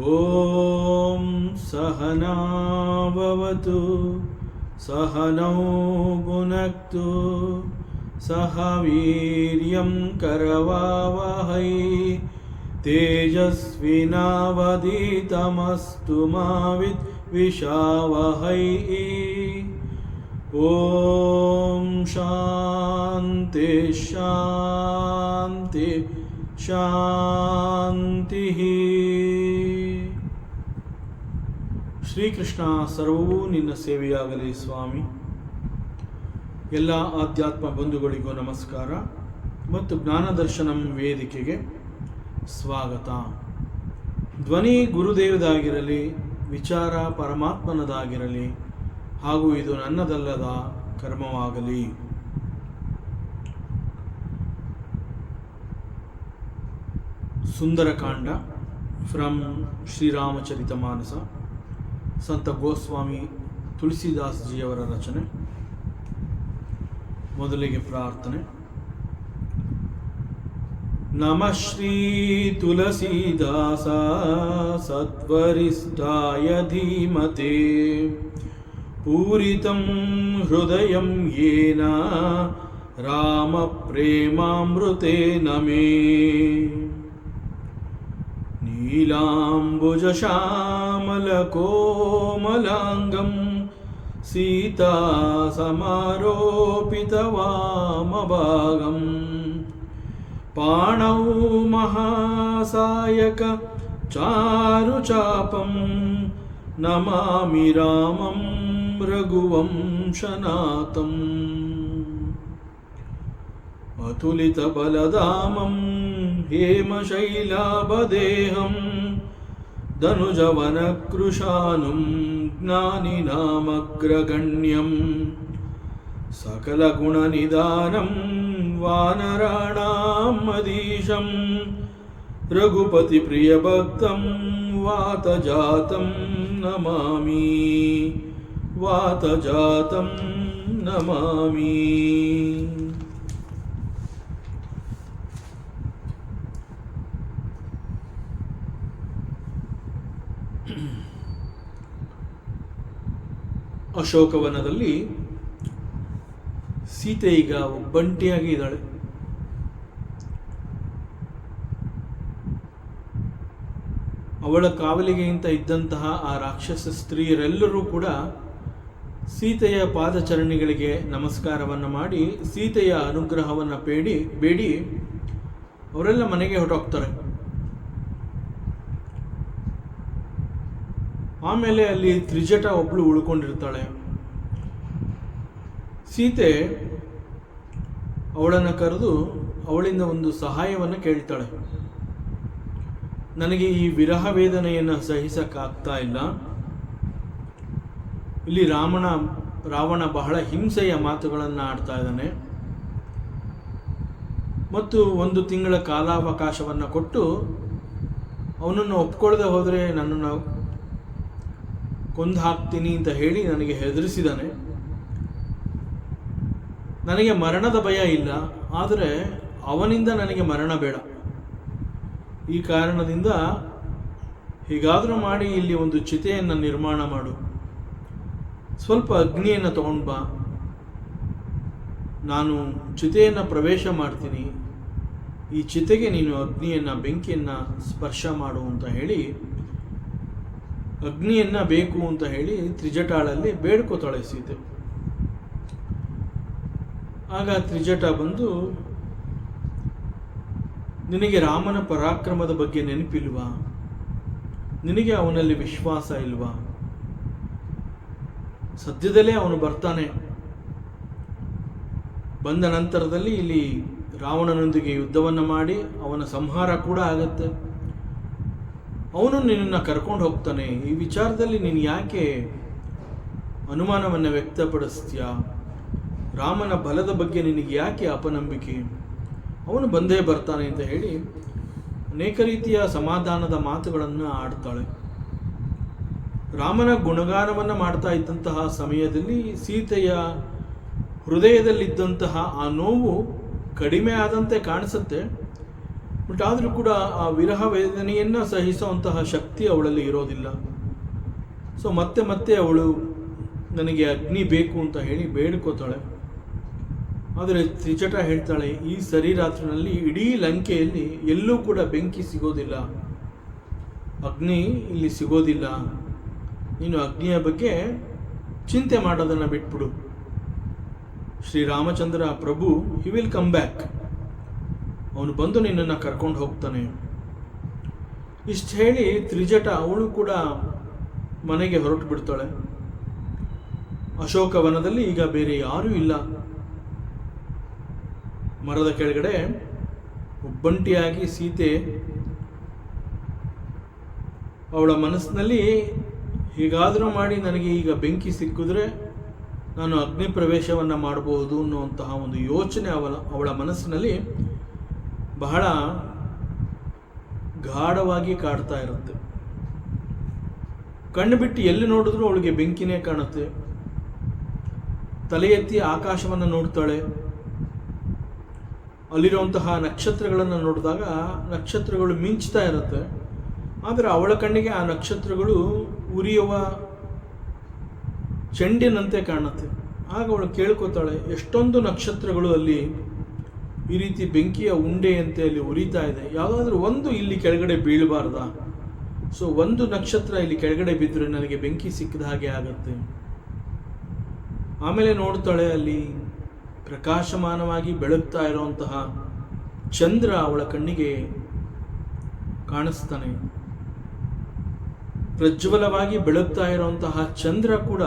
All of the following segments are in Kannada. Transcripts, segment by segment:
ಓಂ ಸಹನಾವವತು ಸಹನೌ ಭುನಕ್ತು ಸಹ ವೀರ್ಯಂ ಕರವಾವಹೈ ತೇಜಸ್ವಿನಾವಧೀತಮಸ್ತು ಮಾ ವಿದ್ವಿಷಾವಹೈ. ಓಂ ಶಾಂತಿ ಶಾಂತಿ ಶಾಂತಿ. ಶ್ರೀಕೃಷ್ಣ, ಸರ್ವವೂ ನಿನ್ನ ಸೇವೆಯಾಗಲಿ ಸ್ವಾಮಿ. ಎಲ್ಲ ಆಧ್ಯಾತ್ಮ ಬಂಧುಗಳಿಗೂ ನಮಸ್ಕಾರ ಮತ್ತು ಜ್ಞಾನದರ್ಶನಂ ವೇದಿಕೆಗೆ ಸ್ವಾಗತ. ಧ್ವನಿ ಗುರುದೇವದಾಗಿರಲಿ, ವಿಚಾರ ಪರಮಾತ್ಮನದಾಗಿರಲಿ, ಹಾಗೂ ಇದು ನನ್ನದಲ್ಲದ ಕರ್ಮವಾಗಲಿ. ಸುಂದರಕಾಂಡ ಫ್ರಮ್ ಶ್ರೀರಾಮಚರಿತಮಾನಸ, ಸಂತ ಗೋಸ್ವಾಮಿ ತುಳಸಿದಾಸ್ ಜಿಯವರ ರಚನೆ. ಮೊದಲಿಗೆ ಪ್ರಾರ್ಥನೆ. ನಮಃ ಶ್ರೀ ತುಳಸೀದಾಸ ಸದ್ವರಿಷ್ಠಾಯ ಧೀಮತೆ ಪೂರಿತಂ ಹೃದಯಂ ಯೇನ ರಾಮ ಪ್ರೇಮಾಮೃತೇನ ಮೇ. ನೀಲಾಂಬುಜಶ್ಯಾಮಲಕೋಮಲಾಂಗಂ ಸೀತಾ ಸಮಾರೋಪಿತವಾಮಭಾಗಂ ಪಾಣೌ ಮಹಾಸಾಯಕ ಚಾರುಚಾಪಂ ನಮಾಮಿ ರಾಮಂ ರಘುವಂಶನಾಥಂ. ಅತುಲಿತಬಲಧಾಮಂ ಹೇಮಶೈಲಾಭದೇಹಂ ಧನುಜವನಕೃಶಾನುಂ ಜ್ಞಾನಿನಾಮಗ್ರಗಣ್ಯಂ ಸಕಲಗುಣನಿಧಾನಂ ವಾನರಾಣಾಂ ಮದೀಶಂ ರಘುಪತಿಪ್ರಿಯಭಕ್ತಂ ವಾತಜಾತಂ ನಮಾಮಿ ವಾತಜಾತಂ ನಮಾಮಿ. ಅಶೋಕವನದಲ್ಲಿ ಸೀತೆ ಈಗ ಒಬ್ಬಂಟಿಯಾಗಿ ಇದ್ದಾಳೆ. ಅವಳ ಕಾವಲಿಗೆ ಅಂತ ಇದ್ದಂತಹ ಆ ರಾಕ್ಷಸ ಸ್ತ್ರೀಯರೆಲ್ಲರೂ ಕೂಡ ಸೀತೆಯ ಪಾದಚರಣೆಗಳಿಗೆ ನಮಸ್ಕಾರವನ್ನು ಮಾಡಿ ಸೀತೆಯ ಅನುಗ್ರಹವನ್ನು ಬೇಡಿ ಅವರೆಲ್ಲ ಮನೆಗೆ ಹೊರಟೋಗ್ತಾರೆ. ಆಮೇಲೆ ಅಲ್ಲಿ ತ್ರಿಜಟ ಒಬ್ಬಳು ಉಳ್ಕೊಂಡಿರ್ತಾಳೆ. ಸೀತೆ ಅವಳನ್ನು ಕರೆದು ಅವಳಿಂದ ಒಂದು ಸಹಾಯವನ್ನು ಕೇಳ್ತಾಳೆ. ನನಗೆ ಈ ವಿರಹ ವೇದನೆಯನ್ನು ಸಹಿಸಕ್ಕಾಗ್ತಾ ಇಲ್ಲ. ಇಲ್ಲಿ ರಾವಣ ಬಹಳ ಹಿಂಸೆಯ ಮಾತುಗಳನ್ನು ಆಡ್ತಾ ಇದ್ದಾನೆ ಮತ್ತು 1 ತಿಂಗಳ ಕಾಲಾವಕಾಶವನ್ನು ಕೊಟ್ಟು ಅವನನ್ನು ಒಪ್ಕೊಳ್ಳದೆ ಹೋದರೆ ನನ್ನನ್ನು ಕೊಂದು ಹಾಕ್ತೀನಿ ಅಂತ ಹೇಳಿ ನನಗೆ ಹೆದರಿಸಿದ್ದಾನೆ. ನನಗೆ ಮರಣದ ಭಯ ಇಲ್ಲ, ಆದರೆ ಅವನಿಂದ ನನಗೆ ಮರಣ ಬೇಡ. ಈ ಕಾರಣದಿಂದ ಹೀಗಾದರೂ ಮಾಡಿ ಇಲ್ಲಿ ಒಂದು ಚಿತೆಯನ್ನು ನಿರ್ಮಾಣ ಮಾಡು, ಸ್ವಲ್ಪ ಅಗ್ನಿಯನ್ನು ತಗೊಂಡು ಬಾ, ನಾನು ಚಿತೆಯನ್ನು ಪ್ರವೇಶ ಮಾಡ್ತೀನಿ, ಈ ಚಿತೆಗೆ ನೀನು ಅಗ್ನಿಯನ್ನು ಬೆಂಕಿಯನ್ನು ಸ್ಪರ್ಶ ಮಾಡು ಅಂತ ಹೇಳಿ ಅಗ್ನಿಯನ್ನು ಬೇಕು ಅಂತ ಹೇಳಿ ತ್ರಿಜಟಾಳಲ್ಲಿ ಬೇಡ್ಕೋತಾಳೆ ಸೀತೆ. ಆಗ ತ್ರಿಜಟ ಬಂದು, ನಿನಗೆ ರಾಮನ ಪರಾಕ್ರಮದ ಬಗ್ಗೆ ನೆನಪಿಲ್ವಾ? ನಿನಗೆ ಅವನಲ್ಲಿ ವಿಶ್ವಾಸ ಇಲ್ವಾ? ಸದ್ಯದಲ್ಲೇ ಅವನು ಬರ್ತಾನೆ. ಬಂದ ನಂತರದಲ್ಲಿ ಇಲ್ಲಿ ರಾವಣನೊಂದಿಗೆ ಯುದ್ಧವನ್ನು ಮಾಡಿ ಅವನ ಸಂಹಾರ ಕೂಡ ಆಗತ್ತೆ. ಅವನು ನಿನ್ನನ್ನು ಕರ್ಕೊಂಡು ಹೋಗ್ತಾನೆ. ಈ ವಿಚಾರದಲ್ಲಿ ನೀನು ಯಾಕೆ ಅನುಮಾನವನ್ನು ವ್ಯಕ್ತಪಡಿಸ್ತೀಯ? ರಾಮನ ಬಲದ ಬಗ್ಗೆ ನಿನಗೆ ಯಾಕೆ ಅಪನಂಬಿಕೆ? ಅವನು ಬಂದೇ ಬರ್ತಾನೆ ಅಂತ ಹೇಳಿ ಅನೇಕ ರೀತಿಯ ಸಮಾಧಾನದ ಮಾತುಗಳನ್ನು ಆಡ್ತಾಳೆ. ರಾಮನ ಗುಣಗಾನವನ್ನು ಮಾಡ್ತಾ ಇದ್ದಂತಹ ಸಮಯದಲ್ಲಿ ಸೀತೆಯ ಹೃದಯದಲ್ಲಿದ್ದಂತಹ ಆ ನೋವು ಕಡಿಮೆ ಆದಂತೆ ಕಾಣಿಸುತ್ತೆ. ಬಟ್ ಆದರೂ ಕೂಡ ಆ ವಿರಹ ವೇದನೆಯನ್ನು ಸಹಿಸುವಂತಹ ಶಕ್ತಿ ಅವಳಲ್ಲಿ ಇರೋದಿಲ್ಲ. ಸೊ ಮತ್ತೆ ಮತ್ತೆ ಅವಳು ನನಗೆ ಅಗ್ನಿ ಬೇಕು ಅಂತ ಹೇಳಿ ಬೇಡ್ಕೋತಾಳೆ. ಆದರೆ ತ್ರಿಜಟ ಹೇಳ್ತಾಳೆ, ಈ ಸರಿರಾತ್ರಿನಲ್ಲಿ ಇಡೀ ಲಂಕೆಯಲ್ಲಿ ಎಲ್ಲೂ ಕೂಡ ಬೆಂಕಿ ಸಿಗೋದಿಲ್ಲ, ಅಗ್ನಿ ಇಲ್ಲಿ ಸಿಗೋದಿಲ್ಲ. ನೀನು ಅಗ್ನಿಯ ಬಗ್ಗೆ ಚಿಂತೆ ಮಾಡೋದನ್ನು ಬಿಟ್ಬಿಡು. ಶ್ರೀರಾಮಚಂದ್ರ ಪ್ರಭು ಹಿ ವಿಲ್ ಕಮ್ ಬ್ಯಾಕ್, ಅವನು ಬಂದು ನಿನ್ನನ್ನು ಕರ್ಕೊಂಡು ಹೋಗ್ತಾನೆ. ಇಷ್ಟು ಹೇಳಿ ತ್ರಿಜಟ ಅವಳು ಕೂಡ ಮನೆಗೆ ಹೊರಟು ಬಿಡ್ತಾಳೆ. ಅಶೋಕವನದಲ್ಲಿ ಈಗ ಬೇರೆ ಯಾರೂ ಇಲ್ಲ. ಮರದ ಕೆಳಗಡೆ ಒಬ್ಬಂಟಿಯಾಗಿ ಸೀತೆ ಅವಳ ಮನಸ್ಸಿನಲ್ಲಿ ಹೀಗಾದರೂ ಮಾಡಿ ನನಗೆ ಈಗ ಬೆಂಕಿ ಸಿಕ್ಕಿದ್ರೆ ನಾನು ಅಗ್ನಿ ಪ್ರವೇಶವನ್ನು ಮಾಡಬಹುದು ಅನ್ನುವಂತಹ ಒಂದು ಯೋಚನೆ ಅವಳ ಮನಸ್ಸಿನಲ್ಲಿ ಬಹಳ ಗಾಢವಾಗಿ ಕಾಡ್ತಾ ಇರುತ್ತೆ. ಕಣ್ಣು ಬಿಟ್ಟು ಎಲ್ಲಿ ನೋಡಿದ್ರೂ ಅವಳಿಗೆ ಬೆಂಕಿನೇ ಕಾಣುತ್ತೆ. ತಲೆ ಎತ್ತಿ ಆಕಾಶವನ್ನು ನೋಡ್ತಾಳೆ. ಅಲ್ಲಿರುವಂತಹ ನಕ್ಷತ್ರಗಳನ್ನು ನೋಡಿದಾಗ ನಕ್ಷತ್ರಗಳು ಮಿಂಚ್ತಾ ಇರುತ್ತೆ. ಆದರೆ ಅವಳ ಕಣ್ಣಿಗೆ ಆ ನಕ್ಷತ್ರಗಳು ಉರಿಯುವ ಚೆಂಡಿನಂತೆ ಕಾಣುತ್ತೆ. ಆಗ ಅವಳು ಕೇಳ್ಕೊತಾಳೆ, ಎಷ್ಟೊಂದು ನಕ್ಷತ್ರಗಳು ಅಲ್ಲಿ ಈ ರೀತಿ ಬೆಂಕಿಯ ಉಂಡೆಯಂತೆ ಅಲ್ಲಿ ಉರಿತಾ ಇದೆ, ಯಾವುದಾದ್ರೂ ಒಂದು ಇಲ್ಲಿ ಕೆಳಗಡೆ ಬೀಳಬಾರ್ದಾ? ಸೊ ಒಂದು ನಕ್ಷತ್ರ ಇಲ್ಲಿ ಕೆಳಗಡೆ ಬಿದ್ದರೆ ನನಗೆ ಬೆಂಕಿ ಸಿಕ್ಕಿದ ಹಾಗೆ ಆಗುತ್ತೆ. ಆಮೇಲೆ ನೋಡ್ತಾಳೆ, ಅಲ್ಲಿ ಪ್ರಕಾಶಮಾನವಾಗಿ ಬೆಳಗ್ತಾ ಇರುವಂತಹ ಚಂದ್ರ ಅವಳ ಕಣ್ಣಿಗೆ ಕಾಣಿಸ್ತಾನೆ. ಪ್ರಜ್ವಲವಾಗಿ ಬೆಳಗ್ತಾ ಇರುವಂತಹ ಚಂದ್ರ ಕೂಡ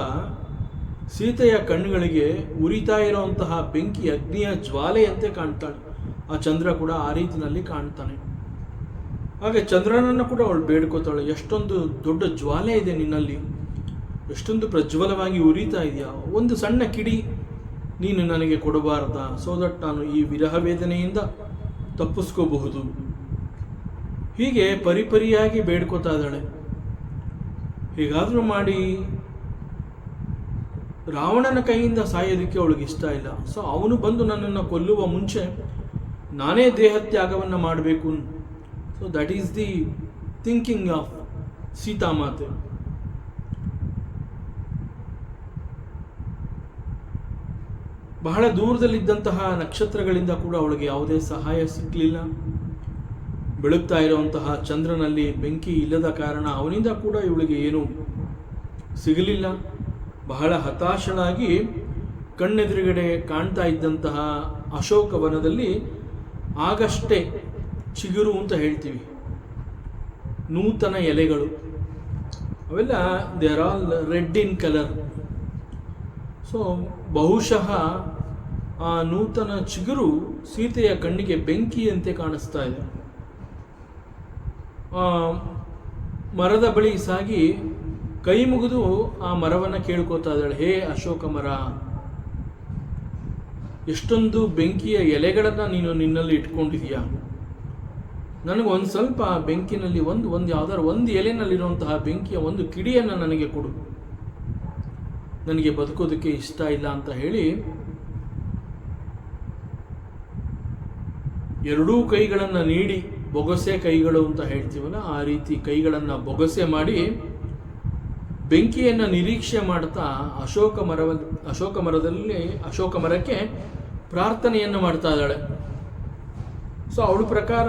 ಸೀತೆಯ ಕಣ್ಣುಗಳಿಗೆ ಉರಿತಾ ಇರುವಂತಹ ಬೆಂಕಿ ಅಗ್ನಿಯ ಜ್ವಾಲೆಯಂತೆ ಕಾಣ್ತಾಳೆ. ಆ ಚಂದ್ರ ಕೂಡ ಆ ರೀತಿಯಲ್ಲಿ ಕಾಣ್ತಾನೆ. ಹಾಗೆ ಚಂದ್ರನನ್ನು ಕೂಡ ಅವಳು ಬೇಡ್ಕೋತಾಳೆ, ಎಷ್ಟೊಂದು ದೊಡ್ಡ ಜ್ವಾಲೆ ಇದೆ ನಿನ್ನಲ್ಲಿ, ಎಷ್ಟೊಂದು ಪ್ರಜ್ವಲವಾಗಿ ಉರಿತಾ ಇದೆಯಾ, ಒಂದು ಸಣ್ಣ ಕಿಡಿ ನೀನು ನನಗೆ ಕೊಡಬಾರ್ದಾ? ಸೊ ದಟ್ ನಾನು ಈ ವಿರಹ ವೇದನೆಯಿಂದ ತಪ್ಪಿಸ್ಕೋಬಹುದು. ಹೀಗೆ ಪರಿಪರಿಯಾಗಿ ಬೇಡ್ಕೋತಾ ಇದ್ದಾಳೆ. ಹೀಗಾದರೂ ಮಾಡಿ ರಾವಣನ ಕೈಯಿಂದ ಸಾಯೋದಕ್ಕೆ ಅವಳಿಗೆ ಇಷ್ಟ ಇಲ್ಲ. ಸೊ ಅವನು ಬಂದು ನನ್ನನ್ನು ಕೊಲ್ಲುವ ಮುಂಚೆ ನಾನೇ ದೇಹತ್ಯಾಗವನ್ನು ಮಾಡಬೇಕು. So that is the thinking of ಸೀತಾಮಾತೆ. ಬಹಳ ದೂರದಲ್ಲಿದ್ದಂತಹ ನಕ್ಷತ್ರಗಳಿಂದ ಕೂಡ ಅವಳಿಗೆ ಯಾವುದೇ ಸಹಾಯ ಸಿಕ್ಕಲಿಲ್ಲ. ಬೆಳಗ್ತಾ ಇರುವಂತಹ ಚಂದ್ರನಲ್ಲಿ ಬೆಂಕಿ ಇಲ್ಲದ ಕಾರಣ ಅವನಿಂದ ಕೂಡ ಇವಳಿಗೆ ಏನೂ ಸಿಗಲಿಲ್ಲ. ಬಹಳ ಹತಾಶಳಾಗಿ ಕಣ್ಣೆದುರುಗಡೆ ಕಾಣ್ತಾ ಇದ್ದಂತಹ ಅಶೋಕವನದಲ್ಲಿ ಆಗಷ್ಟೇ ಚಿಗುರು ಅಂತ ಹೇಳ್ತೀವಿ, ನೂತನ ಎಲೆಗಳು, ಅವೆಲ್ಲ they are all red in colour. So ಬಹುಶಃ ಆ ನೂತನ ಚಿಗುರು ಸೀತೆಯ ಕಣ್ಣಿಗೆ ಬೆಂಕಿಯಂತೆ ಕಾಣಿಸ್ತಾ ಇದೆ. ಮರದ ಬಳಿ ಸಾಗಿ ಕೈ ಮುಗಿದು ಆ ಮರವನ್ನು ಕೇಳ್ಕೋತಾ ಇದ್ದಾಳೆ, ಹೇ ಅಶೋಕ ಮರ, ಎಷ್ಟೊಂದು ಬೆಂಕಿಯ ಎಲೆಗಳನ್ನು ನೀನು ನಿನ್ನಲ್ಲಿ ಇಟ್ಕೊಂಡಿದೀಯಾ, ನನಗೊಂದು ಸ್ವಲ್ಪ ಬೆಂಕಿನಲ್ಲಿ ಒಂದು ಯಾವ್ದಾದ್ರು ಒಂದು ಎಲೆನಲ್ಲಿರುವಂತಹ ಬೆಂಕಿಯ ಒಂದು ಕಿಡಿಯನ್ನು ನನಗೆ ಕೊಡು, ನನಗೆ ಬದುಕೋದಕ್ಕೆ ಇಷ್ಟ ಇಲ್ಲ ಅಂತ ಹೇಳಿ ಎರಡೂ ಕೈಗಳನ್ನು ನೀಡಿ, ಬೊಗಸೆ ಕೈಗಳು ಅಂತ ಹೇಳ್ತೀವಲ್ಲ ಆ ರೀತಿ ಕೈಗಳನ್ನು ಬೊಗಸೆ ಮಾಡಿ ಬೆಂಕಿಯನ್ನು ನಿರೀಕ್ಷೆ ಮಾಡ್ತಾ ಅಶೋಕ ಮರಕ್ಕೆ ಪ್ರಾರ್ಥನೆಯನ್ನು ಮಾಡ್ತಾ ಇದ್ದಾಳೆ. ಸೊ ಅವಳ ಪ್ರಕಾರ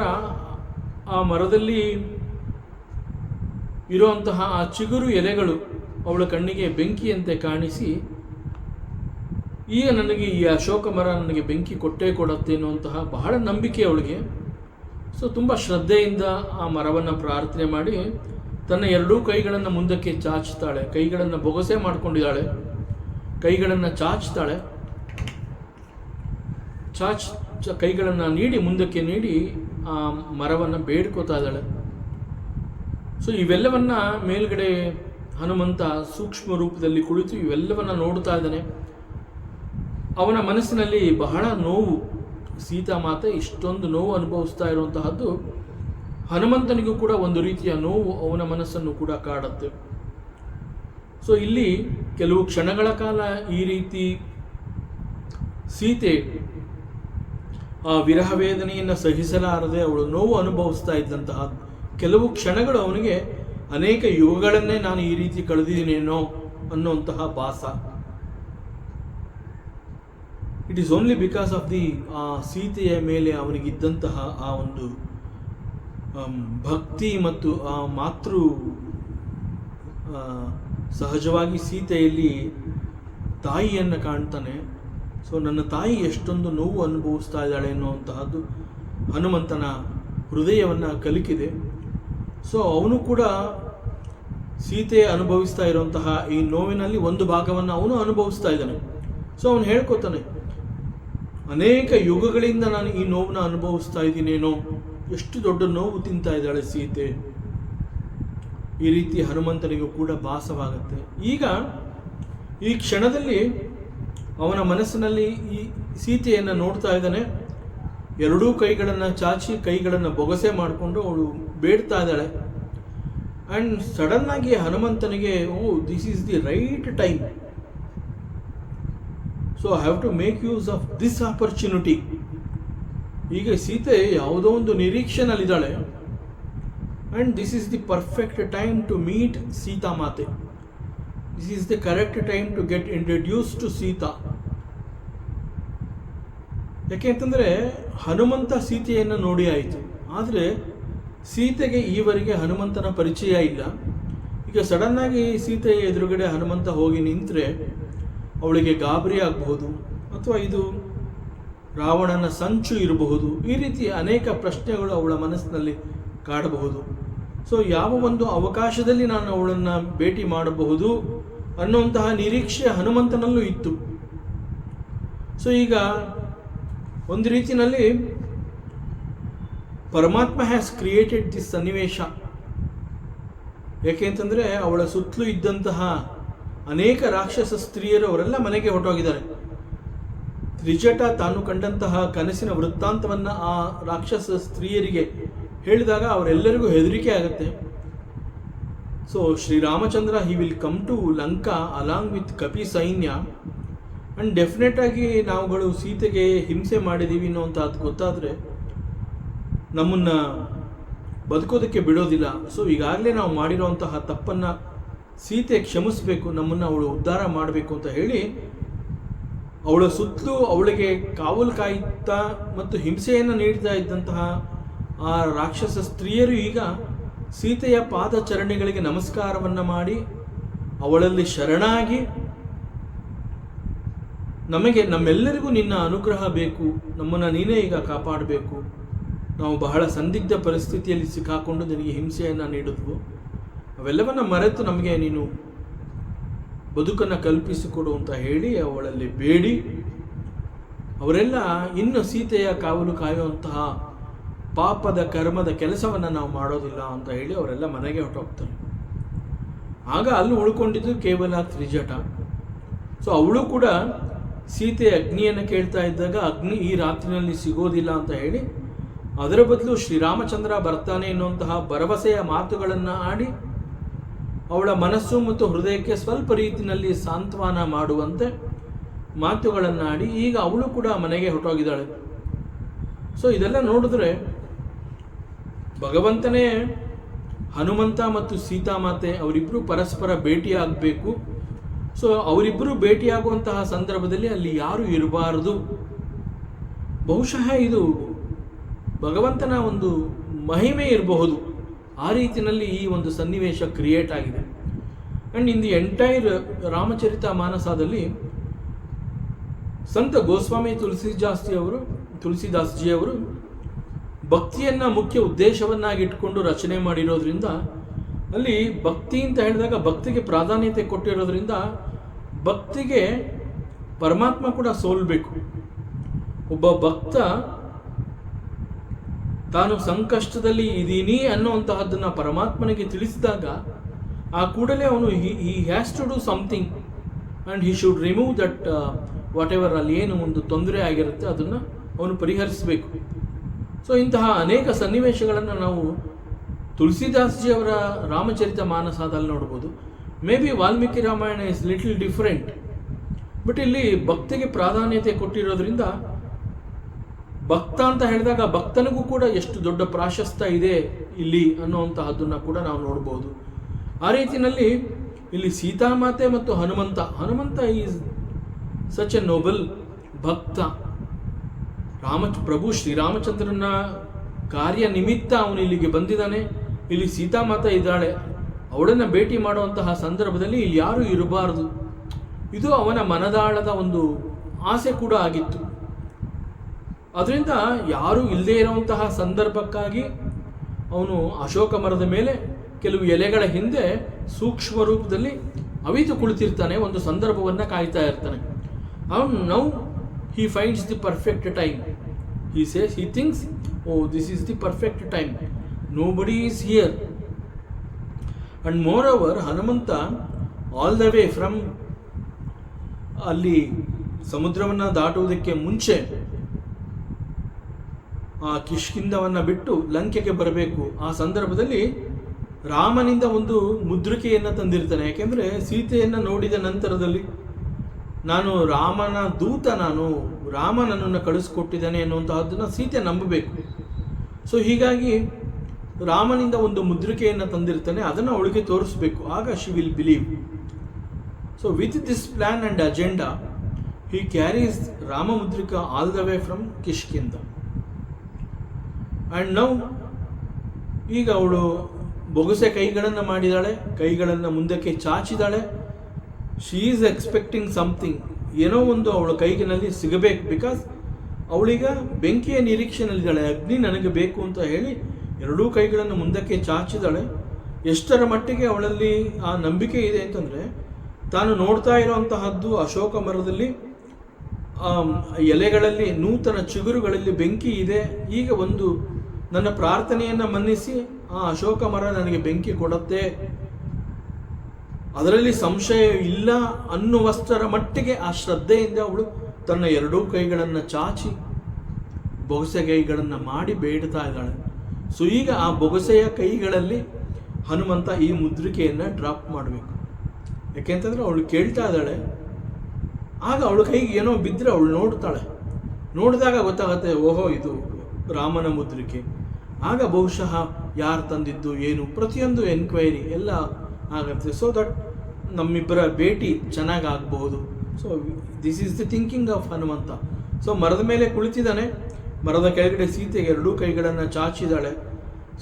ಆ ಮರದಲ್ಲಿ ಇರುವಂತಹ ಆ ಚಿಗುರು ಎಲೆಗಳು ಅವಳ ಕಣ್ಣಿಗೆ ಬೆಂಕಿಯಂತೆ ಕಾಣಿಸಿ, ಈಗ ನನಗೆ ಈ ಅಶೋಕ ಮರ ನನಗೆ ಬೆಂಕಿ ಕೊಟ್ಟೇ ಕೊಡುತ್ತೆ ಅನ್ನುವಂತಹ ಬಹಳ ನಂಬಿಕೆ ಅವಳಿಗೆ. ಸೊ ತುಂಬ ಶ್ರದ್ಧೆಯಿಂದ ಆ ಮರವನ್ನು ಪ್ರಾರ್ಥನೆ ಮಾಡಿ ತನ್ನ ಎರಡೂ ಕೈಗಳನ್ನು ಮುಂದಕ್ಕೆ ಚಾಚ್ತಾಳೆ. ಕೈಗಳನ್ನು ಬೊಗಸೆ ಮಾಡ್ಕೊಂಡಿದ್ದಾಳೆ, ಕೈಗಳನ್ನು ಚಾಚ್ತಾಳೆ. ಕೈಗಳನ್ನು ನೀಡಿ ಮುಂದಕ್ಕೆ ನೀಡಿ ಆ ಮರವನ್ನು ಬೇಡ್ಕೋತಾ ಇದ್ದಾಳೆ. ಸೊ ಇವೆಲ್ಲವನ್ನ ಮೇಲ್ಗಡೆ ಹನುಮಂತ ಸೂಕ್ಷ್ಮ ರೂಪದಲ್ಲಿ ಕುಳಿತು ಇವೆಲ್ಲವನ್ನ ನೋಡ್ತಾ ಇದ್ದಾನೆ. ಅವನ ಮನಸ್ಸಿನಲ್ಲಿ ಬಹಳ ನೋವು, ಸೀತಾಮಾತೆ ಇಷ್ಟೊಂದು ನೋವು ಅನುಭವಿಸ್ತಾ ಇರುವಂತಹದ್ದು ಹನುಮಂತನಿಗೂ ಕೂಡ ಒಂದು ರೀತಿಯ ನೋವು ಅವನ ಮನಸ್ಸನ್ನು ಕೂಡ ಕಾಡುತ್ತೆ. ಸೊ ಇಲ್ಲಿ ಕೆಲವು ಕ್ಷಣಗಳ ಕಾಲ ಈ ರೀತಿ ಸೀತೆ ಆ ವಿರಹ ವೇದನೆಯನ್ನು ಸಹಿಸಲಾರದೆ ಅವಳು ನೋವು ಅನುಭವಿಸ್ತಾ ಇದ್ದಂತಹ ಕೆಲವು ಕ್ಷಣಗಳು ಅವನಿಗೆ ಅನೇಕ ಯುಗಗಳನ್ನೇ ನಾನು ಈ ರೀತಿ ಕಳೆದಿದ್ದೀನೇನೋ ಅನ್ನುವಂತಹ ಭಾಸ. It is only because of the ಆ ಸೀತೆಯ ಮೇಲೆ ಅವನಿಗಿದ್ದಂತಹ ಆ ಒಂದು ಭಕ್ತಿ ಮತ್ತು ಆ ಸಹಜವಾಗಿ ಸೀತೆಯಲ್ಲಿ ತಾಯಿಯನ್ನು ಕಾಣ್ತಾನೆ. ಸೊ ನನ್ನ ತಾಯಿ ಎಷ್ಟೊಂದು ನೋವು ಅನುಭವಿಸ್ತಾ ಇದ್ದಾಳೆ ಅನ್ನುವಂತಹದ್ದು ಹನುಮಂತನ ಹೃದಯವನ್ನು ಕಲಿಕಿದೆ. ಸೊ ಅವನು ಕೂಡ ಸೀತೆ ಅನುಭವಿಸ್ತಾ ಇರುವಂತಹ ಈ ನೋವಿನಲ್ಲಿ ಒಂದು ಭಾಗವನ್ನು ಅವನು ಅನುಭವಿಸ್ತಾ ಇದ್ದಾನೆ. ಸೊ ಅವನು ಹೇಳ್ಕೊತಾನೆ, ಅನೇಕ ಯುಗಗಳಿಂದ ನಾನು ಈ ನೋವನ್ನ ಅನುಭವಿಸ್ತಾ ಇದ್ದೀನೇನೋ, ಎಷ್ಟು ದೊಡ್ಡ ನೋವು ತಿಂತಾ ಇದ್ದಾಳೆ ಸೀತೆ. ಈ ರೀತಿ ಹನುಮಂತನಿಗೂ ಕೂಡ ಭಾಸವಾಗುತ್ತೆ. ಈಗ ಈ ಕ್ಷಣದಲ್ಲಿ ಅವನ ಮನಸ್ಸಿನಲ್ಲಿ ಈ ಸೀತೆಯನ್ನು ನೋಡ್ತಾ ಇದ್ದಾನೆ. ಎರಡೂ ಕೈಗಳನ್ನು ಚಾಚಿ ಕೈಗಳನ್ನು ಬೊಗಸೆ ಮಾಡಿಕೊಂಡು ಅವಳು ಬೇಡ್ತಾ ಇದ್ದಾಳೆ. ಆ್ಯಂಡ್ ಸಡನ್ನಾಗಿ ಹನುಮಂತನಿಗೆ this is the right time, so I have to make use of this opportunity. ಈಗ ಸೀತೆ ಯಾವುದೋ ಒಂದು ನಿರೀಕ್ಷೆನಲ್ಲಿದ್ದಾಳೆ. And this is the perfect time to meet Sita ಮಾತೆ. This is the correct time to get introduce to Sita. ಯಾಕೆಂತಂದರೆ ಹನುಮಂತ ಸೀತೆಯನ್ನು ನೋಡಿ ಆಯಿತು, ಆದರೆ ಸೀತೆಗೆ ಈವರೆಗೆ ಹನುಮಂತನ ಪರಿಚಯ ಇಲ್ಲ. ಈಗ ಸಡನ್ನಾಗಿ ಸೀತೆಯ ಎದುರುಗಡೆ ಹನುಮಂತ ಹೋಗಿ ನಿಂತರೆ ಅವಳಿಗೆ ಗಾಬರಿ ಆಗಬಹುದು, ಅಥವಾ ಇದು ರಾವಣನ ಸಂಚು ಇರಬಹುದು. ಈ ರೀತಿ ಅನೇಕ ಪ್ರಶ್ನೆಗಳು ಅವಳ ಮನಸ್ಸಿನಲ್ಲಿ ಕಾಡಬಹುದು. ಸೊ ಯಾವ ಒಂದು ಅವಕಾಶದಲ್ಲಿ ನಾನು ಅವಳನ್ನು ಭೇಟಿ ಮಾಡಬಹುದು ಅನ್ನುವಂತಹ ನಿರೀಕ್ಷೆ ಹನುಮಂತನಲ್ಲೂ ಇತ್ತು. ಸೊ ಈಗ ಒಂದು ರೀತಿಯಲ್ಲಿ ಪರಮಾತ್ಮ ಹ್ಯಾಸ್ ಕ್ರಿಯೇಟೆಡ್ ದಿಸ್ ಸನ್ನಿವೇಶ. ಯಾಕೆಂತಂದರೆ ಅವಳ ಸುತ್ತಲೂ ಇದ್ದಂತಹ ಅನೇಕ ರಾಕ್ಷಸ ಸ್ತ್ರೀಯರು ಅವರೆಲ್ಲ ಮನೆಗೆ ಹೊರಟೋಗಿದ್ದಾರೆ. ತ್ರಿಜಟ ತಾನು ಕಂಡಂತಹ ಕನಸಿನ ವೃತ್ತಾಂತವನ್ನು ಆ ರಾಕ್ಷಸ ಸ್ತ್ರೀಯರಿಗೆ ಹೇಳಿದಾಗ ಅವರೆಲ್ಲರಿಗೂ ಹೆದರಿಕೆ ಆಗುತ್ತೆ. So Shriramachandra he will come to Lanka along with ಕಪಿ ಸೈನ್ಯ, ಆ್ಯಂಡ್ ಡೆಫಿನೆಟ್ ಆಗಿ ನಾವುಗಳು ಸೀತೆಗೆ ಹಿಂಸೆ ಮಾಡಿದ್ದೀವಿ ಅನ್ನೋಂಥದ್ದು ಗೊತ್ತಾದರೆ ನಮ್ಮನ್ನು ಬದುಕೋದಕ್ಕೆ ಬಿಡೋದಿಲ್ಲ. ಸೊ ಈಗಾಗಲೇ ನಾವು ಮಾಡಿರೋಂತಹ ತಪ್ಪನ್ನು ಸೀತೆ ಕ್ಷಮಿಸಬೇಕು, ನಮ್ಮನ್ನು ಅವಳು ಉದ್ಧಾರ ಮಾಡಬೇಕು ಅಂತ ಹೇಳಿ ಅವಳ ಸುತ್ತಲೂ ಅವಳಿಗೆ ಕಾವಲು ಕಾಯುತ್ತಾ ಮತ್ತು ಹಿಂಸೆಯನ್ನು ನೀಡ್ತಾ ಇದ್ದಂತಹ ಆ ರಾಕ್ಷಸ ಸ್ತ್ರೀಯರು ಈಗ ಸೀತೆಯ ಪಾದಚರಣೆಗಳಿಗೆ ನಮಸ್ಕಾರವನ್ನು ಮಾಡಿ ಅವಳಲ್ಲಿ ಶರಣಾಗಿ, ನಮ್ಮೆಲ್ಲರಿಗೂ ನಿನ್ನ ಅನುಗ್ರಹ ಬೇಕು, ನಮ್ಮನ್ನು ನೀನೇ ಈಗ ಕಾಪಾಡಬೇಕು, ನಾವು ಬಹಳ ಸಂದಿಗ್ಧ ಪರಿಸ್ಥಿತಿಯಲ್ಲಿ ಸಿಕ್ಕಾಕೊಂಡು ನಿನಗೆ ಹಿಂಸೆಯನ್ನು ನೀಡಿದ್ವು, ಅವೆಲ್ಲವನ್ನು ಮರೆತು ನಮಗೆ ನೀನು ಬದುಕನ್ನು ಕಲ್ಪಿಸಿಕೊಡು ಅಂತ ಹೇಳಿ ಅವಳಲ್ಲಿ ಬೇಡಿ ಅವರೆಲ್ಲ ಇನ್ನು ಸೀತೆಯ ಕಾವಲು ಕಾಯುವಂತಹ ಪಾಪದ ಕರ್ಮದ ಕೆಲಸವನ್ನು ನಾವು ಮಾಡೋದಿಲ್ಲ ಅಂತ ಹೇಳಿ ಅವರೆಲ್ಲ ಮನೆಗೆ ಹೊರಟೋಗ್ತಾರೆ. ಆಗ ಅಲ್ಲಿ ಉಳ್ಕೊಂಡಿದ್ದು ಕೇವಲ ತ್ರಿಜಟ. ಸೊ ಅವಳು ಕೂಡ ಸೀತೆ ಅಗ್ನಿಯನ್ನು ಕೇಳ್ತಾ ಇದ್ದಾಗ ಅಗ್ನಿ ಈ ರಾತ್ರಿನಲ್ಲಿ ಸಿಗೋದಿಲ್ಲ ಅಂತ ಹೇಳಿ ಅದರ ಬದಲು ಶ್ರೀರಾಮಚಂದ್ರ ಬರ್ತಾನೆ ಎನ್ನುವಂತಹ ಭರವಸೆಯ ಮಾತುಗಳನ್ನು ಆಡಿ ಅವಳ ಮನಸ್ಸು ಮತ್ತು ಹೃದಯಕ್ಕೆ ಸ್ವಲ್ಪ ರೀತಿಯಲ್ಲಿ ಸಾಂತ್ವನ ಮಾಡುವಂತೆ ಮಾತುಗಳನ್ನು ಆಡಿ ಈಗ ಅವಳು ಕೂಡ ಮನೆಗೆ ಹೊರಟೋಗಿದ್ದಾಳೆ. ಸೊ ಇದೆಲ್ಲ ನೋಡಿದ್ರೆ ಭಗವಂತನೇ ಹನುಮಂತ ಮತ್ತು ಸೀತಾಮಾತೆ ಅವರಿಬ್ಬರು ಪರಸ್ಪರ ಭೇಟಿಯಾಗಬೇಕು. ಸೊ ಅವರಿಬ್ಬರು ಭೇಟಿಯಾಗುವಂತಹ ಸಂದರ್ಭದಲ್ಲಿ ಅಲ್ಲಿ ಯಾರು ಇರಬಾರದು. ಬಹುಶಃ ಇದು ಭಗವಂತನ ಒಂದು ಮಹಿಮೆ ಇರಬಹುದು. ಆ ರೀತಿಯಲ್ಲಿ ಈ ಒಂದು ಸನ್ನಿವೇಶ ಕ್ರಿಯೇಟ್ ಆಗಿದೆ. ಆ್ಯಂಡ್ ಇನ್ ದಿ ಎಂಟೈರ್ ರಾಮಚರಿತ ಮಾನಸದಲ್ಲಿ ಸಂತ ಗೋಸ್ವಾಮಿ ತುಳಸಿದಾಸ್ ಜಿ ಅವರು ಭಕ್ತಿಯನ್ನು ಮುಖ್ಯ ಉದ್ದೇಶವನ್ನಾಗಿ ಇಟ್ಕೊಂಡು ರಚನೆ ಮಾಡಿರೋದ್ರಿಂದ ಅಲ್ಲಿ ಭಕ್ತಿ ಅಂತ ಹೇಳಿದಾಗ ಭಕ್ತಿಗೆ ಪ್ರಾಧಾನ್ಯತೆ ಕೊಟ್ಟಿರೋದ್ರಿಂದ ಭಕ್ತಿಗೆ ಪರಮಾತ್ಮ ಕೂಡ ಸೋಲ್ಬೇಕು. ಒಬ್ಬ ಭಕ್ತ ತಾನು ಸಂಕಷ್ಟದಲ್ಲಿ ಇದ್ದೀನಿ ಅನ್ನುವಂತಹದ್ದನ್ನು ಪರಮಾತ್ಮನಿಗೆ ತಿಳಿಸಿದಾಗ ಆ ಕೂಡಲೇ ಅವನು he has to do something and he should remove that whatever ಅಲ್ಲಿ ಏನು ಒಂದು ತೊಂದರೆ ಆಗಿರುತ್ತೆ ಅದನ್ನು ಅವನು ಪರಿಹರಿಸಬೇಕು. ಸೊ ಇಂತಹ ಅನೇಕ ಸನ್ನಿವೇಶಗಳನ್ನು ನಾವು ತುಳಸಿದಾಸ್ಜಿಯವರ ರಾಮಚರಿತ ಮಾನಸದಲ್ಲಿ ನೋಡ್ಬೋದು. May be Valmiki Ramayana is little different, but ಇಲ್ಲಿ ಭಕ್ತಿಗೆ ಪ್ರಾಧಾನ್ಯತೆ ಕೊಟ್ಟಿರೋದ್ರಿಂದ ಭಕ್ತ ಅಂತ ಹೇಳಿದಾಗ ಭಕ್ತನಿಗೂ ಕೂಡ ಎಷ್ಟು ದೊಡ್ಡ ಪ್ರಾಶಸ್ತ್ಯ ಇದೆ ಇಲ್ಲಿ ಅನ್ನುವಂತಹದ್ದನ್ನು ಕೂಡ ನಾವು ನೋಡ್ಬೋದು. ಆ ರೀತಿಯಲ್ಲಿ ಇಲ್ಲಿ ಸೀತಾಮಾತೆ ಮತ್ತು Hanumantha is such a noble ಭಕ್ತ. ಪ್ರಭು ಶ್ರೀರಾಮಚಂದ್ರನ ಕಾರ್ಯ ನಿಮಿತ್ತ ಅವನು ಇಲ್ಲಿಗೆ ಬಂದಿದ್ದಾನೆ. ಇಲ್ಲಿ ಸೀತಾಮಾತೆ ಇದ್ದಾಳೆ, ಅವಳನ್ನು ಭೇಟಿ ಮಾಡುವಂತಹ ಸಂದರ್ಭದಲ್ಲಿ ಇಲ್ಲಿ ಯಾರೂ ಇರಬಾರದು, ಇದು ಅವನ ಮನದಾಳದ ಒಂದು ಆಸೆ ಕೂಡ ಆಗಿತ್ತು. ಅದರಿಂದ ಯಾರೂ ಇಲ್ಲದೇ ಇರುವಂತಹ ಸಂದರ್ಭಕ್ಕಾಗಿ ಅವನು ಅಶೋಕ ಮರದ ಮೇಲೆ ಕೆಲವು ಎಲೆಗಳ ಹಿಂದೆ ಸೂಕ್ಷ್ಮ ರೂಪದಲ್ಲಿ ಅವಿತು ಕುಳಿತಿರ್ತಾನೆ, ಒಂದು ಸಂದರ್ಭವನ್ನು ಕಾಯ್ತಾ ಇರ್ತಾನೆ. ಅವನು now he finds the perfect time. He says, he thinks, oh, this is the perfect time. Nobody is here. And moreover, Hanumanta, all the way from ಅಲ್ಲಿ ಸಮುದ್ರವನ್ನು ದಾಟುವುದಕ್ಕೆ ಮುಂಚೆ ಆ ಕಿಷ್ಕಿಂಧವನ್ನು ಬಿಟ್ಟು ಲಂಕೆಗೆ ಬರಬೇಕು. ಆ ಸಂದರ್ಭದಲ್ಲಿ ರಾಮನಿಂದ ಒಂದು ಮುದ್ರಿಕೆಯನ್ನು ತಂದಿರ್ತಾನೆ. ಯಾಕೆಂದರೆ ಸೀತೆಯನ್ನು ನೋಡಿದ ನಂತರದಲ್ಲಿ ನಾನು ರಾಮನ ದೂತ, ರಾಮ ನನ್ನನ್ನು ಕಳಿಸ್ಕೊಟ್ಟಿದ್ದಾನೆ ಅನ್ನುವಂತಹದ್ದನ್ನು ಸೀತೆ ನಂಬಬೇಕು. ಸೊ ಹೀಗಾಗಿ ರಾಮನಿಂದ ಒಂದು ಮುದ್ರಿಕೆಯನ್ನು ತಂದಿರ್ತಾನೆ, ಅದನ್ನು ಅವಳಿಗೆ ತೋರಿಸ್ಬೇಕು, ಆಗ she will believe. So with this plan and agenda he carries Rama ಮುದ್ರಿಕಾ all the way from Kishkindha. And now ಈಗ ಅವಳು ಬೊಗಸೆ ಕೈಗಳನ್ನು ಮಾಡಿದಾಳೆ, ಕೈಗಳನ್ನು ಮುಂದಕ್ಕೆ ಚಾಚಿದಾಳೆ. ಶಿ ಈಸ್ ಎಕ್ಸ್ಪೆಕ್ಟಿಂಗ್ ಸಮಥಿಂಗ್, ಏನೋ ಒಂದು ಅವಳ ಕೈಗಿನಲ್ಲಿ ಸಿಗಬೇಕು. ಬಿಕಾಸ್ ಅವಳೀಗ ಬೆಂಕಿಯ ನಿರೀಕ್ಷೆಯಲ್ಲಿದ್ದಾಳೆ, ಅಗ್ನಿ ನನಗೆ ಬೇಕು ಅಂತ ಹೇಳಿ ಎರಡೂ ಕೈಗಳನ್ನು ಮುಂದಕ್ಕೆ ಚಾಚಿದಾಳೆ. ಎಷ್ಟರ ಮಟ್ಟಿಗೆ ಅವಳಲ್ಲಿ ಆ ನಂಬಿಕೆ ಇದೆ ಅಂತಂದರೆ, ತಾನು ನೋಡ್ತಾ ಇರೋಂತಹದ್ದು ಅಶೋಕ ಮರದಲ್ಲಿ ಎಲೆಗಳಲ್ಲಿ, ನೂತನ ಚಿಗುರುಗಳಲ್ಲಿ ಬೆಂಕಿ ಇದೆ. ಈಗ ಒಂದು ನನ್ನ ಪ್ರಾರ್ಥನೆಯನ್ನು ಮನ್ನಿಸಿ ಆ ಅಶೋಕ ಮರ ನನಗೆ ಬೆಂಕಿ ಕೊಡುತ್ತೆ, ಅದರಲ್ಲಿ ಸಂಶಯ ಇಲ್ಲ ಅನ್ನುವಷ್ಟರ ಮಟ್ಟಿಗೆ ಆ ಶ್ರದ್ಧೆಯಿಂದ ಅವಳು ತನ್ನ ಎರಡೂ ಕೈಗಳನ್ನು ಚಾಚಿ ಬೊಗಸೆ ಕೈಗಳನ್ನು ಮಾಡಿ ಬೇಡ್ತಾ ಇದ್ದಾಳೆ. ಸೊ ಈಗ ಆ ಬೊಗಸೆಯ ಕೈಗಳಲ್ಲಿ ಹನುಮಂತ ಈ ಮುದ್ರಿಕೆಯನ್ನು ಡ್ರಾಪ್ ಮಾಡಬೇಕು. ಯಾಕೆಂತಂದರೆ ಅವಳು ಕೇಳ್ತಾ ಇದ್ದಾಳೆ. ಆಗ ಅವಳ ಕೈಗೆ ಏನೋ ಬಿದ್ದರೆ ಅವಳು ನೋಡ್ತಾಳೆ. ನೋಡಿದಾಗ ಗೊತ್ತಾಗುತ್ತೆ, ಓಹೋ ಇದು ರಾಮನ ಮುದ್ರಿಕೆ. ಆಗ ಬಹುಶಃ ಯಾರು ತಂದಿದ್ದು ಏನು ಪ್ರತಿಯೊಂದು ಎನ್ಕ್ವೈರಿ ಎಲ್ಲ ಆಗುತ್ತೆ. ಸೊ ದಟ್ ನಮ್ಮಿಬ್ಬರ ಭೇಟಿ ಚೆನ್ನಾಗಿ ಆಗಬಹುದು. So this is the thinking of Hanumantha. So ಮರದ ಮೇಲೆ ಕುಳಿತಿದ್ದಾನೆ, ಮರದ ಕೆಳಗಡೆ ಸೀತೆಗೆ ಎರಡೂ ಕೈಗಳನ್ನು ಚಾಚಿದಾಳೆ.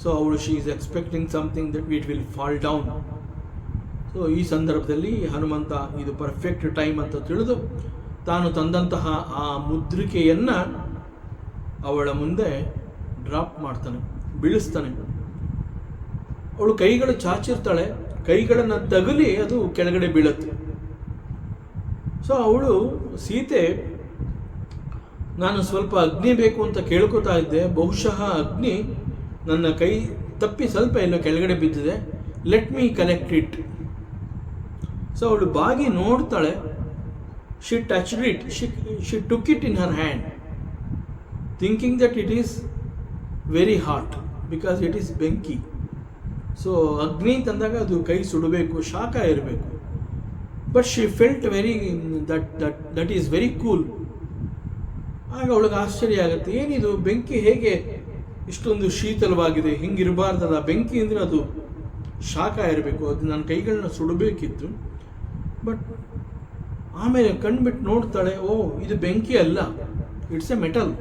ಸೊ ಅವಳು she is expecting something that it will fall down. So ಈ ಸಂದರ್ಭದಲ್ಲಿ ಹನುಮಂತ ಇದು ಪರ್ಫೆಕ್ಟ್ ಟೈಮ್ ಅಂತ ತಿಳಿದು ತಾನು ತಂದಂತಹ ಆ ಮುದ್ರಿಕೆಯನ್ನು ಅವಳ ಮುಂದೆ ಡ್ರಾಪ್ ಮಾಡ್ತಾನೆ, ಬೀಳಿಸ್ತಾನೆ. ಅವಳು ಕೈಗಳು ಚಾಚಿರ್ತಾಳೆ, ಕೈಗಳನ್ನು ತಗುಲಿ ಅದು ಕೆಳಗಡೆ ಬೀಳುತ್ತೆ. ಸೊ ಅವಳು ಸೀತೆ, ನಾನು ಸ್ವಲ್ಪ ಅಗ್ನಿ ಬೇಕು ಅಂತ ಕೇಳ್ಕೊತಾ ಇದ್ದೆ, ಬಹುಶಃ ಅಗ್ನಿ ನನ್ನ ಕೈ ತಪ್ಪಿ ಸ್ವಲ್ಪ ಎಲ್ಲೋ ಕೆಳಗಡೆ ಬಿದ್ದಿದೆ, let me collect it. So ಅವಳು ಬಾಗಿ ನೋಡ್ತಾಳೆ. She touched it, she took it in her hand, thinking that it is very hot because it is ಬೆಂಕಿ. ಸೊ ಅಗ್ನಿ ತಂದಾಗ ಅದು ಕೈ ಸುಡಬೇಕು, ಶಾಖ ಇರಬೇಕು. But she felt very that is very cool. ಆಗ ಅವಳಿಗೆ ಆಶ್ಚರ್ಯ ಆಗುತ್ತೆ, ಏನಿದು ಬೆಂಕಿ ಹೇಗೆ ಇಷ್ಟೊಂದು ಶೀತಲವಾಗಿದೆ, ಹಿಂಗಿರಬಾರ್ದಲ್ಲ, ಬೆಂಕಿ ಅಂದರೆ ಅದು ಶಾಖ ಇರಬೇಕು, ಅದು ನನ್ನ ಕೈಗಳನ್ನ ಸುಡಬೇಕಿತ್ತು. ಬಟ್ ಆಮೇಲೆ ಕಣ್ಬಿಟ್ಟು ನೋಡ್ತಾಳೆ, ಓ ಇದು ಬೆಂಕಿ ಅಲ್ಲ, ಇಟ್ಸ್ ಎ ಮೆಟಲ್.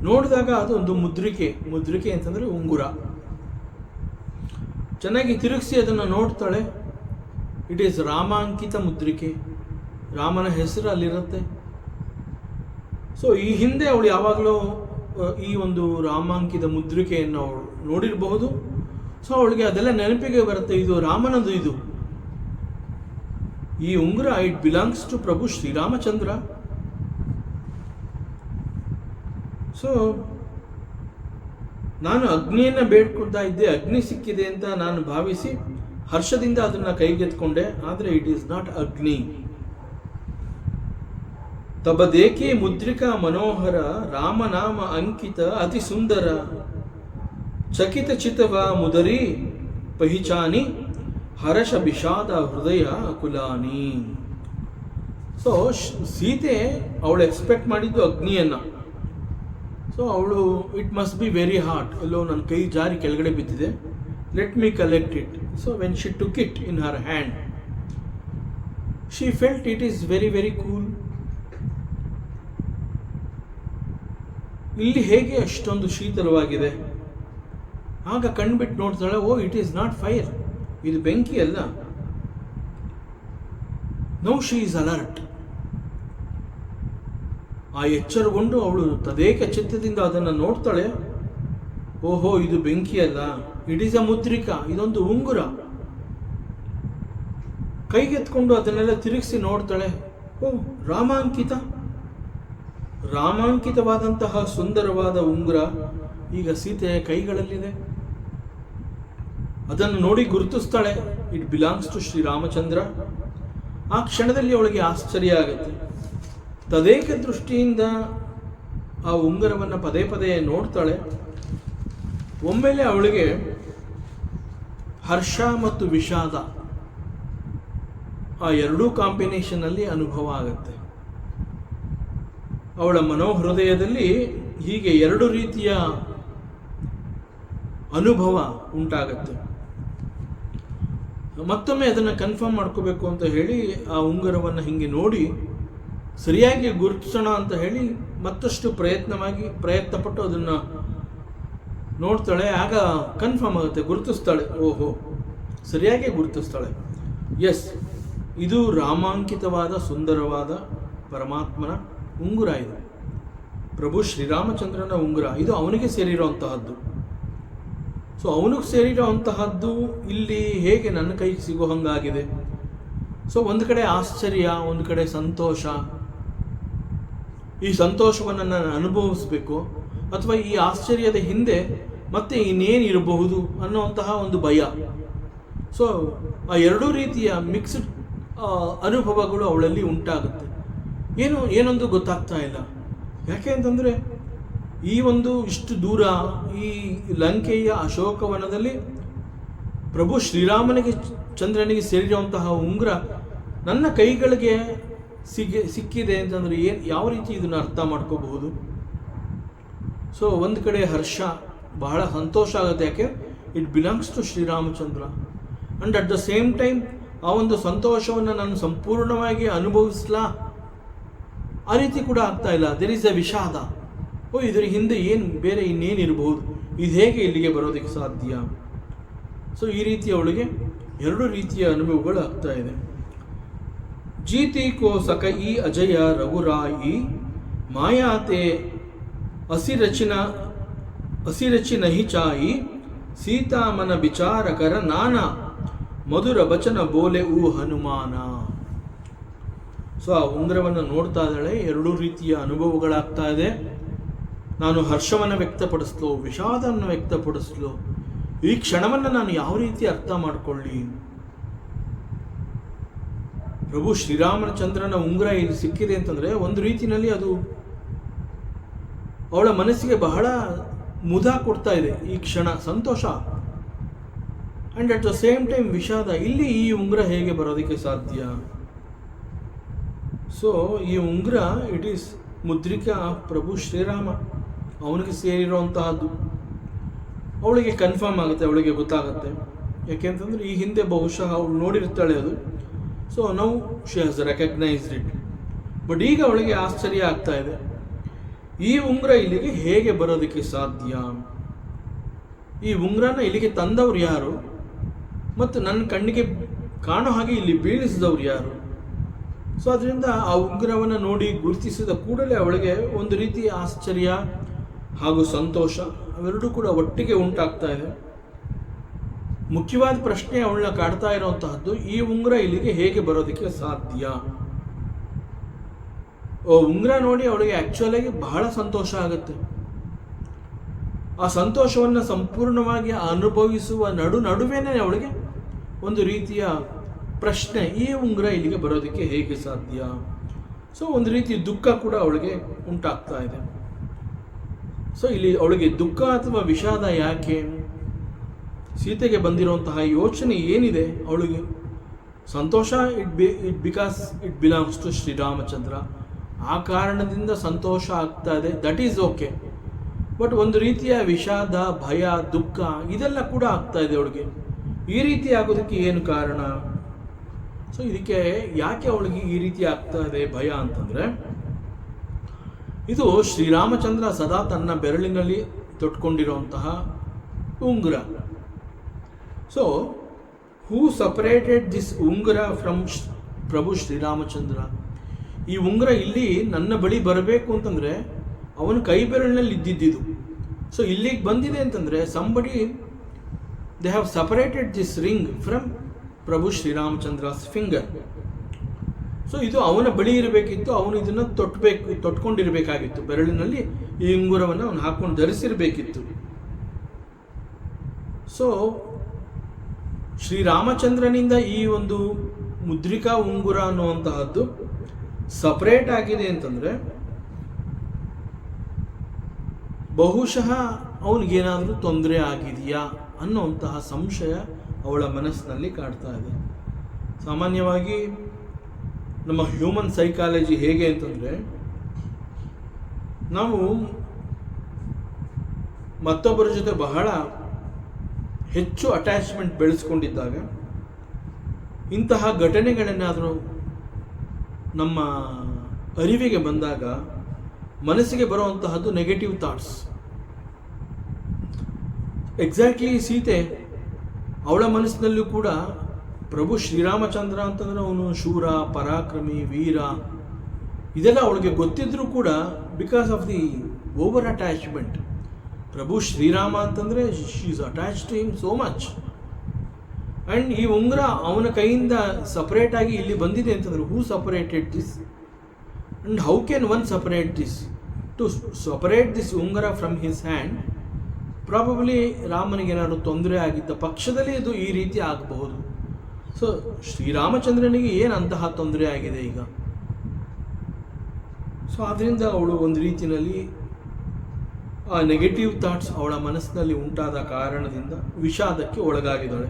ನೋಡಿದಾಗ ಅದು ಒಂದು ಮುದ್ರಿಕೆ ಅಂತಂದರೆ ಉಂಗುರ. ಚೆನ್ನಾಗಿ ತಿರುಗಿಸಿ ಅದನ್ನು ನೋಡ್ತಾಳೆ, ಇಟ್ ಈಸ್ ರಾಮಾಂಕಿತ ಮುದ್ರಿಕೆ, ರಾಮನ ಹೆಸರು ಅಲ್ಲಿರುತ್ತೆ. ಸೊ ಈ ಹಿಂದೆ ಅವಳು ಯಾವಾಗಲೂ ಈ ಒಂದು ರಾಮಾಂಕಿತ ಮುದ್ರಿಕೆಯನ್ನು ಅವಳು ನೋಡಿರಬಹುದು. ಸೊ ಅವಳಿಗೆ ಅದೆಲ್ಲ ನೆನಪಿಗೆ ಬರುತ್ತೆ, ಇದು ರಾಮನದು, ಇದು ಈ ಉಂಗುರ, it belongs to Prabhu Shriramachandra. So ನಾನು ಅಗ್ನಿಯನ್ನು ಬೇಡ್ಕೊಳ್ತಾ ಇದ್ದೆ, ಅಗ್ನಿ ಸಿಕ್ಕಿದೆ ಅಂತ ನಾನು ಭಾವಿಸಿ ಹರ್ಷದಿಂದ ಅದನ್ನು ಕೈಗೆತ್ಕೊಂಡೆ, ಆದರೆ ಇಟ್ ಈಸ್ ನಾಟ್ ಅಗ್ನಿ. ತಬದೇಕೆ ಮುದ್ರಿಕಾ ಮನೋಹರ, ರಾಮನಾಮ ಅಂಕಿತ ಅತಿ ಸುಂದರ, ಚಕಿತ ಚಿತವ ಮುದರಿ ಪಹಿಚಾನಿ, ಹರಷ ವಿಷಾದ ಹೃದಯ ಕುಲಾನಿ. ಸೊ ಸೀತೆ ಅವಳು ಎಕ್ಸ್ಪೆಕ್ಟ್ ಮಾಡಿದ್ದು ಅಗ್ನಿಯನ್ನು, ಸೊ ಅವಳು it must be very hot, ಎಲ್ಲೋ ನನ್ನ ಕೈ ಜಾರಿ ಕೆಳಗಡೆ ಬಿದ್ದಿದೆ, let me collect it. So when she took it in her hand, she felt it is very very cool. ಇಲ್ಲಿ ಹೇಗೆ ಅಷ್ಟೊಂದು ಶೀತಲವಾಗಿದೆ? ಆಗ ಕಣ್ಬಿಟ್ಟು ನೋಡ್ತಾಳೆ, oh it is not fire, ಇದು ಬೆಂಕಿ ಅಲ್ಲ. Now she is alert. ಆ ಎಚ್ಚರಗೊಂಡು ಅವಳು ತದೇಕ ಚಿತ್ತದಿಂದ ಅದನ್ನು ನೋಡ್ತಾಳೆ. ಓಹೋ, ಇದು ಬೆಂಕಿ ಅಲ್ಲ, ಇಟ್ ಈಸ್ ಅ ಮುದ್ರಿಕಾ, ಇದೊಂದು ಉಂಗುರ. ಕೈಗೆತ್ಕೊಂಡು ಅದನ್ನೆಲ್ಲ ತಿರುಗಿಸಿ ನೋಡ್ತಾಳೆ. ಓ, ರಾಮಾಂಕಿತವಾದಂತಹ ಸುಂದರವಾದ ಉಂಗುರ ಈಗ ಸೀತೆಯ ಕೈಗಳಲ್ಲಿದೆ. ಅದನ್ನು ನೋಡಿ ಗುರುತಿಸ್ತಾಳೆ, ಇಟ್ ಬಿಲಾಂಗ್ಸ್ ಟು ಶ್ರೀರಾಮಚಂದ್ರ. ಆ ಕ್ಷಣದಲ್ಲಿ ಅವಳಿಗೆ ಆಶ್ಚರ್ಯ ಆಗುತ್ತೆ. ತದೇಕ ದೃಷ್ಟಿಯಿಂದ ಆ ಉಂಗುರವನ್ನು ಪದೇ ಪದೇ ನೋಡ್ತಾಳೆ. ಒಮ್ಮೆಲೆ ಅವಳಿಗೆ ಹರ್ಷ ಮತ್ತು ವಿಷಾದ ಆ ಎರಡೂ ಕಾಂಬಿನೇಷನಲ್ಲಿ ಅನುಭವ ಆಗುತ್ತೆ. ಅವಳ ಮನೋಹೃದಯದಲ್ಲಿ ಹೀಗೆ ಎರಡು ರೀತಿಯ ಅನುಭವ ಉಂಟಾಗತ್ತೆ. ಮತ್ತೊಮ್ಮೆ ಅದನ್ನು ಕನ್ಫರ್ಮ್ ಮಾಡ್ಕೋಬೇಕು ಅಂತ ಹೇಳಿ ಆ ಉಂಗುರವನ್ನು ಹಿಂಗೆ ನೋಡಿ ಸರಿಯಾಗಿ ಗುರುತಿಸೋಣ ಅಂತ ಹೇಳಿ ಮತ್ತಷ್ಟು ಪ್ರಯತ್ನಪಟ್ಟು ಅದನ್ನು ನೋಡ್ತಾಳೆ. ಆಗ ಕನ್ಫರ್ಮ್ ಆಗುತ್ತೆ, ಗುರುತಿಸ್ತಾಳೆ. ಓಹೋ, ಸರಿಯಾಗಿ ಗುರುತಿಸ್ತಾಳೆ. ಎಸ್, ಇದು ರಾಮಾಂಕಿತವಾದ ಸುಂದರವಾದ ಪರಮಾತ್ಮನ ಉಂಗುರ, ಇದು ಪ್ರಭು ಶ್ರೀರಾಮಚಂದ್ರನ ಉಂಗುರ, ಇದು ಅವನಿಗೆ ಸೇರಿರೋಂತಹದ್ದು. ಸೊ ಅವನಿಗೆ ಸೇರಿರೋಂತಹದ್ದು ಇಲ್ಲಿ ಹೇಗೆ ನನ್ನ ಕೈಗೆ ಸಿಗೋ ಹಂಗಾಗಿದೆ. ಸೊ ಒಂದು ಕಡೆ ಆಶ್ಚರ್ಯ, ಒಂದು ಕಡೆ ಸಂತೋಷ. ಈ ಸಂತೋಷವನ್ನು ನಾನು ಅನುಭವಿಸಬೇಕು, ಅಥವಾ ಈ ಆಶ್ಚರ್ಯದ ಹಿಂದೆ ಮತ್ತೆ ಇನ್ನೇನಿರಬಹುದು ಅನ್ನುವಂತಹ ಒಂದು ಭಯ. ಸೊ ಆ ಎರಡೂ ರೀತಿಯ ಮಿಕ್ಸ್ಡ್ ಅನುಭವಗಳು ಅವಳಲ್ಲಿ ಉಂಟಾಗುತ್ತೆ. ಏನೊಂದು ಗೊತ್ತಾಗ್ತಾ ಇಲ್ಲ. ಯಾಕೆ ಅಂತಂದರೆ ಈ ಒಂದು ಇಷ್ಟು ದೂರ ಈ ಲಂಕೆಯ ಅಶೋಕವನದಲ್ಲಿ ಪ್ರಭು ಶ್ರೀರಾಮನಿಗೆ ಚಂದ್ರನಿಗೆ ಸೇರಿರುವಂತಹ ಉಂಗುರ ನನ್ನ ಕೈಗಳಿಗೆ ಸಿಕ್ಕಿದೆ ಅಂತಂದರೆ ಯಾವ ರೀತಿ ಇದನ್ನು ಅರ್ಥ ಮಾಡ್ಕೋಬಹುದು. ಸೊ ಒಂದು ಕಡೆ ಹರ್ಷ, ಬಹಳ ಸಂತೋಷ ಆಗುತ್ತೆ. ಯಾಕೆ it belongs to Shriramachandra. And at the same time ಆ ಒಂದು ಸಂತೋಷವನ್ನು ನಾನು ಸಂಪೂರ್ಣವಾಗಿ ಅನುಭವಿಸ್ಲಾ, ಆ ರೀತಿ ಕೂಡ ಆಗ್ತಾ ಇಲ್ಲ. ದೇರ್ ಈಸ್ ಅ ವಿಷಾದ. ಓ, ಇದರ ಹಿಂದೆ ಬೇರೆ ಇನ್ನೇನಿರಬಹುದು, ಇದು ಹೇಗೆ ಇಲ್ಲಿಗೆ ಬರೋದಕ್ಕೆ ಸಾಧ್ಯ? ಸೊ ಈ ರೀತಿ ಅವಳಿಗೆ ಎರಡು ರೀತಿಯ ಅನುಭವಗಳು ಆಗ್ತಾ ಇದೆ. ಜೀತಿ ಕೋ ಸಕಯಿ ಅಜಯ ರಘುರಾಯಿ ಮಾಯಾತೆ ಅಸಿರಚಿ ನಹಿ ಚಾಯಿ ಸೀತಾಮನ ವಿಚಾರಕರ ನಾನಾ ಮಧುರ ಬಚನ ಬೋಲೆ ಊ ಹನುಮಾನ. ಸೊ ಆ ಉಂಗುರವನ್ನು ನೋಡ್ತಾ ಇದ್ದಾಳೆ. ಎರಡೂ ರೀತಿಯ ಅನುಭವಗಳಾಗ್ತಾ ಇದೆ. ನಾನು ಹರ್ಷವನ್ನು ವ್ಯಕ್ತಪಡಿಸ್ಲು, ವಿಷಾದವನ್ನು ವ್ಯಕ್ತಪಡಿಸ್ಲು, ಈ ಕ್ಷಣವನ್ನು ನಾನು ಯಾವ ರೀತಿ ಅರ್ಥ ಮಾಡಿಕೊಳ್ಳಿ? ಪ್ರಭು ಶ್ರೀರಾಮಚಂದ್ರನ ಉಂಗುರ ಇಲ್ಲಿ ಸಿಕ್ಕಿದೆ ಅಂತಂದರೆ ಒಂದು ರೀತಿಯಲ್ಲಿ ಅದು ಅವಳ ಮನಸ್ಸಿಗೆ ಬಹಳ ಮುದ ಕೊಡ್ತಾ ಇದೆ. ಈ ಕ್ಷಣ ಸಂತೋಷ, and at the same time ವಿಷಾದ. ಇಲ್ಲಿ ಈ ಉಂಗುರ ಹೇಗೆ ಬರೋದಕ್ಕೆ ಸಾಧ್ಯ? ಸೊ ಈ ಉಂಗುರ ಇಟ್ ಈಸ್ ಮುದ್ರಿಕಾ ಪ್ರಭು ಶ್ರೀರಾಮ, ಅವನಿಗೆ ಸೇರಿರುವಂತಹದ್ದು. ಅವಳಿಗೆ ಕನ್ಫರ್ಮ್ ಆಗುತ್ತೆ, ಅವಳಿಗೆ ಗೊತ್ತಾಗುತ್ತೆ. ಯಾಕೆಂತಂದರೆ ಈ ಹಿಂದೆ ಬಹುಶಃ ಅವಳು ನೋಡಿರ್ತಾಳೆ ಅದು. So now she has recognised it. But ಈಗ ಅವಳಿಗೆ ಆಶ್ಚರ್ಯ ಆಗ್ತಾ ಇದೆ, ಈ ಉಂಗುರ ಇಲ್ಲಿಗೆ ಹೇಗೆ ಬರೋದಕ್ಕೆ ಸಾಧ್ಯ? ಈ ಉಂಗುರನ ಇಲ್ಲಿಗೆ ತಂದವ್ರು ಯಾರು? ಮತ್ತು ನನ್ನ ಕಣ್ಣಿಗೆ ಕಾಣೋ ಹಾಗೆ ಇಲ್ಲಿ ಬೀಳಿಸಿದವ್ರು ಯಾರು? ಸೊ ಅದರಿಂದ ಆ ಉಂಗುರವನ್ನು ನೋಡಿ ಗುರುತಿಸಿದ ಕೂಡಲೇ ಅವಳಿಗೆ ಒಂದು ರೀತಿಯ ಆಶ್ಚರ್ಯ ಹಾಗೂ ಸಂತೋಷ ಅವೆರಡೂ ಕೂಡ ಒಟ್ಟಿಗೆ ಉಂಟಾಗ್ತಾ ಇದೆ. ಮುಖ್ಯವಾದ ಪ್ರಶ್ನೆ ಅವಳನ್ನ ಕಾಡ್ತಾ ಇರುವಂತಹದ್ದು, ಈ ಉಂಗುರ ಇಲ್ಲಿಗೆ ಹೇಗೆ ಬರೋದಕ್ಕೆ ಸಾಧ್ಯ? ಉಂಗುರ ನೋಡಿ ಅವಳಿಗೆ ಆ್ಯಕ್ಚುಲಾಗಿ ಬಹಳ ಸಂತೋಷ ಆಗುತ್ತೆ. ಆ ಸಂತೋಷವನ್ನು ಸಂಪೂರ್ಣವಾಗಿ ಅನುಭವಿಸುವ ನಡುವೆನೇ ಅವಳಿಗೆ ಒಂದು ರೀತಿಯ ಪ್ರಶ್ನೆ, ಈ ಉಂಗುರ ಇಲ್ಲಿಗೆ ಬರೋದಕ್ಕೆ ಹೇಗೆ ಸಾಧ್ಯ? ಸೊ ಒಂದು ರೀತಿ ದುಃಖ ಕೂಡ ಅವಳಿಗೆ ಉಂಟಾಗ್ತಾ ಇದೆ. ಸೊ ಇಲ್ಲಿ ಅವಳಿಗೆ ದುಃಖ ಅಥವಾ ವಿಷಾದ ಯಾಕೆ? ಸೀತೆಗೆ ಬಂದಿರುವಂತಹ ಯೋಚನೆ ಏನಿದೆ? ಅವಳಿಗೆ ಸಂತೋಷ, because it belongs to Shriramachandra. ಆ ಕಾರಣದಿಂದ ಸಂತೋಷ ಆಗ್ತಾ ಇದೆ, ದಟ್ ಈಸ್ ಓಕೆ. ಬಟ್ ಒಂದು ರೀತಿಯ ವಿಷಾದ, ಭಯ, ದುಃಖ ಇದೆಲ್ಲ ಕೂಡ ಆಗ್ತಾ ಇದೆ ಅವಳಿಗೆ. ಈ ರೀತಿ ಆಗೋದಕ್ಕೆ ಏನು ಕಾರಣ? ಸೊ ಇದಕ್ಕೆ ಯಾಕೆ ಅವಳಿಗೆ ಈ ರೀತಿ ಆಗ್ತಾ ಇದೆ ಭಯ ಅಂತಂದರೆ, ಇದು ಶ್ರೀರಾಮಚಂದ್ರ ಸದಾ ತನ್ನ ಬೆರಳಿನಲ್ಲಿ ತೊಟ್ಕೊಂಡಿರುವಂತಹ ಉಂಗುರ. ಸೊ ಹೂ ಸಪರೇಟೆಡ್ ದಿಸ್ ಉಂಗುರ ಫ್ರಮ್ ಪ್ರಭು ಶ್ರೀರಾಮಚಂದ್ರ? ಈ ಉಂಗುರ ಇಲ್ಲಿ ನನ್ನ ಬಳಿ ಬರಬೇಕು ಅಂತಂದರೆ ಅವನ ಕೈ ಬೆರಳಿನಲ್ಲಿ ಇದ್ದಿದ್ದು. ಸೊ ಇಲ್ಲಿಗೆ ಬಂದಿದೆ ಅಂತಂದರೆ somebody they have separated this ring from Prabhu Shriramachandra's finger. So ಇದು ಅವನ ಬಳಿ ಇರಬೇಕಿತ್ತು, ಅವನು ಇದನ್ನು ತೊಟ್ಕೊಂಡಿರಬೇಕಾಗಿತ್ತು. ಬೆರಳಿನಲ್ಲಿ ಈ ಉಂಗುರವನ್ನು ಅವನು ಹಾಕೊಂಡು ಧರಿಸಿರಬೇಕಿತ್ತು. ಸೊ ಶ್ರೀರಾಮಚಂದ್ರನಿಂದ ಈ ಒಂದು ಮುದ್ರಿಕಾ ಉಂಗುರ ಅನ್ನುವಂತಹದ್ದು ಸಪರೇಟ್ ಆಗಿದೆ ಅಂತಂದರೆ ಬಹುಶಃ ಅವನಿಗೇನಾದರೂ ತೊಂದರೆ ಆಗಿದೆಯಾ ಅನ್ನುವಂತಹ ಸಂಶಯ ಅವಳ ಮನಸ್ಸಿನಲ್ಲಿ ಕಾಡ್ತಾ ಇದೆ. ಸಾಮಾನ್ಯವಾಗಿ ನಮ್ಮ ಹ್ಯೂಮನ್ ಸೈಕಾಲಜಿ ಹೇಗೆ ಅಂತಂದರೆ, ನಾವು ಮತ್ತೊಬ್ಬರ ಜೊತೆ ಬಹಳ ಹೆಚ್ಚು ಅಟ್ಯಾಚ್ಮೆಂಟ್ ಬೆಳೆಸ್ಕೊಂಡಿದ್ದಾಗ ಇಂತಹ ಘಟನೆಗಳೇನಾದರೂ ನಮ್ಮ ಅರಿವಿಗೆ ಬಂದಾಗ ಮನಸ್ಸಿಗೆ ಬರುವಂತಹದ್ದು ನೆಗೆಟಿವ್ ಥಾಟ್ಸ್. ಎಕ್ಸಾಕ್ಟ್ಲಿ ಸೀತೆ ಅವಳ ಮನಸ್ಸಿನಲ್ಲೂ ಕೂಡ ಪ್ರಭು ಶ್ರೀರಾಮಚಂದ್ರ ಅಂತಂದರೆ ಅವನು ಶೂರ, ಪರಾಕ್ರಮಿ, ವೀರ ಇದೆಲ್ಲ ಅವಳಿಗೆ ಗೊತ್ತಿದ್ರೂ ಕೂಡ because of the over attachment, Prabhu Shrirama ಅಂತಂದರೆ she is attach to him so much. And ಈ ಉಂಗುರ ಅವನ ಕೈಯಿಂದ ಸಪರೇಟ್ ಆಗಿ ಇಲ್ಲಿ ಬಂದಿದೆ ಅಂತಂದರೆ who separated this and how can one separate this? To separate this ಉಂಗುರ ಫ್ರಮ್ ಹಿಸ್ ಹ್ಯಾಂಡ್, ಪ್ರಾಬಬ್ಲಿ ರಾಮನಿಗೆ ಏನಾದರೂ ತೊಂದರೆ ಆಗಿದ್ದ ಪಕ್ಷದಲ್ಲಿ ಇದು ಈ ರೀತಿ ಆಗಬಹುದು. ಸೊ ಶ್ರೀರಾಮಚಂದ್ರನಿಗೆ ಏನಂತಹ ತೊಂದರೆ ಆಗಿದೆ ಈಗ? ಸೊ ಆದ್ದರಿಂದ ಅವಳು ಒಂದು ರೀತಿಯಲ್ಲಿ ಆ ನೆಗೆಟಿವ್ ಥಾಟ್ಸ್ ಅವಳ ಮನಸ್ಸಿನಲ್ಲಿ ಉಂಟಾದ ಕಾರಣದಿಂದ ವಿಷಾದಕ್ಕೆ ಒಳಗಾಗಿದ್ದಾಳೆ.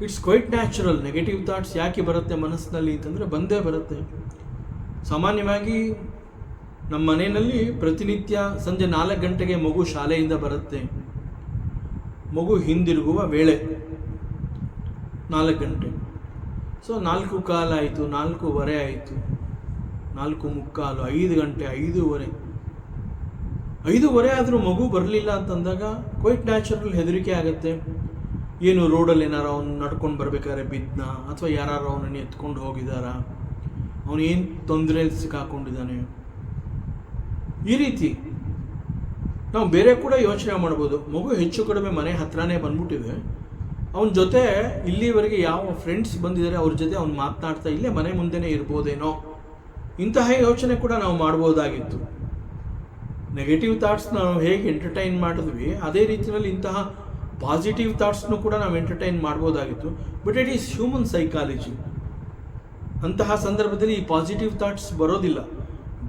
It's quite natural. Negative thoughts ಯಾಕೆ ಬರುತ್ತೆ ಮನಸ್ಸಿನಲ್ಲಿ ಅಂತಂದರೆ ಬಂದೇ ಬರುತ್ತೆ. ಸಾಮಾನ್ಯವಾಗಿ ನಮ್ಮ ಮನೆಯಲ್ಲಿ ಪ್ರತಿನಿತ್ಯ ಸಂಜೆ 4 ಗಂಟೆಗೆ ಮಗು ಶಾಲೆಯಿಂದ ಬರುತ್ತೆ. ಮಗು ಹಿಂದಿರುಗುವ ವೇಳೆ 4 ಗಂಟೆ. ಸೊ 4:15 ಆಯಿತು, 4:15 ಆಯಿತು, 4:45, 5 ಗಂಟೆ, 5:15 ಆದರೂ ಮಗು ಬರಲಿಲ್ಲ ಅಂತಂದಾಗ ಕ್ವೈಟ್ ನ್ಯಾಚುರಲ್ ಹೆದರಿಕೆ ಆಗುತ್ತೆ. ಏನು ರೋಡಲ್ಲಿ ಏನಾರು ಅವನು ನಡ್ಕೊಂಡು ಬರಬೇಕಾದ್ರೆ ಬಿದ್ದನ, ಅಥವಾ ಯಾರು ಅವನನ್ನು ಎತ್ಕೊಂಡು ಹೋಗಿದ್ದಾರಾ, ಅವನು ಏನು ತೊಂದರೆ ಸಿಕ್ಕಾಕೊಂಡಿದ್ದಾನೆ, ಈ ರೀತಿ ನಾವು ಬೇರೆ ಕೂಡ ಯೋಚನೆ ಮಾಡ್ಬೋದು. ಮಗು ಹೆಚ್ಚು ಕಡಿಮೆ ಮನೆ ಹತ್ರನೇ ಬಂದ್ಬಿಟ್ಟಿದೆ, ಅವನ ಜೊತೆ ಇಲ್ಲಿವರೆಗೆ ಯಾವ ಫ್ರೆಂಡ್ಸ್ ಬಂದಿದ್ದಾರೆ ಅವ್ರ ಜೊತೆ ಅವ್ನು ಮಾತನಾಡ್ತಾ ಇಲ್ಲೇ ಮನೆ ಮುಂದೆನೇ ಇರ್ಬೋದೇನೋ, ಇಂತಹ ಯೋಚನೆ ಕೂಡ ನಾವು ಮಾಡ್ಬೋದಾಗಿತ್ತು. ನೆಗೆಟಿವ್ ಥಾಟ್ಸ್ನ ನಾವು ಹೇಗೆ ಎಂಟರ್ಟೈನ್ ಮಾಡಿದ್ವಿ ಅದೇ ರೀತಿಯಲ್ಲಿ ಇಂತಹ ಪಾಸಿಟಿವ್ ಥಾಟ್ಸ್ನು ಕೂಡ ನಾವು ಎಂಟರ್ಟೈನ್ ಮಾಡ್ಬೋದಾಗಿತ್ತು. But it is human psychology. ಅಂತಹ ಸಂದರ್ಭದಲ್ಲಿ ಈ ಪಾಸಿಟಿವ್ ಥಾಟ್ಸ್ ಬರೋದಿಲ್ಲ,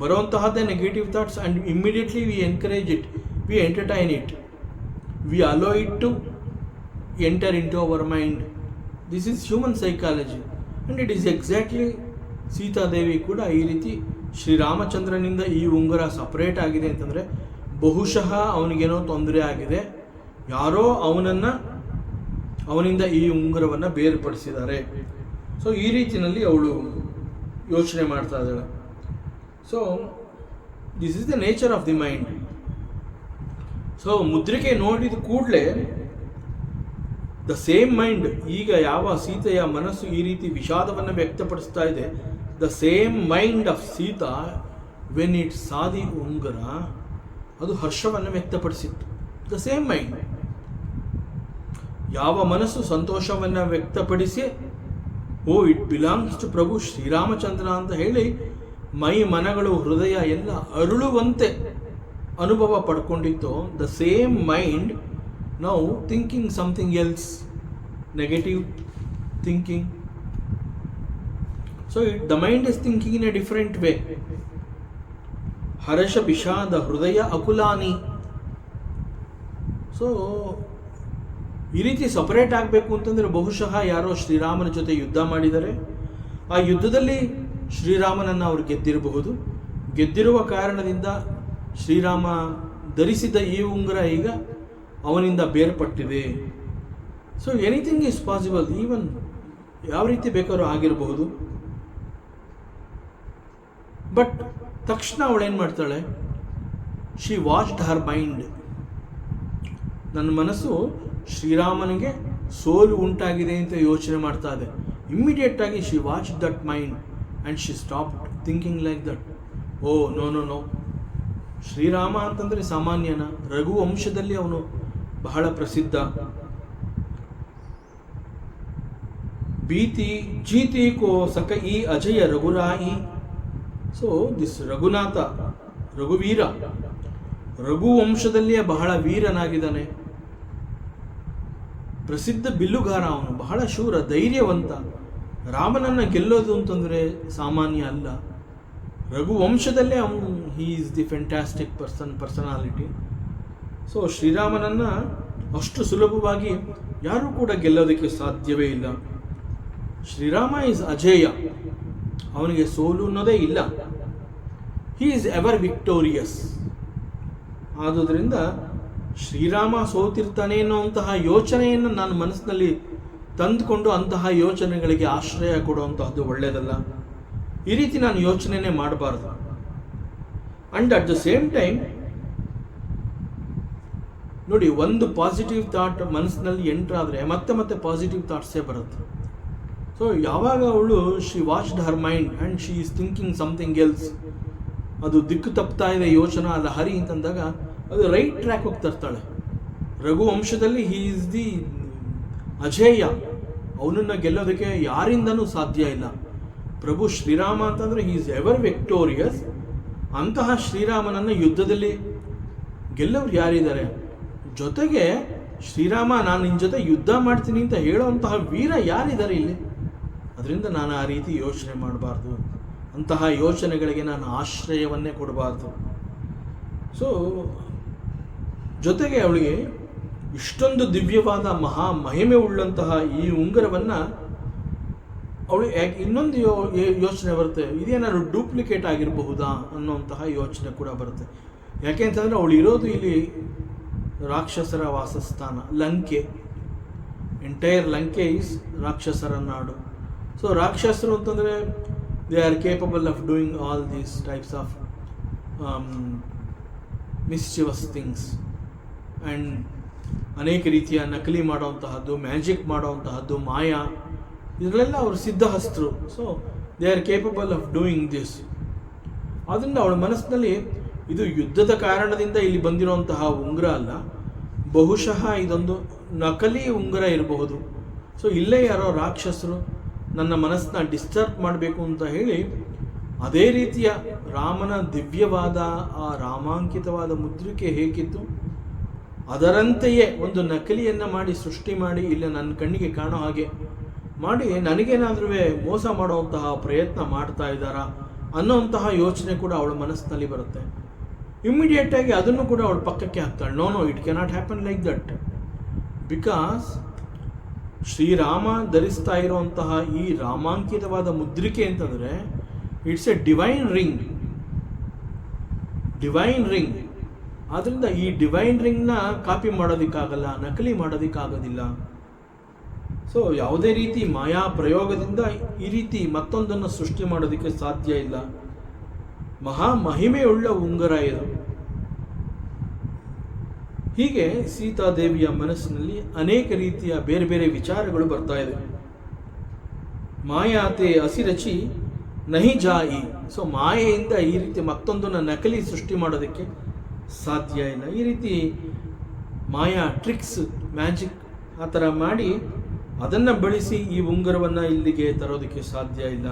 ಬರುವಂತಹದ್ದೇ negative thoughts. And immediately we encourage it, we entertain it, we allow it to enter in to our mind. This is human psychology. And it is exactly Sitadevi ಕೂಡ ಈ ರೀತಿ ಶ್ರೀರಾಮಚಂದ್ರನಿಂದ ಈ ಉಂಗುರ ಸಪ್ರೇಟ್ ಆಗಿದೆ ಅಂತಂದರೆ ಬಹುಶಃ ಅವನಿಗೇನೋ ತೊಂದರೆ ಆಗಿದೆ, ಯಾರೋ ಅವನಿಂದ ಈ ಉಂಗುರವನ್ನು ಬೇರ್ಪಡಿಸಿದ್ದಾರೆ. ಸೊ ಈ ರೀತಿಯಲ್ಲಿ ಅವಳು ಯೋಚನೆ ಮಾಡ್ತಾ ಇದ್ದಾಳೆ. So this is the nature of the mind. So ಮುದ್ರಿಕೆ ನೋಡಿದ ಕೂಡಲೇ ದ ಸೇಮ್ ಮೈಂಡ್, ಈಗ ಯಾವ ಸೀತೆಯ ಮನಸ್ಸು ಈ ರೀತಿ ವಿಷಾದವನ್ನು ವ್ಯಕ್ತಪಡಿಸ್ತಾ ಇದೆ, the same mind of Sita when it saw the ಉಂಗುರ ಅದು ಹರ್ಷವನ್ನು ವ್ಯಕ್ತಪಡಿಸಿತ್ತು. The same mind. ಯಾವ ಮನಸ್ಸು ಸಂತೋಷವನ್ನು ವ್ಯಕ್ತಪಡಿಸಿ ಓ ಇಟ್ ಬಿಲಾಂಗ್ಸ್ ಟು ಪ್ರಭು ಶ್ರೀರಾಮಚಂದ್ರ ಅಂತ ಹೇಳಿ ಮೈ ಮನಗಳು ಹೃದಯ ಎಲ್ಲ ಅರಳುವಂತೆ ಅನುಭವ ಪಡ್ಕೊಂಡಿತ್ತು, the same mind now thinking something else, negative thinking. So the mind is thinking in a different way. ಹರ್ಷ ವಿಷಾದ ಹೃದಯ ಅಕುಲಾನಿ. ಸೊ ಈ ರೀತಿ ಸಪರೇಟ್ ಆಗಬೇಕು ಅಂತಂದರೆ ಬಹುಶಃ ಯಾರೋ ಶ್ರೀರಾಮನ ಜೊತೆ ಯುದ್ಧ ಮಾಡಿದ್ದಾರೆ, ಆ ಯುದ್ಧದಲ್ಲಿ ಶ್ರೀರಾಮನನ್ನು ಅವರು ಗೆದ್ದಿರಬಹುದು, ಗೆದ್ದಿರುವ ಕಾರಣದಿಂದ ಶ್ರೀರಾಮ ಧರಿಸಿದ ಈ ಉಂಗುರ ಈಗ ಅವನಿಂದ ಬೇರ್ಪಟ್ಟಿದೆ. So anything is possible, even ಯಾವ ರೀತಿ ಬೇಕಾದ್ರೂ ಆಗಿರಬಹುದು. ಬಟ್ ತಕ್ಷಣ ಅವಳೇನು ಮಾಡ್ತಾಳೆ, ಶಿ ವಾಚ್ಡ್ ಹರ್ ಮೈಂಡ್. ನನ್ನ ಮನಸ್ಸು ಶ್ರೀರಾಮನಿಗೆ ಸೋಲು ಉಂಟಾಗಿದೆ ಅಂತ ಯೋಚನೆ ಮಾಡ್ತಾ ಇದೆ. ಇಮ್ಮಿಡಿಯೇಟ್ ಆಗಿ she watch that mind and she stop thinking like that. Oh no no no, Shrirama ಅಂತಂದರೆ ಸಾಮಾನ್ಯನ? ರಘುವಂಶದಲ್ಲಿ ಅವನು ಬಹಳ ಪ್ರಸಿದ್ಧ. ಭೀತಿ ಜೀತಿ ಕೋ ಸಕ ಈ ಅಜಯ ರಘುರಾಯಿ. ಸೊ ದಿಸ್ ರಘುನಾಥ, ರಘುವೀರ, ರಘುವಂಶದಲ್ಲಿಯೇ ಬಹಳ ವೀರನಾಗಿದ್ದಾನೆ. ಪ್ರಸಿದ್ಧ ಬಿಲ್ಲುಗಾರ ಅವನು, ಬಹಳ ಶೂರ, ಧೈರ್ಯವಂತ. ರಾಮನನ್ನು ಗೆಲ್ಲೋದು ಅಂತಂದರೆ ಸಾಮಾನ್ಯ ಅಲ್ಲ. ರಘುವಂಶದಲ್ಲೇ ಅವನು he is the fantastic personality. So ಶ್ರೀರಾಮನನ್ನು ಅಷ್ಟು ಸುಲಭವಾಗಿ ಯಾರೂ ಕೂಡ ಗೆಲ್ಲೋದಕ್ಕೆ ಸಾಧ್ಯವೇ ಇಲ್ಲ. ಶ್ರೀರಾಮ ಈಸ್ ಅಜೇಯ, ಅವನಿಗೆ ಸೋಲು ಅನ್ನೋದೇ ಇಲ್ಲ. He is ever victorious. ಆದುದರಿಂದ ಶ್ರೀರಾಮ ಸೋತಿರ್ತಾನೆ ಅನ್ನೋಂತಹ ಯೋಚನೆಯನ್ನು ನಾನು ಮನಸ್ಸಿನಲ್ಲಿ ತಂದುಕೊಂಡು ಅಂತಹ ಯೋಚನೆಗಳಿಗೆ ಆಶ್ರಯ ಕೊಡುವಂತಹದ್ದು ಒಳ್ಳೆಯದಲ್ಲ. ಈ ರೀತಿ ನಾನು ಯೋಚನೆನೇ ಮಾಡಬಾರ್ದು. And at the same time ನೋಡಿ, ಒಂದು ಪಾಸಿಟಿವ್ ಥಾಟ್ ಮನಸ್ಸಿನಲ್ಲಿ ಎಂಟರ್ ಆದರೆ ಮತ್ತೆ ಮತ್ತೆ ಪಾಸಿಟಿವ್ ಥಾಟ್ಸೇ ಬರುತ್ತೆ. ಸೊ ಯಾವಾಗ ಅವಳು she watched Har mind and she is thinking something else, ಅದು ದಿಕ್ಕು ತಪ್ತಾ ಇದೆ ಯೋಚನೆ ಅಲ್ಲ ಹರಿ ಅಂತಂದಾಗ ಅದು ರೈಟ್ ಟ್ರ್ಯಾಕ್ ಹೋಗಿ ತರ್ತಾಳೆ. ರಘುವಂಶದಲ್ಲಿ ಹೀ ಈಸ್ ದಿ ಅಜೇಯ, ಅವನನ್ನು ಗೆಲ್ಲೋದಕ್ಕೆ ಯಾರಿಂದನೂ ಸಾಧ್ಯ ಇಲ್ಲ. ಪ್ರಭು ಶ್ರೀರಾಮ ಅಂತಂದರೆ ಹೀ ಈಸ್ ಎವರ್ ವಿಕ್ಟೋರಿಯಸ್. ಅಂತಹ ಶ್ರೀರಾಮನನ್ನು ಯುದ್ಧದಲ್ಲಿ ಗೆಲ್ಲೋರು ಯಾರಿದ್ದಾರೆ? ಜೊತೆಗೆ ಶ್ರೀರಾಮ ನಾನು ನಿನ್ನ ಜೊತೆ ಯುದ್ಧ ಮಾಡ್ತೀನಿ ಅಂತ ಹೇಳುವಂತಹ ವೀರ ಯಾರಿದ್ದಾರೆ ಇಲ್ಲಿ? ಅದರಿಂದ ನಾನು ಆ ರೀತಿ ಯೋಚನೆ ಮಾಡಬಾರ್ದು, ಅಂತಹ ಯೋಚನೆಗಳಿಗೆ ನಾನು ಆಶ್ರಯವನ್ನೇ ಕೊಡಬಾರ್ದು. ಸೊ ಜೊತೆಗೆ ಅವಳಿಗೆ ಇಷ್ಟೊಂದು ದಿವ್ಯವಾದ ಮಹಾ ಮಹಿಮೆ ಉಳ್ಳಂತಹ ಈ ಉಂಗುರವನ್ನು ಅವಳು ಇನ್ನೊಂದು ಯೋಚನೆ ಬರುತ್ತೆ, ಇದೇನಾದ್ರು ಡೂಪ್ಲಿಕೇಟ್ ಆಗಿರಬಹುದಾ ಅನ್ನೋಂತಹ ಯೋಚನೆ ಕೂಡ ಬರುತ್ತೆ. ಯಾಕೆಂತಂದರೆ ಅವಳು ಇರೋದು ಇಲ್ಲಿ ರಾಕ್ಷಸರ ವಾಸಸ್ಥಾನ, ಲಂಕೆ. ಎಂಟೈರ್ ಲಂಕೆ ಈಸ್ ರಾಕ್ಷಸರ ನಾಡು. ಸೊ ರಾಕ್ಷಸರು ಅಂತಂದರೆ they are capable of doing all these types of mischievous things and ಅನೇಕ ರೀತಿಯ ನಕಲಿ ಮಾಡುವಂತಹದ್ದು, ಮ್ಯಾಜಿಕ್ ಮಾಡುವಂತಹದ್ದು, ಮಾಯಾ, ಇದರಲ್ಲೆಲ್ಲ ಅವರು ಸಿದ್ಧಹಸ್ತರು. So they are capable of doing this. ಆದ್ದರಿಂದ ಅವಳ ಮನಸ್ಸಿನಲ್ಲಿ ಇದು ಯುದ್ಧದ ಕಾರಣದಿಂದ ಇಲ್ಲಿ ಬಂದಿರುವಂತಹ ಉಂಗುರ ಅಲ್ಲ, ಬಹುಶಃ ಇದೊಂದು ನಕಲಿ ಉಂಗುರ ಇರಬಹುದು. ಸೊ ಇಲ್ಲೇ ಯಾರೋ ರಾಕ್ಷಸರು ನನ್ನ ಮನಸ್ಸನ್ನ ಡಿಸ್ಟರ್ಬ್ ಮಾಡಬೇಕು ಅಂತ ಹೇಳಿ ಅದೇ ರೀತಿಯ ರಾಮನ ದಿವ್ಯವಾದ ಆ ರಾಮಾಂಕಿತವಾದ ಮುದ್ರಿಕೆ ಹೇಗಿತ್ತು ಅದರಂತೆಯೇ ಒಂದು ನಕಲಿಯನ್ನು ಮಾಡಿ ಸೃಷ್ಟಿ ಮಾಡಿ ಇಲ್ಲಿ ನನ್ನ ಕಣ್ಣಿಗೆ ಕಾಣೋ ಹಾಗೆ ಮಾಡಿ ನನಗೇನಾದ್ರೂ ಮೋಸ ಮಾಡುವಂತಹ ಪ್ರಯತ್ನ ಮಾಡ್ತಾ ಇದ್ದಾರಾ ಅನ್ನೋಂತಹ ಯೋಚನೆ ಕೂಡ ಅವಳ ಮನಸ್ಸಿನಲ್ಲಿ ಬರುತ್ತೆ. ಇಮ್ಮಿಡಿಯೇಟಾಗಿ ಅದನ್ನು ಕೂಡ ಅವಳು ಪಕ್ಕಕ್ಕೆ ಹಾಕ್ತಾಳೆ. No it cannot happen like that, because Shrirama ಧರಿಸ್ತಾ ಇರುವಂತಹ ಈ ರಾಮಾಂಕಿತವಾದ ಮುದ್ರಿಕೆ ಅಂತಂದರೆ ಇಟ್ಸ್ ಎ ಡಿವೈನ್ ರಿಂಗ್. ಆದ್ದರಿಂದ ಈ ಡಿವೈನ್ ರಿಂಗ್ನ ಕಾಪಿ ಮಾಡೋದಕ್ಕಾಗಲ್ಲ, ನಕಲಿ ಮಾಡೋದಕ್ಕಾಗೋದಿಲ್ಲ. ಸೊ ಯಾವುದೇ ರೀತಿ ಮಾಯಾ ಪ್ರಯೋಗದಿಂದ ಈ ರೀತಿ ಮತ್ತೊಂದನ್ನು ಸೃಷ್ಟಿ ಮಾಡೋದಕ್ಕೆ ಸಾಧ್ಯ ಇಲ್ಲ. ಮಹಾ ಮಹಿಮೆಯುಳ್ಳ ಉಂಗುರ ಇದು. ಹೀಗೆ ಸೀತಾದೇವಿಯ ಮನಸ್ಸಿನಲ್ಲಿ ಅನೇಕ ರೀತಿಯ ಬೇರೆ ಬೇರೆ ವಿಚಾರಗಳು ಬರ್ತಾ ಇದೆ. ಮಾಯಾತೆ ಅಸಿರಚಿ ನಹಿ ಜಾಯಿ. ಸೊ ಮಾಯೆಯಿಂದ ಈ ರೀತಿ ಮತ್ತೊಂದನ್ನು ನಕಲಿ ಸೃಷ್ಟಿ ಮಾಡೋದಕ್ಕೆ ಸಾಧ್ಯ ಇಲ್ಲ. ಈ ರೀತಿ ಮಾಯಾ ಟ್ರಿಕ್ಸ್, ಮ್ಯಾಜಿಕ್ ಆ ಥರ ಮಾಡಿ ಅದನ್ನು ಬಳಸಿ ಈ ಉಂಗುರವನ್ನು ಇಲ್ಲಿಗೆ ತರೋದಕ್ಕೆ ಸಾಧ್ಯ ಇಲ್ಲ.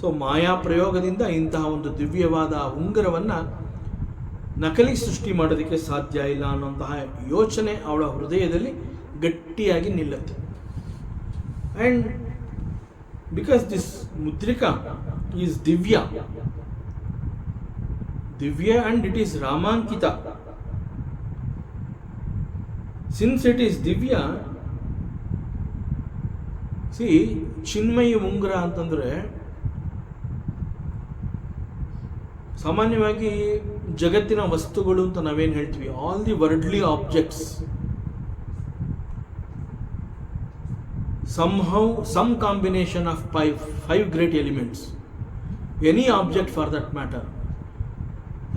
ಸೊ ಮಾಯಾ ಪ್ರಯೋಗದಿಂದ ಇಂತಹ ಒಂದು ದಿವ್ಯವಾದ ಉಂಗುರವನ್ನು ನಕಲಿ ಸೃಷ್ಟಿ ಮಾಡೋದಕ್ಕೆ ಸಾಧ್ಯ ಇಲ್ಲ ಅನ್ನೋಂತಹ ಯೋಚನೆ ಅವಳ ಹೃದಯದಲ್ಲಿ ಗಟ್ಟಿಯಾಗಿ ನಿಲ್ಲುತ್ತೆ. ಆ್ಯಂಡ್ ಬಿಕಾಸ್ ದಿಸ್ ಮುದ್ರಿಕಾ ಈಸ್ ದಿವ್ಯ ಆ್ಯಂಡ್ ಇಟ್ ಈಸ್ ರಾಮಾಂಕಿತ. ಸಿನ್ಸ್ ಇಟ್ ಈಸ್ ದಿವ್ಯ, ಚಿನ್ಮಯಿ ಉಂಗುರ ಅಂತಂದರೆ ಸಾಮಾನ್ಯವಾಗಿ ಜಗತ್ತಿನ ವಸ್ತುಗಳು ಅಂತ ನಾವೇನು ಹೇಳ್ತೀವಿ, all the worldly objects somehow some combination of five great elements, any object for that matter.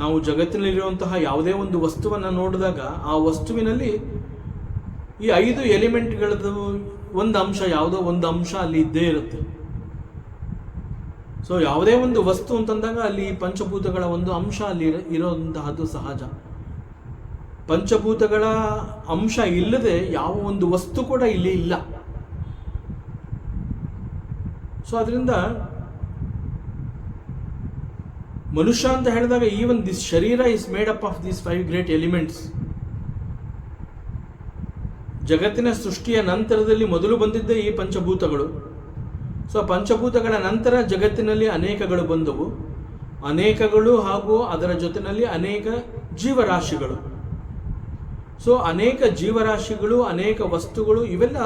ನಾವು ಜಗತ್ತಿನಲ್ಲಿರುವಂತಹ ಯಾವುದೇ ಒಂದು ವಸ್ತುವನ್ನು ನೋಡಿದಾಗ ಆ ವಸ್ತುವಿನಲ್ಲಿ ಈ 5 ಎಲಿಮೆಂಟ್ಗಳದ್ದು ಒಂದು ಅಂಶ, ಯಾವುದೋ ಒಂದು ಅಂಶ ಅಲ್ಲಿ ಇದ್ದೇ ಇರುತ್ತೆ. ಸೊ ಯಾವುದೇ ಒಂದು ವಸ್ತು ಅಂತಂದಾಗ ಅಲ್ಲಿ ಪಂಚಭೂತಗಳ ಒಂದು ಅಂಶ ಅಲ್ಲಿ ಇರೋಂತಹದ್ದು ಸಹಜ. ಪಂಚಭೂತಗಳ ಅಂಶ ಇಲ್ಲದೆ ಯಾವ ಒಂದು ವಸ್ತು ಕೂಡ ಇಲ್ಲಿ ಇಲ್ಲ. ಸೊ ಅದರಿಂದ ಮನುಷ್ಯ ಅಂತ ಹೇಳಿದಾಗ ಈವನ್ ದಿಸ್ ಶರೀರ is made up of these 5 great elements. ಜಗತ್ತಿನ ಸೃಷ್ಟಿಯ ನಂತರದಲ್ಲಿ ಮೊದಲು ಬಂದಿದ್ದ ಈ ಪಂಚಭೂತಗಳು. ಸೊ ಪಂಚಭೂತಗಳ ನಂತರ ಜಗತ್ತಿನಲ್ಲಿ ಅನೇಕಗಳು ಬಂದವು, ಅನೇಕಗಳು ಹಾಗೂ ಅದರ ಜೊತೆಯಲ್ಲಿ ಅನೇಕ ಜೀವರಾಶಿಗಳು. ಸೊ ಅನೇಕ ಜೀವರಾಶಿಗಳು, ಅನೇಕ ವಸ್ತುಗಳು, ಇವೆಲ್ಲ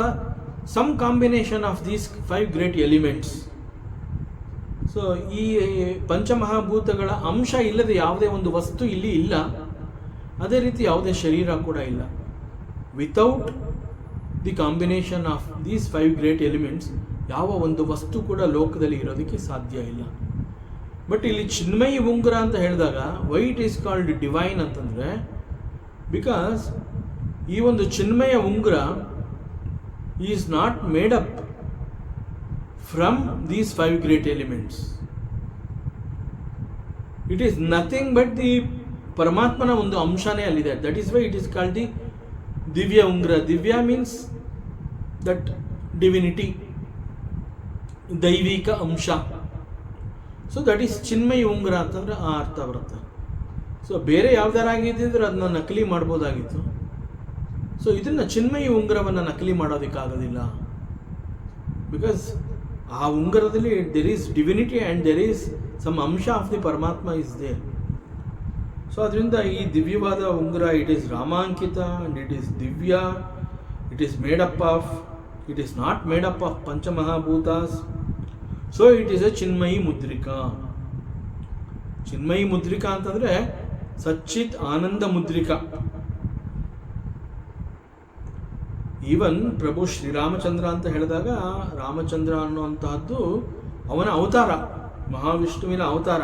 some combination of these 5 great elements. So ಈ ಪಂಚಮಹಾಭೂತಗಳ ಅಂಶ ಇಲ್ಲದೆ ಯಾವುದೇ ಒಂದು ವಸ್ತು ಇಲ್ಲಿ ಇಲ್ಲ. ಅದೇ ರೀತಿ ಯಾವುದೇ ಶರೀರ ಕೂಡ ಇಲ್ಲ. Without the combination of these 5 great elements ಯಾವ ಒಂದು ವಸ್ತು ಕೂಡ ಲೋಕದಲ್ಲಿ ಇರೋದಕ್ಕೆ ಸಾಧ್ಯ ಇಲ್ಲ. ಬಟ್ ಇಲ್ಲಿ ಚಿನ್ಮಯಿ ಉಂಗುರ ಅಂತ ಹೇಳಿದಾಗ why it is called divine ಅಂತಂದರೆ, ಬಿಕಾಸ್ ಈ ಒಂದು ಚಿನ್ಮಯ ಉಂಗುರ is not made up from these 5 great elements. It is nothing but the ಪರಮಾತ್ಮನ ಒಂದು ಅಂಶನೇ ಅಲ್ಲಿದೆ. That is why it is called the ದಿವ್ಯ ಉಂಗುರ. ದಿವ್ಯ ಮೀನ್ಸ್ ದಟ್ ಡಿವಿನಿಟಿ, ದೈವಿಕ ಅಂಶ. ಸೊ ದಟ್ ಈಸ್ ಚಿನ್ಮಯಿ ಉಂಗುರ ಅಂತಂದರೆ ಆ ಅರ್ಥ ಬರುತ್ತೆ. ಸೊ ಬೇರೆ ಯಾವ್ದಾರಾಗಿದ್ದಿದ್ರೆ ಅದನ್ನ ನಕಲಿ ಮಾಡ್ಬೋದಾಗಿತ್ತು. ಸೊ ಇದನ್ನು ಚಿನ್ಮಯಿ ಉಂಗುರವನ್ನು ನಕಲಿ ಮಾಡೋದಕ್ಕಾಗೋದಿಲ್ಲ. ಬಿಕಾಸ್ ಆ ಉಂಗುರದಲ್ಲಿ there is divinity and there is some ಅಂಶ ಆಫ್ ದಿ ಪರಮಾತ್ಮ ಇಸ್ ದೇರ್. ಸೊ ಅದರಿಂದ ಈ ದಿವ್ಯವಾದ ಉಂಗುರ, ಇಟ್ ಈಸ್ ರಾಮಾಂಕಿತ ಆ್ಯಂಡ್ ಇಟ್ ಈಸ್ ದಿವ್ಯ. It is made up of, it is not made up of ಪಂಚಮಹಾಭೂತಾಸ್. ಸೊ ಇಟ್ ಈಸ್ ಎ ಚಿನ್ಮಯಿ ಮುದ್ರಿಕಾ. ಚಿನ್ಮಯಿ ಮುದ್ರಿಕಾ ಅಂತಂದರೆ ಸಚ್ಚಿತ್ ಆನಂದ ಮುದ್ರಿಕಾ. ಈವನ್ ಪ್ರಭು ಶ್ರೀರಾಮಚಂದ್ರ ಅಂತ ಹೇಳಿದಾಗ ರಾಮಚಂದ್ರ ಅನ್ನುವಂತಹದ್ದು ಅವನ ಅವತಾರ, ಮಹಾವಿಷ್ಣುವಿನ ಅವತಾರ.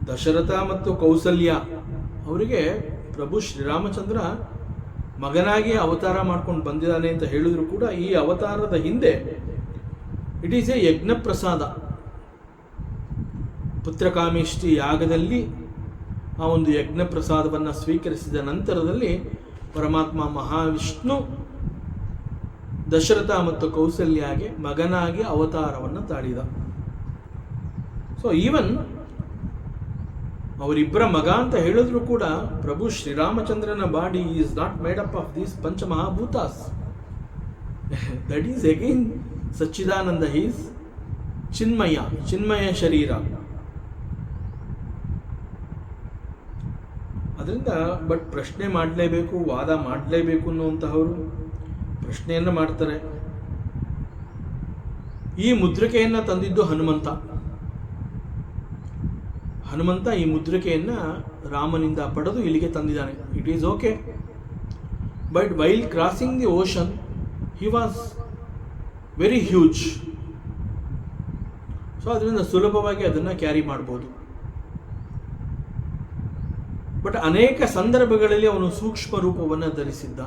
ದಶರಥ ಮತ್ತು ಕೌಸಲ್ಯ ಅವರಿಗೆ ಪ್ರಭು ಶ್ರೀರಾಮಚಂದ್ರ ಮಗನಾಗಿ ಅವತಾರ ಮಾಡ್ಕೊಂಡು ಬಂದಿದ್ದಾನೆ ಅಂತ ಹೇಳಿದ್ರು ಕೂಡ ಈ ಅವತಾರದ ಹಿಂದೆ ಇಟ್ ಈಸ್ ಎ ಯಜ್ಞ ಪ್ರಸಾದ. ಪುತ್ರಕಾಮೇಷ್ಟಿ ಯಾಗದಲ್ಲಿ ಆ ಒಂದು ಯಜ್ಞ ಪ್ರಸಾದವನ್ನು ಸ್ವೀಕರಿಸಿದ ನಂತರದಲ್ಲಿ ಪರಮಾತ್ಮ ಮಹಾವಿಷ್ಣು ದಶರಥ ಮತ್ತು ಕೌಸಲ್ಯಾಗೆ ಮಗನಾಗಿ ಅವತಾರವನ್ನು ತಾಳಿದ. ಸೊ ಈವನ್ ಅವರಿಬ್ಬರ ಮಗ ಅಂತ ಹೇಳಿದ್ರು ಕೂಡ ಪ್ರಭು ಶ್ರೀರಾಮಚಂದ್ರನ body is not made up of these ಪಂಚಮಹಾಭೂತಾಸ್. ದಟ್ ಈಸ್ ಅಗೈನ್ ಸಚ್ಚಿದಾನಂದ, ಈಸ್ ಚಿನ್ಮಯ, ಚಿನ್ಮಯ ಶರೀರ. ಅದರಿಂದ ಬಟ್ ಪ್ರಶ್ನೆ ಮಾಡಲೇಬೇಕು, ವಾದ ಮಾಡಲೇಬೇಕು ಅನ್ನುವಂತಹವರು ಪ್ರಶ್ನೆಯನ್ನು ಮಾಡ್ತಾರೆ. ಈ ಮುದ್ರಿಕೆಯನ್ನು ತಂದಿದ್ದು ಹನುಮಂತ. ಹನುಮಂತ ಈ ಮುದ್ರಿಕೆಯನ್ನು ರಾಮನಿಂದ ಪಡೆದು ಇಲ್ಲಿಗೆ ತಂದಿದ್ದಾನೆ. It is okay. But while crossing the ocean he was very huge. So ಅದರಿಂದ ಸುಲಭವಾಗಿ ಅದನ್ನು ಕ್ಯಾರಿ ಮಾಡ್ಬೋದು. ಬಟ್ ಅನೇಕ ಸಂದರ್ಭಗಳಲ್ಲಿ ಅವನು ಸೂಕ್ಷ್ಮ ರೂಪವನ್ನು ಧರಿಸಿದ್ದ.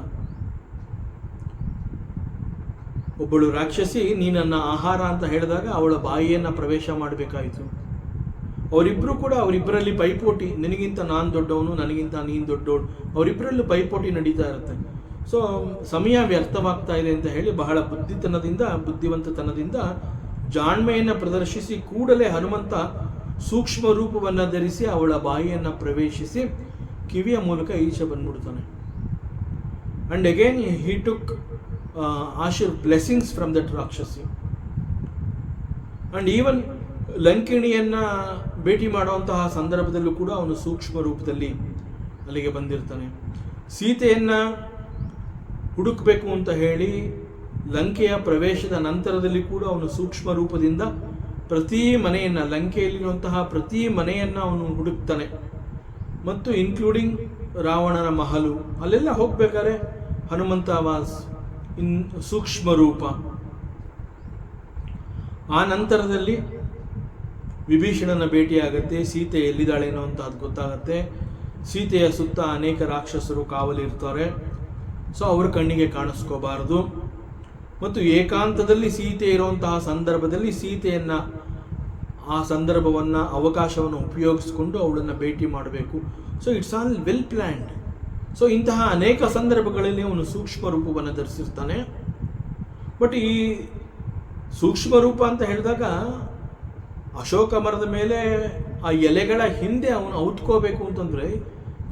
ಒಬ್ಬಳು ರಾಕ್ಷಸಿ ನೀನನ್ನ ಆಹಾರ ಅಂತ ಹೇಳಿದಾಗ ಅವಳ ಬಾಯಿಯನ್ನು ಪ್ರವೇಶ ಮಾಡಬೇಕಾಯಿತು. ಅವರಿಬ್ಬರಲ್ಲಿ ಪೈಪೋಟಿ, ನಿನಗಿಂತ ನಾನು ದೊಡ್ಡವನು, ನನಗಿಂತ ನೀನು ದೊಡ್ಡವಳು, ಅವರಿಬ್ಬರಲ್ಲೂ ಪೈಪೋಟಿ ನಡೀತಾ ಇರುತ್ತೆ. ಸೊ ಸಮಯ ವ್ಯರ್ಥವಾಗ್ತಾ ಇದೆ ಅಂತ ಹೇಳಿ ಬಹಳ ಬುದ್ಧಿವಂತತನದಿಂದ ಜಾಣ್ಮೆಯನ್ನು ಪ್ರದರ್ಶಿಸಿ ಕೂಡಲೇ ಹನುಮಂತ ಸೂಕ್ಷ್ಮ ರೂಪವನ್ನು ಧರಿಸಿ ಅವಳ ಬಾಯಿಯನ್ನು ಪ್ರವೇಶಿಸಿ ಕಿವಿಯ ಮೂಲಕ ಈಚೆ ಬಂದ್ಬಿಡ್ತಾನೆ. And again he took blessings from that ರಾಕ್ಷಸಿ. ಅಂಡ್ ಈವನ್ ಲಂಕಿಣಿಯನ್ನು ಭೇಟಿ ಮಾಡುವಂತಹ ಸಂದರ್ಭದಲ್ಲೂ ಕೂಡ ಅವನು ಸೂಕ್ಷ್ಮ ರೂಪದಲ್ಲಿ ಅಲ್ಲಿಗೆ ಬಂದಿರ್ತಾನೆ. ಸೀತೆಯನ್ನು ಹುಡುಕಬೇಕು ಅಂತ ಹೇಳಿ ಲಂಕೆಯ ಪ್ರವೇಶದ ನಂತರದಲ್ಲಿ ಕೂಡ ಅವನು ಸೂಕ್ಷ್ಮ ರೂಪದಿಂದ ಪ್ರತಿ ಮನೆಯನ್ನು, ಲಂಕೆಯಲ್ಲಿರುವಂತಹ ಪ್ರತಿ ಮನೆಯನ್ನು ಅವನು ಹುಡುಕ್ತಾನೆ. ಮತ್ತು ಇನ್ಕ್ಲೂಡಿಂಗ್ ರಾವಣನ ಮಹಲು, ಅಲ್ಲೆಲ್ಲ ಹೋಗ್ಬೇಕಾದ್ರೆ ಹನುಮಂತ ವಾಸ್ ಇನ್ ಸೂಕ್ಷ್ಮ ರೂಪ. ಆ ನಂತರದಲ್ಲಿ ವಿಭೀಷಣನ ಭೇಟಿಯಾಗತ್ತೆ, ಸೀತೆ ಎಲ್ಲಿದ್ದಾಳೆ ಅನ್ನೋಂಥದ್ದು ಗೊತ್ತಾಗತ್ತೆ. ಸೀತೆಯ ಸುತ್ತ ಅನೇಕ ರಾಕ್ಷಸರು ಕಾವಲಿರ್ತಾರೆ, ಸೊ ಅವ್ರ ಕಣ್ಣಿಗೆ ಕಾಣಿಸ್ಕೋಬಾರದು. ಮತ್ತು ಏಕಾಂತದಲ್ಲಿ ಸೀತೆ ಇರುವಂತಹ ಸಂದರ್ಭದಲ್ಲಿ ಸೀತೆಯನ್ನು, ಆ ಸಂದರ್ಭವನ್ನು, ಅವಕಾಶವನ್ನು ಉಪಯೋಗಿಸ್ಕೊಂಡು ಅವಳನ್ನು ಭೇಟಿ ಮಾಡಬೇಕು. So it's all well planned. So ಇಂತಹ ಅನೇಕ ಸಂದರ್ಭಗಳಲ್ಲಿ ಅವನು ಸೂಕ್ಷ್ಮ ರೂಪವನ್ನು ಧರಿಸಿರ್ತಾನೆ. ಬಟ್ ಈ ಸೂಕ್ಷ್ಮ ರೂಪ ಅಂತ ಹೇಳಿದಾಗ ಅಶೋಕ ಮರದ ಮೇಲೆ ಆ ಎಲೆಗಳ ಹಿಂದೆ ಅವನು ಔತ್ಕೋಬೇಕು ಅಂತಂದರೆ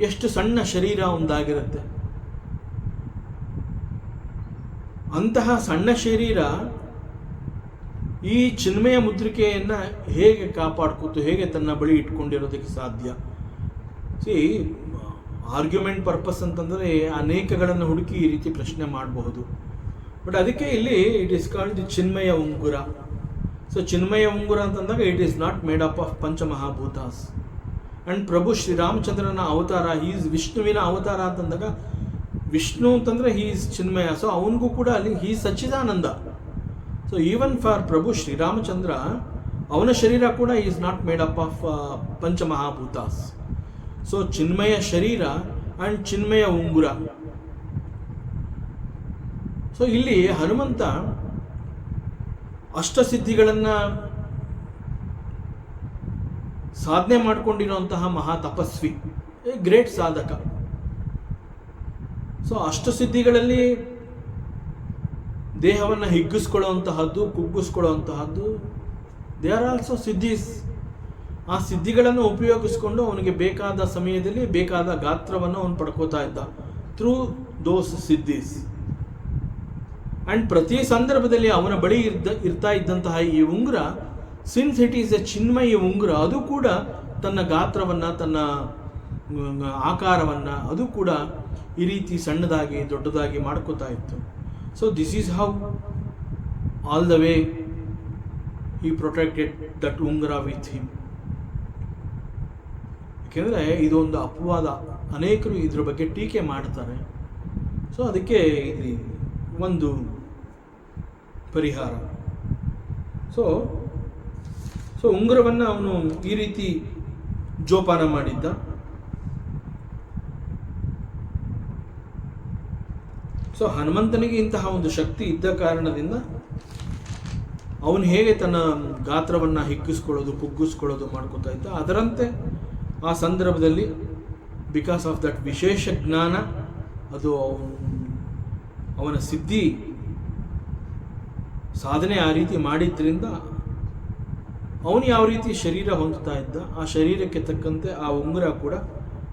ಎಷ್ಟು ಸಣ್ಣ ಶರೀರ ಒಂದಾಗಿರುತ್ತೆ. ಅಂತಹ ಸಣ್ಣ ಶರೀರ ಈ ಚಿನ್ಮಯ ಮುದ್ರಿಕೆಯನ್ನು ಹೇಗೆ ಕಾಪಾಡ್ಕೊತು, ಹೇಗೆ ತನ್ನ ಬಳಿ ಇಟ್ಕೊಂಡಿರೋದಕ್ಕೆ ಸಾಧ್ಯ? ಸಿ, ಆರ್ಗ್ಯುಮೆಂಟ್ ಪರ್ಪಸ್ ಅಂತಂದರೆ ಅನೇಕಗಳನ್ನು ಹುಡುಕಿ ಈ ರೀತಿ ಪ್ರಶ್ನೆ ಮಾಡಬಹುದು. ಬಟ್ ಅದಕ್ಕೆ ಇಲ್ಲಿ ಇಟ್ ಈಸ್ ಕಾಲ್ಡ್ ದಿ ಚಿನ್ಮಯ ಉಂಗುರ. ಸೊ ಚಿನ್ಮಯ ಉಂಗುರ ಅಂತಂದಾಗ it is not made up of ಪಂಚಮಹಾಭೂತಾಸ್. ಆ್ಯಂಡ್ ಪ್ರಭು ಶ್ರೀರಾಮಚಂದ್ರನ ಅವತಾರ, ಈಸ್ ವಿಷ್ಣುವಿನ ಅವತಾರ ಅಂತಂದಾಗ ವಿಷ್ಣು ಅಂತಂದರೆ ಹೀ ಈಸ್ ಚಿನ್ಮಯ. ಸೊ ಅವನಿಗೂ ಕೂಡ ಅಲ್ಲಿ ಹೀ ಸಚ್ಚಿದಾನಂದ. So even for Prabhu Shriramachandra, ಅವನ ಶರೀರ ಕೂಡ is not made up of ಪಂಚಮಹಾಭೂತಾಸ್. ಸೊ ಚಿನ್ಮಯ ಶರೀರ ಆ್ಯಂಡ್ ಚಿನ್ಮಯ ಉಂಗುರ. ಸೊ ಇಲ್ಲಿ ಹನುಮಂತ ಅಷ್ಟಸಿದ್ಧಿಗಳನ್ನು ಸಾಧನೆ ಮಾಡಿಕೊಂಡಿರುವಂತಹ ಮಹಾ ತಪಸ್ವಿ, ಗ್ರೇಟ್ ಸಾಧಕ. ಸೊ ಅಷ್ಟಸಿದ್ಧಿಗಳಲ್ಲಿ ದೇಹವನ್ನು ಹಿಗ್ಗಿಸ್ಕೊಳ್ಳುವಂತಹದ್ದು, ಕುಗ್ಗಿಸ್ಕೊಳ್ಳುವಂತಹದ್ದು, ದೇ ಆರ್ ಆಲ್ಸೋ ಸಿದ್ಧೀಸ್. ಆ ಸಿದ್ಧಿಗಳನ್ನು ಉಪಯೋಗಿಸ್ಕೊಂಡು ಅವನಿಗೆ ಬೇಕಾದ ಸಮಯದಲ್ಲಿ ಬೇಕಾದ ಗಾತ್ರವನ್ನು ಅವನು ಪಡ್ಕೋತಾ ಇದ್ದ ಥ್ರೂ ದೋಸ್ ಸಿದ್ಧೀಸ್. ಆ್ಯಂಡ್ ಪ್ರತಿ ಸಂದರ್ಭದಲ್ಲಿ ಅವನ ಬಳಿ ಇರ್ತಾ ಇದ್ದಂತಹ ಈ ಉಂಗುರ, ಸಿನ್ಸ್ ಇಟ್ ಈಸ್ ಎ ಚಿನ್ಮಯ ಉಂಗುರ, ಅದು ಕೂಡ ತನ್ನ ಗಾತ್ರವನ್ನು, ತನ್ನ ಆಕಾರವನ್ನು ಅದು ಕೂಡ ಈ ರೀತಿ ಸಣ್ಣದಾಗಿ ದೊಡ್ಡದಾಗಿ ಮಾಡ್ಕೋತಾ ಇತ್ತು. So this is how all the way he protected that ಉಂಗುರ ವಿತ್ ಹಿಮ್. ಯಾಕೆಂದರೆ ಇದೊಂದು ಅಪವಾದ, ಅನೇಕರು ಇದ್ರ ಬಗ್ಗೆ ಟೀಕೆ ಮಾಡ್ತಾರೆ. ಸೊ ಅದಕ್ಕೆ ಇಲ್ಲಿ ಒಂದು ಪರಿಹಾರ. ಸೊ ಉಂಗುರವನ್ನು ಅವನು ಈ ರೀತಿ ಜೋಪಾನ ಮಾಡಿದ್ದ. ಸೊ ಹನುಮಂತನಿಗೆ ಇಂತಹ ಒಂದು ಶಕ್ತಿ ಇದ್ದ ಕಾರಣದಿಂದ ಅವನು ಹೇಗೆ ತನ್ನ ಗಾತ್ರವನ್ನು ಹಿಗ್ಗಿಸ್ಕೊಳ್ಳೋದು, ಕುಗ್ಗಿಸ್ಕೊಳ್ಳೋದು ಮಾಡ್ಕೊತಾ ಇದ್ದ, ಅದರಂತೆ ಆ ಸಂದರ್ಭದಲ್ಲಿ ಬಿಕಾಸ್ ಆಫ್ ದಟ್ ವಿಶೇಷ ಜ್ಞಾನ, ಅದು ಅವನ ಸಿದ್ಧಿ ಸಾಧನೆ ಆ ರೀತಿ ಮಾಡಿದ್ರಿಂದ ಅವನು ಯಾವ ರೀತಿ ಶರೀರ ಹೊಂದುತ್ತಾ ಇದ್ದ, ಆ ಶರೀರಕ್ಕೆ ತಕ್ಕಂತೆ ಆ ಉಂಗುರ ಕೂಡ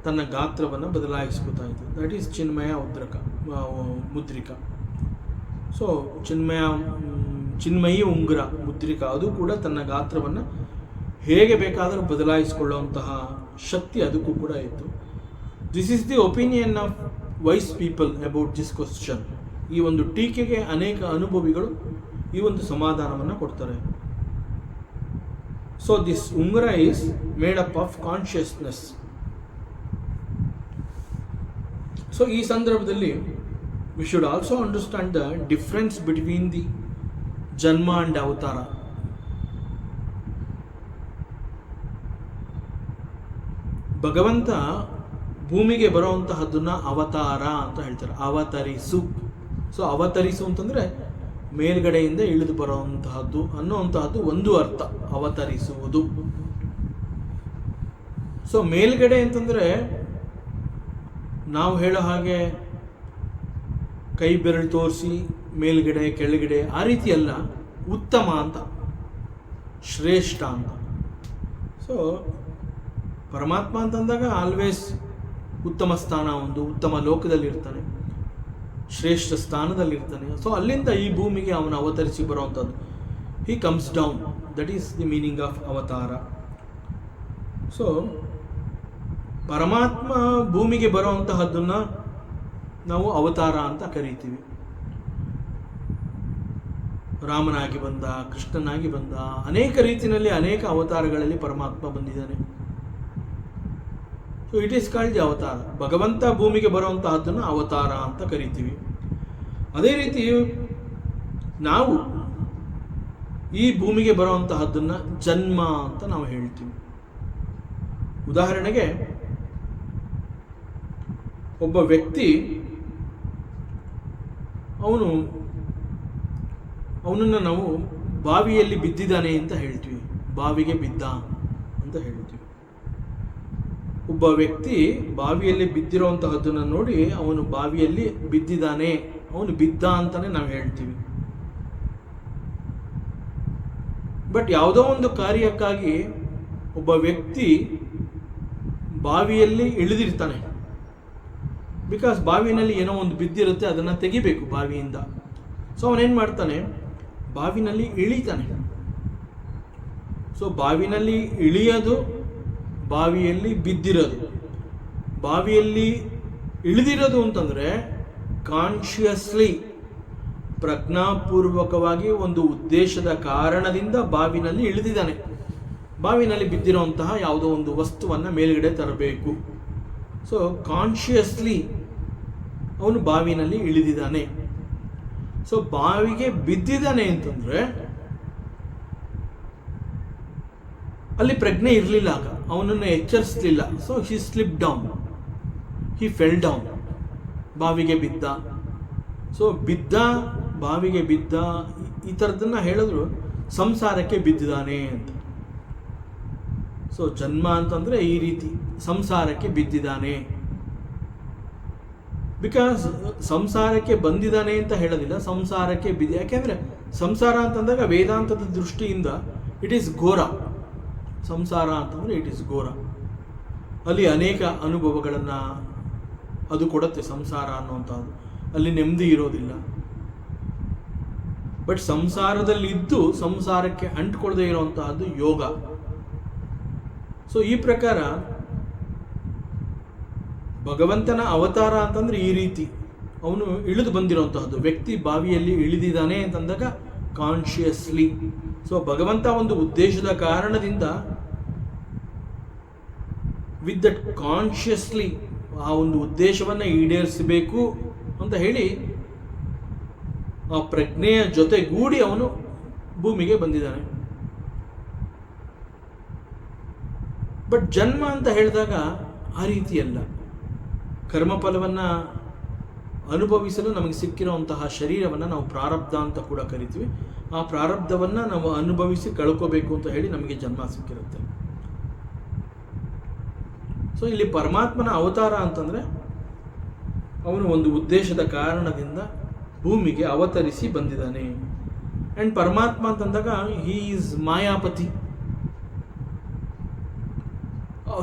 ತನ್ನ ಗಾತ್ರವನ್ನು ಬದಲಾಯಿಸ್ಕೊತಾ ಇದ್ದ. ದಟ್ ಈಸ್ ಚಿನ್ಮಯ ಮುದ್ರಿಕಾ. ಸೊ ಚಿನ್ಮಯಿ ಉಂಗುರ ಮುದ್ರಿಕಾ, ಅದು ಕೂಡ ತನ್ನ ಗಾತ್ರವನ್ನು ಹೇಗೆ ಬೇಕಾದರೂ ಬದಲಾಯಿಸಿಕೊಳ್ಳುವಂತಹ ಶಕ್ತಿ ಅದಕ್ಕೂ ಕೂಡ ಇತ್ತು. This is the opinion of wise people about this question. ಈ ಒಂದು ಟೀಕೆಗೆ ಅನೇಕ ಅನುಭವಿಗಳು ಈ ಒಂದು ಸಮಾಧಾನವನ್ನು ಕೊಡ್ತಾರೆ. ಸೊ ದಿಸ್ ಉಂಗುರ is made up of consciousness. So ಈ ಸಂದರ್ಭದಲ್ಲಿ we should also understand the difference between the ಜನ್ಮ ಆ್ಯಂಡ್ ಅವತಾರ. ಭಗವಂತ ಭೂಮಿಗೆ ಬರುವಂತಹದ್ದನ್ನು ಅವತಾರ ಅಂತ ಹೇಳ್ತಾರೆ, ಅವತರಿಸು. ಸೊ ಅವತರಿಸು ಅಂತಂದರೆ ಮೇಲ್ಗಡೆಯಿಂದ ಇಳಿದು ಬರುವಂತಹದ್ದು ಅನ್ನುವಂತಹದ್ದು ಒಂದು ಅರ್ಥ, ಅವತರಿಸುವುದು. ಸೊ ಮೇಲ್ಗಡೆ ಅಂತಂದರೆ ನಾವು ಹೇಳೋ ಹಾಗೆ ಕೈ ಬೆರಳು ತೋರಿಸಿ ಮೇಲ್ಗಡೆ ಕೆಳಗಡೆ ಆ ರೀತಿ ಅಲ್ಲ, ಉತ್ತಮ ಅಂತ, ಶ್ರೇಷ್ಠ ಅಂತ. ಸೊ ಪರಮಾತ್ಮ ಅಂತಂದಾಗ ಆಲ್ವೇಸ್ ಉತ್ತಮ ಸ್ಥಾನ, ಒಂದು ಉತ್ತಮ ಲೋಕದಲ್ಲಿರ್ತಾನೆ, ಶ್ರೇಷ್ಠ ಸ್ಥಾನದಲ್ಲಿರ್ತಾನೆ. ಸೊ ಅಲ್ಲಿಂದ ಈ ಭೂಮಿಗೆ ಅವನು ಅವತರಿಸಿ ಬರುವಂಥದ್ದು, he comes down, that is the meaning of ಅವತಾರ. ಸೊ ಪರಮಾತ್ಮ ಭೂಮಿಗೆ ಬರುವಂತಹದ್ದನ್ನು ನಾವು ಅವತಾರ ಅಂತ ಕರಿತೀವಿ. ರಾಮನಾಗಿ ಬಂದ, ಕೃಷ್ಣನಾಗಿ ಬಂದ, ಅನೇಕ ರೀತಿಯಲ್ಲಿ ಅನೇಕ ಅವತಾರಗಳಲ್ಲಿ ಪರಮಾತ್ಮ ಬಂದಿದ್ದಾನೆ. So it is called the ಅವತಾರ. ಭಗವಂತ ಭೂಮಿಗೆ ಬರುವಂತಹದ್ದನ್ನು ಅವತಾರ ಅಂತ ಕರಿತೀವಿ. ಅದೇ ರೀತಿ ನಾವು ಈ ಭೂಮಿಗೆ ಬರುವಂತಹದ್ದನ್ನು ಜನ್ಮ ಅಂತ ನಾವು ಹೇಳ್ತೀವಿ. ಉದಾಹರಣೆಗೆ ಒಬ್ಬ ವ್ಯಕ್ತಿ ಅವನನ್ನು ನಾವು ಬಾವಿಯಲ್ಲಿ ಬಿದ್ದಿದ್ದಾನೆ ಅಂತ ಹೇಳ್ತೀವಿ. ಬಾವಿಗೆ ಬಿದ್ದ ಅಂತ ಹೇಳ್ತೀವಿ. ಒಬ್ಬ ವ್ಯಕ್ತಿ ಬಾವಿಯಲ್ಲಿ ಬಿದ್ದಿರುವಂತಹದ್ದನ್ನು ನೋಡಿ ಅವನು ಬಾವಿಯಲ್ಲಿ ಬಿದ್ದಿದ್ದಾನೆ, ಅವನು ಬಿದ್ದ ಅಂತಾನೆ ನಾವು ಹೇಳ್ತೀವಿ. ಬಟ್ ಯಾವುದೋ ಒಂದು ಕಾರ್ಯಕ್ಕಾಗಿ ಒಬ್ಬ ವ್ಯಕ್ತಿ ಬಾವಿಯಲ್ಲಿ ಇಳಿದಿರ್ತಾನೆ. ಬಿಕಾಸ್ ಬಾವಿನಲ್ಲಿ ಏನೋ ಒಂದು ಬಿದ್ದಿರುತ್ತೆ, ಅದನ್ನು ತೆಗಿಬೇಕು ಬಾವಿಯಿಂದ. ಸೊ ಅವನೇನು ಮಾಡ್ತಾನೆ, ಬಾವಿನಲ್ಲಿ ಇಳಿತಾನೆ. ಸೊ ಬಾವಿನಲ್ಲಿ ಇಳಿಯೋದು, ಬಾವಿಯಲ್ಲಿ ಬಿದ್ದಿರೋದು. ಬಾವಿಯಲ್ಲಿ ಇಳಿದಿರೋದು ಅಂತಂದರೆ ಕಾನ್ಷಿಯಸ್ಲಿ, ಪ್ರಜ್ಞಾಪೂರ್ವಕವಾಗಿ ಒಂದು ಉದ್ದೇಶದ ಕಾರಣದಿಂದ ಬಾವಿನಲ್ಲಿ ಇಳಿದಿದ್ದಾನೆ. ಬಾವಿನಲ್ಲಿ ಬಿದ್ದಿರುವಂತಹ ಯಾವುದೋ ಒಂದು ವಸ್ತುವನ್ನು ಮೇಲ್ಗಡೆ ತರಬೇಕು. ಸೊ ಕಾನ್ಷಿಯಸ್ಲಿ ಅವನು ಬಾವಿನಲ್ಲಿ ಇಳಿದಿದ್ದಾನೆ. ಸೊ ಬಾವಿಗೆ ಬಿದ್ದಿದ್ದಾನೆ ಅಂತಂದರೆ ಅಲ್ಲಿ ಪ್ರಜ್ಞೆ ಇರಲಿಲ್ಲ, ಆಗ ಅವನನ್ನು ಎಚ್ಚರಿಸಲಿಲ್ಲ. So he slip down, he fell down, ಬಾವಿಗೆ ಬಿದ್ದ. ಸೊ ಬಿದ್ದ, ಬಾವಿಗೆ ಬಿದ್ದ, ಈ ಥರದನ್ನು ಹೇಳಿದ್ರು ಸಂಸಾರಕ್ಕೆ ಬಿದ್ದಿದ್ದಾನೆ ಅಂತ. ಸೊ ಜನ್ಮ ಅಂತಂದರೆ ಈ ರೀತಿ ಸಂಸಾರಕ್ಕೆ ಬಿದ್ದಿದ್ದಾನೆ. ಬಿಕಾಸ್ ಸಂಸಾರಕ್ಕೆ ಬಂದಿದ್ದಾನೆ ಅಂತ ಹೇಳೋದಿಲ್ಲ, ಸಂಸಾರಕ್ಕೆ ಬಿದ್ದ. ಯಾಕೆಂದರೆ ಸಂಸಾರ ಅಂತಂದಾಗ ವೇದಾಂತದ ದೃಷ್ಟಿಯಿಂದ ಇಟ್ ಈಸ್ ಘೋರ. ಸಂಸಾರ ಅಂತಂದರೆ ಇಟ್ ಈಸ್ ಘೋರ. ಅಲ್ಲಿ ಅನೇಕ ಅನುಭವಗಳನ್ನು ಅದು ಕೊಡುತ್ತೆ ಸಂಸಾರ ಅನ್ನುವಂಥದ್ದು. ಅಲ್ಲಿ ನೆಮ್ಮದಿ ಇರೋದಿಲ್ಲ. ಬಟ್ ಸಂಸಾರದಲ್ಲಿದ್ದು ಸಂಸಾರಕ್ಕೆ ಅಂಟ್ಕೊಳ್ಳದೆ ಇರುವಂತಹದ್ದು ಯೋಗ. ಸೊ ಈ ಪ್ರಕಾರ ಭಗವಂತನ ಅವತಾರ ಅಂತಂದ್ರೆ ಈ ರೀತಿ ಅವನು ಇಳಿದು ಬಂದಿರುವಂತಹದ್ದು. ವ್ಯಕ್ತಿ ಬಾವಿಯಲ್ಲಿ ಇಳಿದಿದ್ದಾನೆ ಅಂತಂದಾಗ ಕಾನ್ಷಿಯಸ್ಲಿ. ಸೊ ಭಗವಂತ ಒಂದು ಉದ್ದೇಶದ ಕಾರಣದಿಂದ ವಿತ್ ದಟ್ ಕಾನ್ಷಿಯಸ್ಲಿ ಆ ಒಂದು ಉದ್ದೇಶವನ್ನು ಈಡೇರಿಸಬೇಕು ಅಂತ ಹೇಳಿ ಆ ಪ್ರಜ್ಞೆಯ ಜೊತೆಗೂಡಿ ಅವನು ಭೂಮಿಗೆ ಬಂದಿದ್ದಾನೆ. ಬಟ್ ಜನ್ಮ ಅಂತ ಹೇಳಿದಾಗ ಆ ರೀತಿಯಲ್ಲ. ಕರ್ಮಫಲವನ್ನು ಅನುಭವಿಸಲು ನಮಗೆ ಸಿಕ್ಕಿರುವಂತಹ ಶರೀರವನ್ನು ನಾವು ಪ್ರಾರಬ್ಧ ಅಂತ ಕೂಡ ಕರಿತೀವಿ. ಆ ಪ್ರಾರಬ್ಧವನ್ನು ನಾವು ಅನುಭವಿಸಿ ಕಳ್ಕೋಬೇಕು ಅಂತ ಹೇಳಿ ನಮಗೆ ಜನ್ಮ ಸಿಕ್ಕಿರುತ್ತೆ. ಸೊ ಇಲ್ಲಿ ಪರಮಾತ್ಮನ ಅವತಾರ ಅಂತಂದರೆ ಅವನು ಒಂದು ಉದ್ದೇಶದ ಕಾರಣದಿಂದ ಭೂಮಿಗೆ ಅವತರಿಸಿ ಬಂದಿದ್ದಾನೆ. ಆ್ಯಂಡ್ ಪರಮಾತ್ಮ ಅಂತಂದಾಗ ಹೀ ಈಸ್ ಮಾಯಾಪತಿ.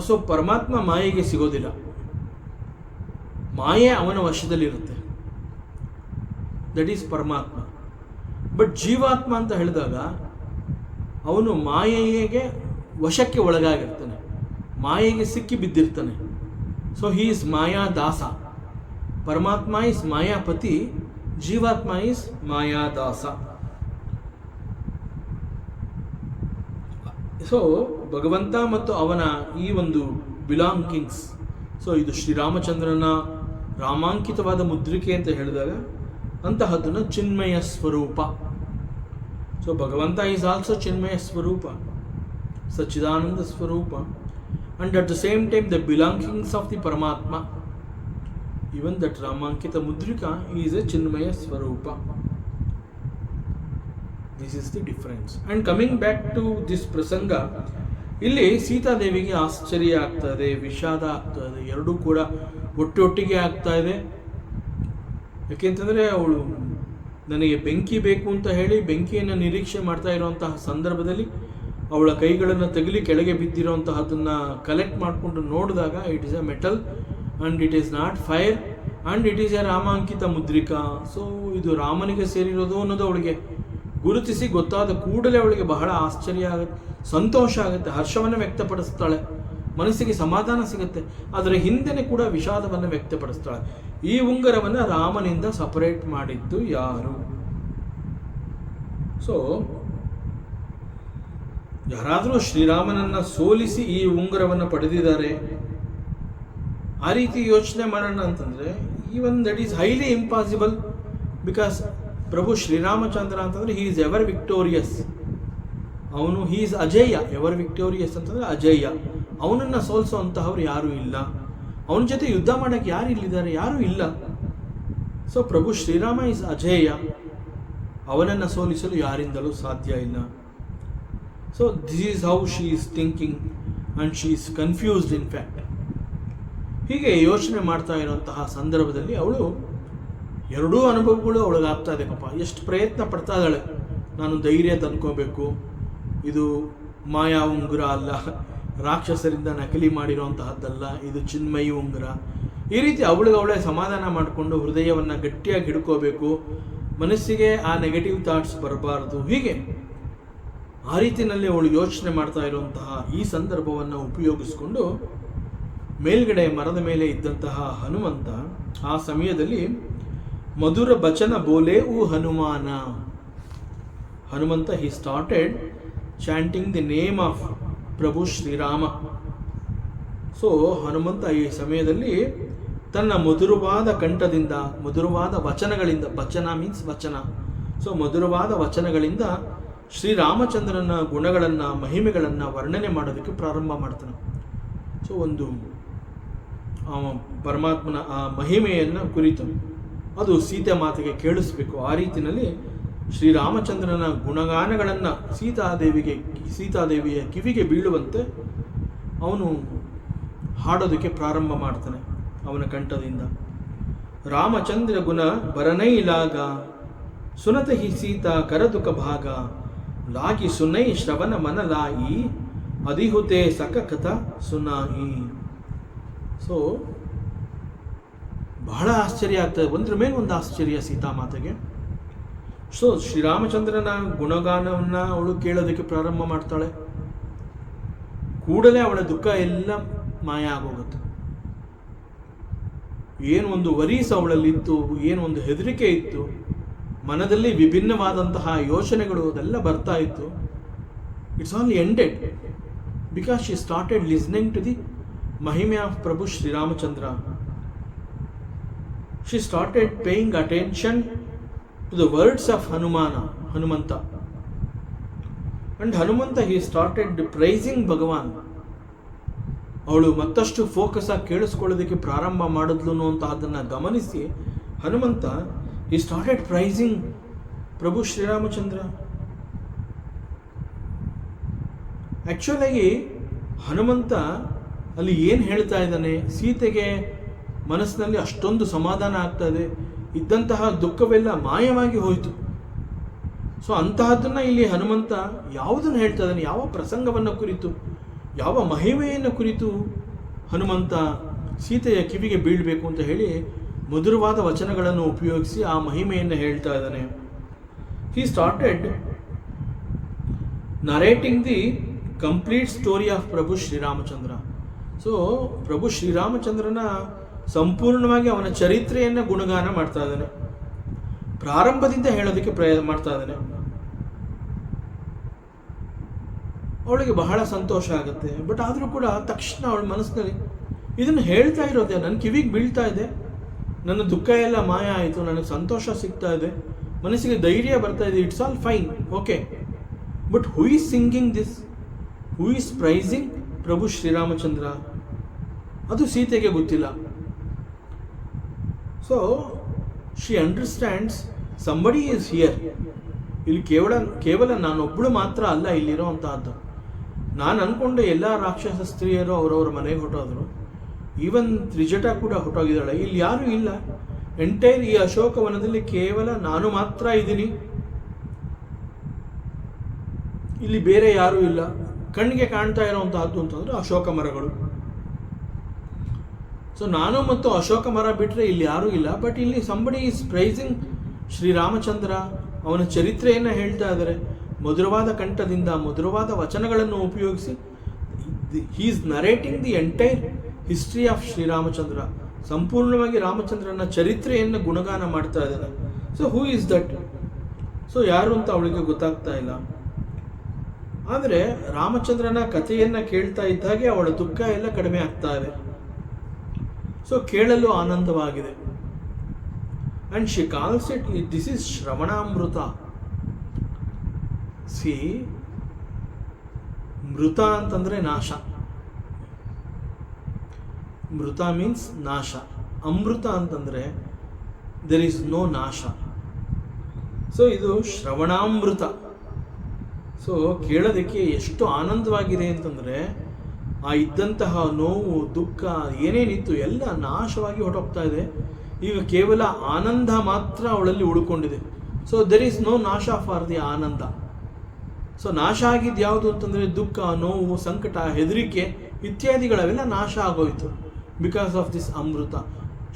ಸೊ ಪರಮಾತ್ಮ ಮಾಯೆಗೆ ಸಿಗೋದಿಲ್ಲ, ಮಾಯೆ ಅವನ ವಶದಲ್ಲಿರುತ್ತೆ. ದಟ್ ಈಸ್ ಪರಮಾತ್ಮ. ಬಟ್ ಜೀವಾತ್ಮ ಅಂತ ಹೇಳಿದಾಗ ಅವನು ಮಾಯೆಗೆ ವಶಕ್ಕೆ ಒಳಗಾಗಿರ್ತಾನೆ, ಮಾಯೆಗೆ ಸಿಕ್ಕಿ ಬಿದ್ದಿರ್ತಾನೆ. So he is ಮಾಯಾದಾಸ. ಪರಮಾತ್ಮ ಈಸ್ ಮಾಯಾಪತಿ, ಜೀವಾತ್ಮ ಈಸ್ ಮಾಯಾದಾಸ. ಸೊ ಭಗವಂತ ಮತ್ತು ಅವನ ಈ ಒಂದು ಬಿಲಾಂಗಿಂಗ್ಸ್. ಸೊ ಇದು ಶ್ರೀರಾಮಚಂದ್ರನ ರಾಮಾಂಕಿತವಾದ ಮುದ್ರಿಕೆ ಅಂತ ಹೇಳಿದಾಗ ಅಂತಹದ್ದನ್ನು ಚಿನ್ಮಯ ಸ್ವರೂಪ. ಸೊ ಭಗವಂತ ಈಸ್ ಆಲ್ಸೋ ಚಿನ್ಮಯ ಸ್ವರೂಪ, ಸಚ್ಚಿದಾನಂದ ಸ್ವರೂಪ. And at the same time the belongings of the ಪರಮಾತ್ಮ, ಈವನ್ ದಟ್ ರಾಮಾಂಕಿತ ಮುದ್ರಿಕಾ ಈಸ್ ಎ ಚಿನ್ಮಯ ಸ್ವರೂಪ. This is the difference. And coming back to this ಪ್ರಸಂಗ, ಇಲ್ಲಿ ಸೀತಾದೇವಿಗೆ ಆಶ್ಚರ್ಯ ಆಗ್ತಾ ಇದೆ, ವಿಷಾದ ಆಗ್ತಾ ಇದೆ, ಎರಡೂ ಕೂಡ ಒಟ್ಟೊಟ್ಟಿಗೆ ಆಗ್ತಾ ಇದೆ. ಯಾಕೆಂತಂದರೆ ಅವಳು ನನಗೆ ಬೆಂಕಿ ಬೇಕು ಅಂತ ಹೇಳಿ ಬೆಂಕಿಯನ್ನು ನಿರೀಕ್ಷೆ ಮಾಡ್ತಾ ಇರುವಂತಹ ಸಂದರ್ಭದಲ್ಲಿ ಅವಳ ಕೈಗಳನ್ನು ತಗಲಿ ಕೆಳಗೆ ಬಿದ್ದಿರುವಂತಹದನ್ನು ಕಲೆಕ್ಟ್ ಮಾಡಿಕೊಂಡು ನೋಡಿದಾಗ it is a metal and it is not fire and it is a ರಾಮಾಂಕಿತ ಮುದ್ರಿಕಾ. ಸೊ ಇದು ರಾಮನಿಗೆ ಸೇರಿರೋದು ಅನ್ನೋದು ಅವಳಿಗೆ ಗುರುತಿಸಿ ಗೊತ್ತಾದ ಕೂಡಲೇ ಅವಳಿಗೆ ಬಹಳ ಆಶ್ಚರ್ಯ ಆಗುತ್ತೆ, ಸಂತೋಷ ಆಗುತ್ತೆ, ಹರ್ಷವನ್ನು ವ್ಯಕ್ತಪಡಿಸ್ತಾಳೆ, ಮನಸ್ಸಿಗೆ ಸಮಾಧಾನ ಸಿಗುತ್ತೆ. ಅದರ ಹಿಂದೆನೇ ಕೂಡ ವಿಷಾದವನ್ನು ವ್ಯಕ್ತಪಡಿಸ್ತಾಳೆ. ಈ ಉಂಗುರವನ್ನು ರಾಮನಿಂದ ಸಪರೇಟ್ ಮಾಡಿದ್ದು ಯಾರು? ಸೊ ಯಾರಾದರೂ ಶ್ರೀರಾಮನನ್ನ ಸೋಲಿಸಿ ಈ ಉಂಗುರವನ್ನು ಪಡೆದಿದ್ದಾರೆ, ಆ ರೀತಿ ಯೋಚನೆ ಮಾಡೋಣ ಅಂತಂದರೆ even that is highly impossible. Because Prabhu Shriramachandra ಅಂತಂದರೆ ಹಿ ಈಸ್ ಎವರ್ ವಿಕ್ಟೋರಿಯಸ್. ಅವನು ಹಿ ಈಸ್ ಅಜೇಯ. ಎವರ್ ವಿಕ್ಟೋರಿಯಸ್ ಅಂತಂದರೆ ಅಜೇಯ. ಅವನನ್ನು ಸೋಲಿಸುವಂತಹವ್ರು ಯಾರೂ ಇಲ್ಲ. ಅವನ ಜೊತೆ ಯುದ್ಧ ಮಾಡೋಕ್ಕೆ ಯಾರು ಇಲ್ಲಿದ್ದಾರೆ? ಯಾರೂ ಇಲ್ಲ. ಸೊ ಪ್ರಭು ಶ್ರೀರಾಮ ಈಸ್ ಅಜೇಯ. ಅವನನ್ನು ಸೋಲಿಸಲು ಯಾರಿಂದಲೂ ಸಾಧ್ಯ ಇಲ್ಲ. So this is how she is thinking and she is confused in fact. ಹೀಗೆ ಯೋಚನೆ ಮಾಡ್ತಾ ಇರುವಂತಹ ಸಂದರ್ಭದಲ್ಲಿ ಅವಳು ಎರಡೂ ಅನುಭವಗಳು ಅವಳಿಗಾಗ್ತಾ ಇದೆ. ಪಾಪ ಎಷ್ಟು ಪ್ರಯತ್ನ ಪಡ್ತಾ ಇದ್ದಾಳೆ. ನಾನು ಧೈರ್ಯ ತಂದ್ಕೋಬೇಕು, ಇದು ಮಾಯಾ ಉಂಗುರ ಅಲ್ಲ, ರಾಕ್ಷಸರಿಂದ ನಕಲಿ ಮಾಡಿರುವಂತಹದ್ದಲ್ಲ, ಇದು ಚಿನ್ಮಯಿ ಉಂಗುರ. ಈ ರೀತಿ ಅವಳೇ ಸಮಾಧಾನ ಮಾಡಿಕೊಂಡು ಹೃದಯವನ್ನು ಗಟ್ಟಿಯಾಗಿ ಹಿಡ್ಕೋಬೇಕು, ಮನಸ್ಸಿಗೆ ಆ ನೆಗೆಟಿವ್ ಥಾಟ್ಸ್ ಬರಬಾರದು. ಹೀಗೆ ಆ ರೀತಿಯಲ್ಲಿ ಅವಳು ಯೋಚನೆ ಮಾಡ್ತಾ ಇರುವಂತಹ ಈ ಸಂದರ್ಭವನ್ನು ಉಪಯೋಗಿಸಿಕೊಂಡು ಮೇಲ್ಗಡೆ ಮರದ ಮೇಲೆ ಇದ್ದಂತಹ ಹನುಮಂತ ಆ ಸಮಯದಲ್ಲಿ ಮಧುರ ಬಚನ ಬೋಲೆ ಉ ಹನುಮಾನ. Hanumantha he started chanting the name of Prabhu Shrirama. So Hanumantha ಈ ಸಮಯದಲ್ಲಿ ತನ್ನ ಮಧುರವಾದ ಕಂಠದಿಂದ, ಮಧುರವಾದ ವಚನಗಳಿಂದ, ವಚನ ಮೀನ್ಸ್ ವಚನ, ಸೊ ಮಧುರವಾದ ವಚನಗಳಿಂದ ಶ್ರೀರಾಮಚಂದ್ರನ ಗುಣಗಳನ್ನು, ಮಹಿಮೆಗಳನ್ನು ವರ್ಣನೆ ಮಾಡೋದಕ್ಕೆ ಪ್ರಾರಂಭ ಮಾಡ್ತಾನೆ. ಸೊ ಒಂದು ಪರಮಾತ್ಮನ ಆ ಮಹಿಮೆಯನ್ನು ಕುರಿತು ಅದು ಸೀತೆ ಮಾತೆಗೆ ಕೇಳಿಸ್ಬೇಕು. ಆ ರೀತಿಯಲ್ಲಿ ಶ್ರೀರಾಮಚಂದ್ರನ ಗುಣಗಾನಗಳನ್ನು ಸೀತಾದೇವಿಯ ಕಿವಿಗೆ ಬೀಳುವಂತೆ ಅವನು ಹಾಡೋದಕ್ಕೆ ಪ್ರಾರಂಭ ಮಾಡ್ತಾನೆ ಅವನ ಕಂಠದಿಂದ. ರಾಮಚಂದ್ರ ಗುಣ ಬರನೈಲಾಗ ಸುನತ ಹಿ ಸೀತಾ ಕರದುಕ ಭಾಗ ಲಾಗಿ ಸುನೈ ಶ್ರವಣ ಮನಲಾಯಿ ಅಧಿಹುತೆ ಸಕ ಕಥ ಸುನಾಯಿ. ಸೊ ಬಹಳ ಆಶ್ಚರ್ಯ ಆಗ್ತದೆ, ಒಂದ್ರ ಮೇಲೆ ಒಂದು ಆಶ್ಚರ್ಯ ಸೀತಾಮಾತೆಗೆ. ಸೊ ಶ್ರೀರಾಮಚಂದ್ರನ ಗುಣಗಾನವನ್ನು ಅವಳು ಕೇಳೋದಕ್ಕೆ ಪ್ರಾರಂಭ ಮಾಡ್ತಾಳೆ. ಕೂಡಲೇ ಅವಳ ದುಃಖ ಎಲ್ಲ ಮಾಯ ಆಗೋಗುತ್ತೆ. ಏನು ಒಂದು ವರೀಸ್ ಅವಳಲ್ಲಿತ್ತು, ಏನು ಒಂದು ಹೆದರಿಕೆ ಇತ್ತು, ಮನದಲ್ಲಿ ವಿಭಿನ್ನವಾದಂತಹ ಯೋಚನೆಗಳು ಅದೆಲ್ಲ ಬರ್ತಾ ಇತ್ತು. It's all ended because she started listening to the ಮಹಿಮೆ of Prabhu Shriramachandra. She started paying attention to the words of Hanumantha. And Hanumantha he started praising Bhagwan. ಅವಳು ಮತ್ತಷ್ಟು ಫೋಕಸ್ ಆಗಿ ಕೇಳಿಸ್ಕೊಳ್ಳೋದಕ್ಕೆ ಪ್ರಾರಂಭ ಮಾಡಿದ್ಲು ಅಂತಹದನ್ನು ಗಮನಿಸಿ Hanumantha he started praising Prabhu Shriramachandra. ಆ್ಯಕ್ಚುಲಾಗಿ ಹನುಮಂತ ಅಲ್ಲಿ ಏನು ಹೇಳ್ತಾ ಇದ್ದಾನೆ, ಸೀತೆಗೆ ಮನಸ್ಸಿನಲ್ಲಿ ಅಷ್ಟೊಂದು ಸಮಾಧಾನ ಆಗ್ತಾ ಇದೆ, ಇದ್ದಂತಹ ದುಃಖವೆಲ್ಲ ಮಾಯವಾಗಿ ಹೋಯಿತು. ಸೊ ಅಂತಹದ್ದನ್ನು ಇಲ್ಲಿ ಹನುಮಂತ ಯಾವುದನ್ನು ಹೇಳ್ತಾ ಇದ್ದಾನೆ, ಯಾವ ಪ್ರಸಂಗವನ್ನು ಕುರಿತು, ಯಾವ ಮಹಿಮೆಯನ್ನು ಕುರಿತು ಹನುಮಂತ ಸೀತೆಯ ಕಿವಿಗೆ ಬೀಳಬೇಕು ಅಂತ ಹೇಳಿ ಮಧುರವಾದ ವಚನಗಳನ್ನು ಉಪಯೋಗಿಸಿ ಆ ಮಹಿಮೆಯನ್ನು ಹೇಳ್ತಾ ಇದ್ದಾನೆ. He started narrating the complete story of Prabhu Shriramachandra. So Prabhu ಶ್ರೀರಾಮಚಂದ್ರನ ಸಂಪೂರ್ಣವಾಗಿ ಅವನ ಚರಿತ್ರೆಯನ್ನು ಗುಣಗಾನ ಮಾಡ್ತಾ ಇದ್ದಾನೆ. ಪ್ರಾರಂಭದಿಂದ ಹೇಳೋದಕ್ಕೆ ಪ್ರಯತ್ನ ಮಾಡ್ತಾ ಇದ್ದಾನೆ. ಅವಳಿಗೆ ಬಹಳ ಸಂತೋಷ ಆಗುತ್ತೆ. ಬಟ್ ಆದರೂ ಕೂಡ ತಕ್ಷಣ ಅವಳ ಮನಸ್ಸಿನಲ್ಲಿ ಇದನ್ನು ಹೇಳ್ತಾ ಇರೋದೆ, ನನ್ನ ಕಿವಿಗೆ ಬೀಳ್ತಾ ಇದೆ, ನನ್ನ ದುಃಖ ಎಲ್ಲ ಮಾಯ ಆಯಿತು, ನನಗೆ ಸಂತೋಷ ಸಿಗ್ತಾ ಇದೆ, ಮನಸ್ಸಿಗೆ ಧೈರ್ಯ ಬರ್ತಾ ಇದೆ, it's all fine, okay. But who is singing this, who is praising Prabhu Shriramachandra, ಅದು ಸೀತೆಗೆ ಗೊತ್ತಿಲ್ಲ. So she understands somebody is here. ಇಲ್ಲಿ ಕೇವಲ ನಾನೊಬ್ಬಳು ಮಾತ್ರ ಅಲ್ಲ ಇಲ್ಲಿರೋ ಅಂತಹದ್ದು. ನಾನು ಅಂದ್ಕೊಂಡೆ ಎಲ್ಲ ರಾಕ್ಷಸ ಸ್ತ್ರೀಯರು ಅವರವರ ಮನೆಗೆ ಹೊಟ್ಟೋದ್ರು, ಈವನ್ ತ್ರಿಜಟ ಕೂಡ ಹೊಟ್ಟೋಗಿದ್ದಾಳೆ. ಇಲ್ಲಿ ಯಾರೂ ಇಲ್ಲ, ಎಂಟೈರ್ ಈ ಅಶೋಕವನದಲ್ಲಿ ಕೇವಲ ನಾನು ಮಾತ್ರ ಇದ್ದೀನಿ, ಇಲ್ಲಿ ಬೇರೆ ಯಾರೂ ಇಲ್ಲ. ಕಣ್ಣಿಗೆ ಕಾಣ್ತಾ ಇರೋವಂತಹದ್ದು ಅಂತಂದರೆ ಅಶೋಕ ಮರಗಳು. ಸೊ ನಾನು ಮತ್ತು ಅಶೋಕ ಮರ ಬಿಟ್ಟರೆ ಇಲ್ಲಿ ಯಾರೂ ಇಲ್ಲ. ಬಟ್ ಇಲ್ಲಿ ಸಂಬಡಿ ಈಸ್ ಪ್ರೈಸಿಂಗ್ ಶ್ರೀರಾಮಚಂದ್ರ, ಅವನ ಚರಿತ್ರೆಯನ್ನು ಹೇಳ್ತಾ ಇದ್ದಾರೆ. ಮಧುರವಾದ ಕಂಠದಿಂದ ಮಧುರವಾದ ವಚನಗಳನ್ನು ಉಪಯೋಗಿಸಿ he is narrating the entire history of Shriramachandra. ಸಂಪೂರ್ಣವಾಗಿ ರಾಮಚಂದ್ರನ ಚರಿತ್ರೆಯನ್ನು ಗುಣಗಾನ ಮಾಡ್ತಾ ಇದ್ದಾನೆ. So who is that? So ಯಾರು ಅಂತ ಅವಳಿಗೆ ಗೊತ್ತಾಗ್ತಾ ಇಲ್ಲ. ಆದರೆ ರಾಮಚಂದ್ರನ ಕಥೆಯನ್ನು ಕೇಳ್ತಾ ಇದ್ದಾಗೆ ಅವಳ ದುಃಖ ಎಲ್ಲ ಕಡಿಮೆ ಆಗ್ತಾ ಇದೆ. ಸೊ ಕೇಳಲು ಆನಂದವಾಗಿದೆ. And she calls it this is ಶ್ರವಣಾಮೃತ. ಸಿ, ಮೃತ ಅಂತಂದರೆ ನಾಶ. ಮೃತ ಮೀನ್ಸ್ ನಾಶ. ಅಮೃತ ಅಂತಂದರೆ ದೆರ್ ಈಸ್ ನೋ ನಾಶ. ಸೊ ಇದು ಶ್ರವಣಾಮೃತ. ಸೊ ಕೇಳೋದಕ್ಕೆ ಎಷ್ಟು ಆನಂದವಾಗಿದೆ ಅಂತಂದರೆ ಆ ಇದ್ದಂತಹ ನೋವು, ದುಃಖ ಏನೇನಿತ್ತು ಎಲ್ಲ ನಾಶವಾಗಿ ಹೊರಟೋಗ್ತಾ ಇದೆ. ಈಗ ಕೇವಲ ಆನಂದ ಮಾತ್ರ ಅವಳಲ್ಲಿ ಉಳ್ಕೊಂಡಿದೆ. ಸೊ ದೆರ್ ಈಸ್ ನೋ ನಾಶ ಫಾರ್ ದಿ ಆನಂದ. ಸೊ ನಾಶ ಆಗಿದ್ದು ಯಾವುದು ಅಂತಂದರೆ ದುಃಖ, ನೋವು, ಸಂಕಟ, ಹೆದರಿಕೆ ಇತ್ಯಾದಿಗಳವೆಲ್ಲ ನಾಶ ಆಗೋಯಿತು ಬಿಕಾಸ್ ಆಫ್ ದಿಸ್ ಅಮೃತ,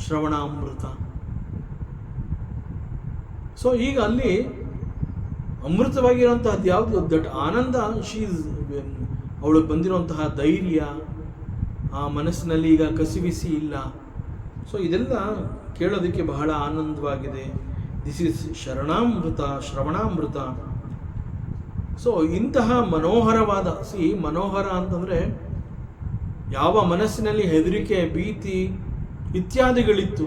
ಶ್ರವಣ ಅಮೃತ. ಸೊ ಈಗ ಅಲ್ಲಿ ಅಮೃತವಾಗಿರುವಂತಹದ್ದು ಯಾವುದು? ದಟ್ ಆನಂದ. ಅವಳಿಗೆ ಬಂದಿರುವಂತಹ ಧೈರ್ಯ, ಆ ಮನಸ್ಸಿನಲ್ಲಿ ಈಗ ಕಸಿವಿಸಿ ಇಲ್ಲ. ಸೊ ಇದೆಲ್ಲ ಕೇಳೋದಕ್ಕೆ ಬಹಳ ಆನಂದವಾಗಿದೆ. ದಿಸ್ ಈಸ್ ಶರಣಾಮೃತ, ಶ್ರವಣಾಮೃತ. ಸೊ ಇಂತಹ ಮನೋಹರವಾದ, ಮನೋಹರ ಅಂತಂದರೆ ಯಾವ ಮನಸ್ಸಿನಲ್ಲಿ ಹೆದರಿಕೆ, ಭೀತಿ ಇತ್ಯಾದಿಗಳಿತ್ತು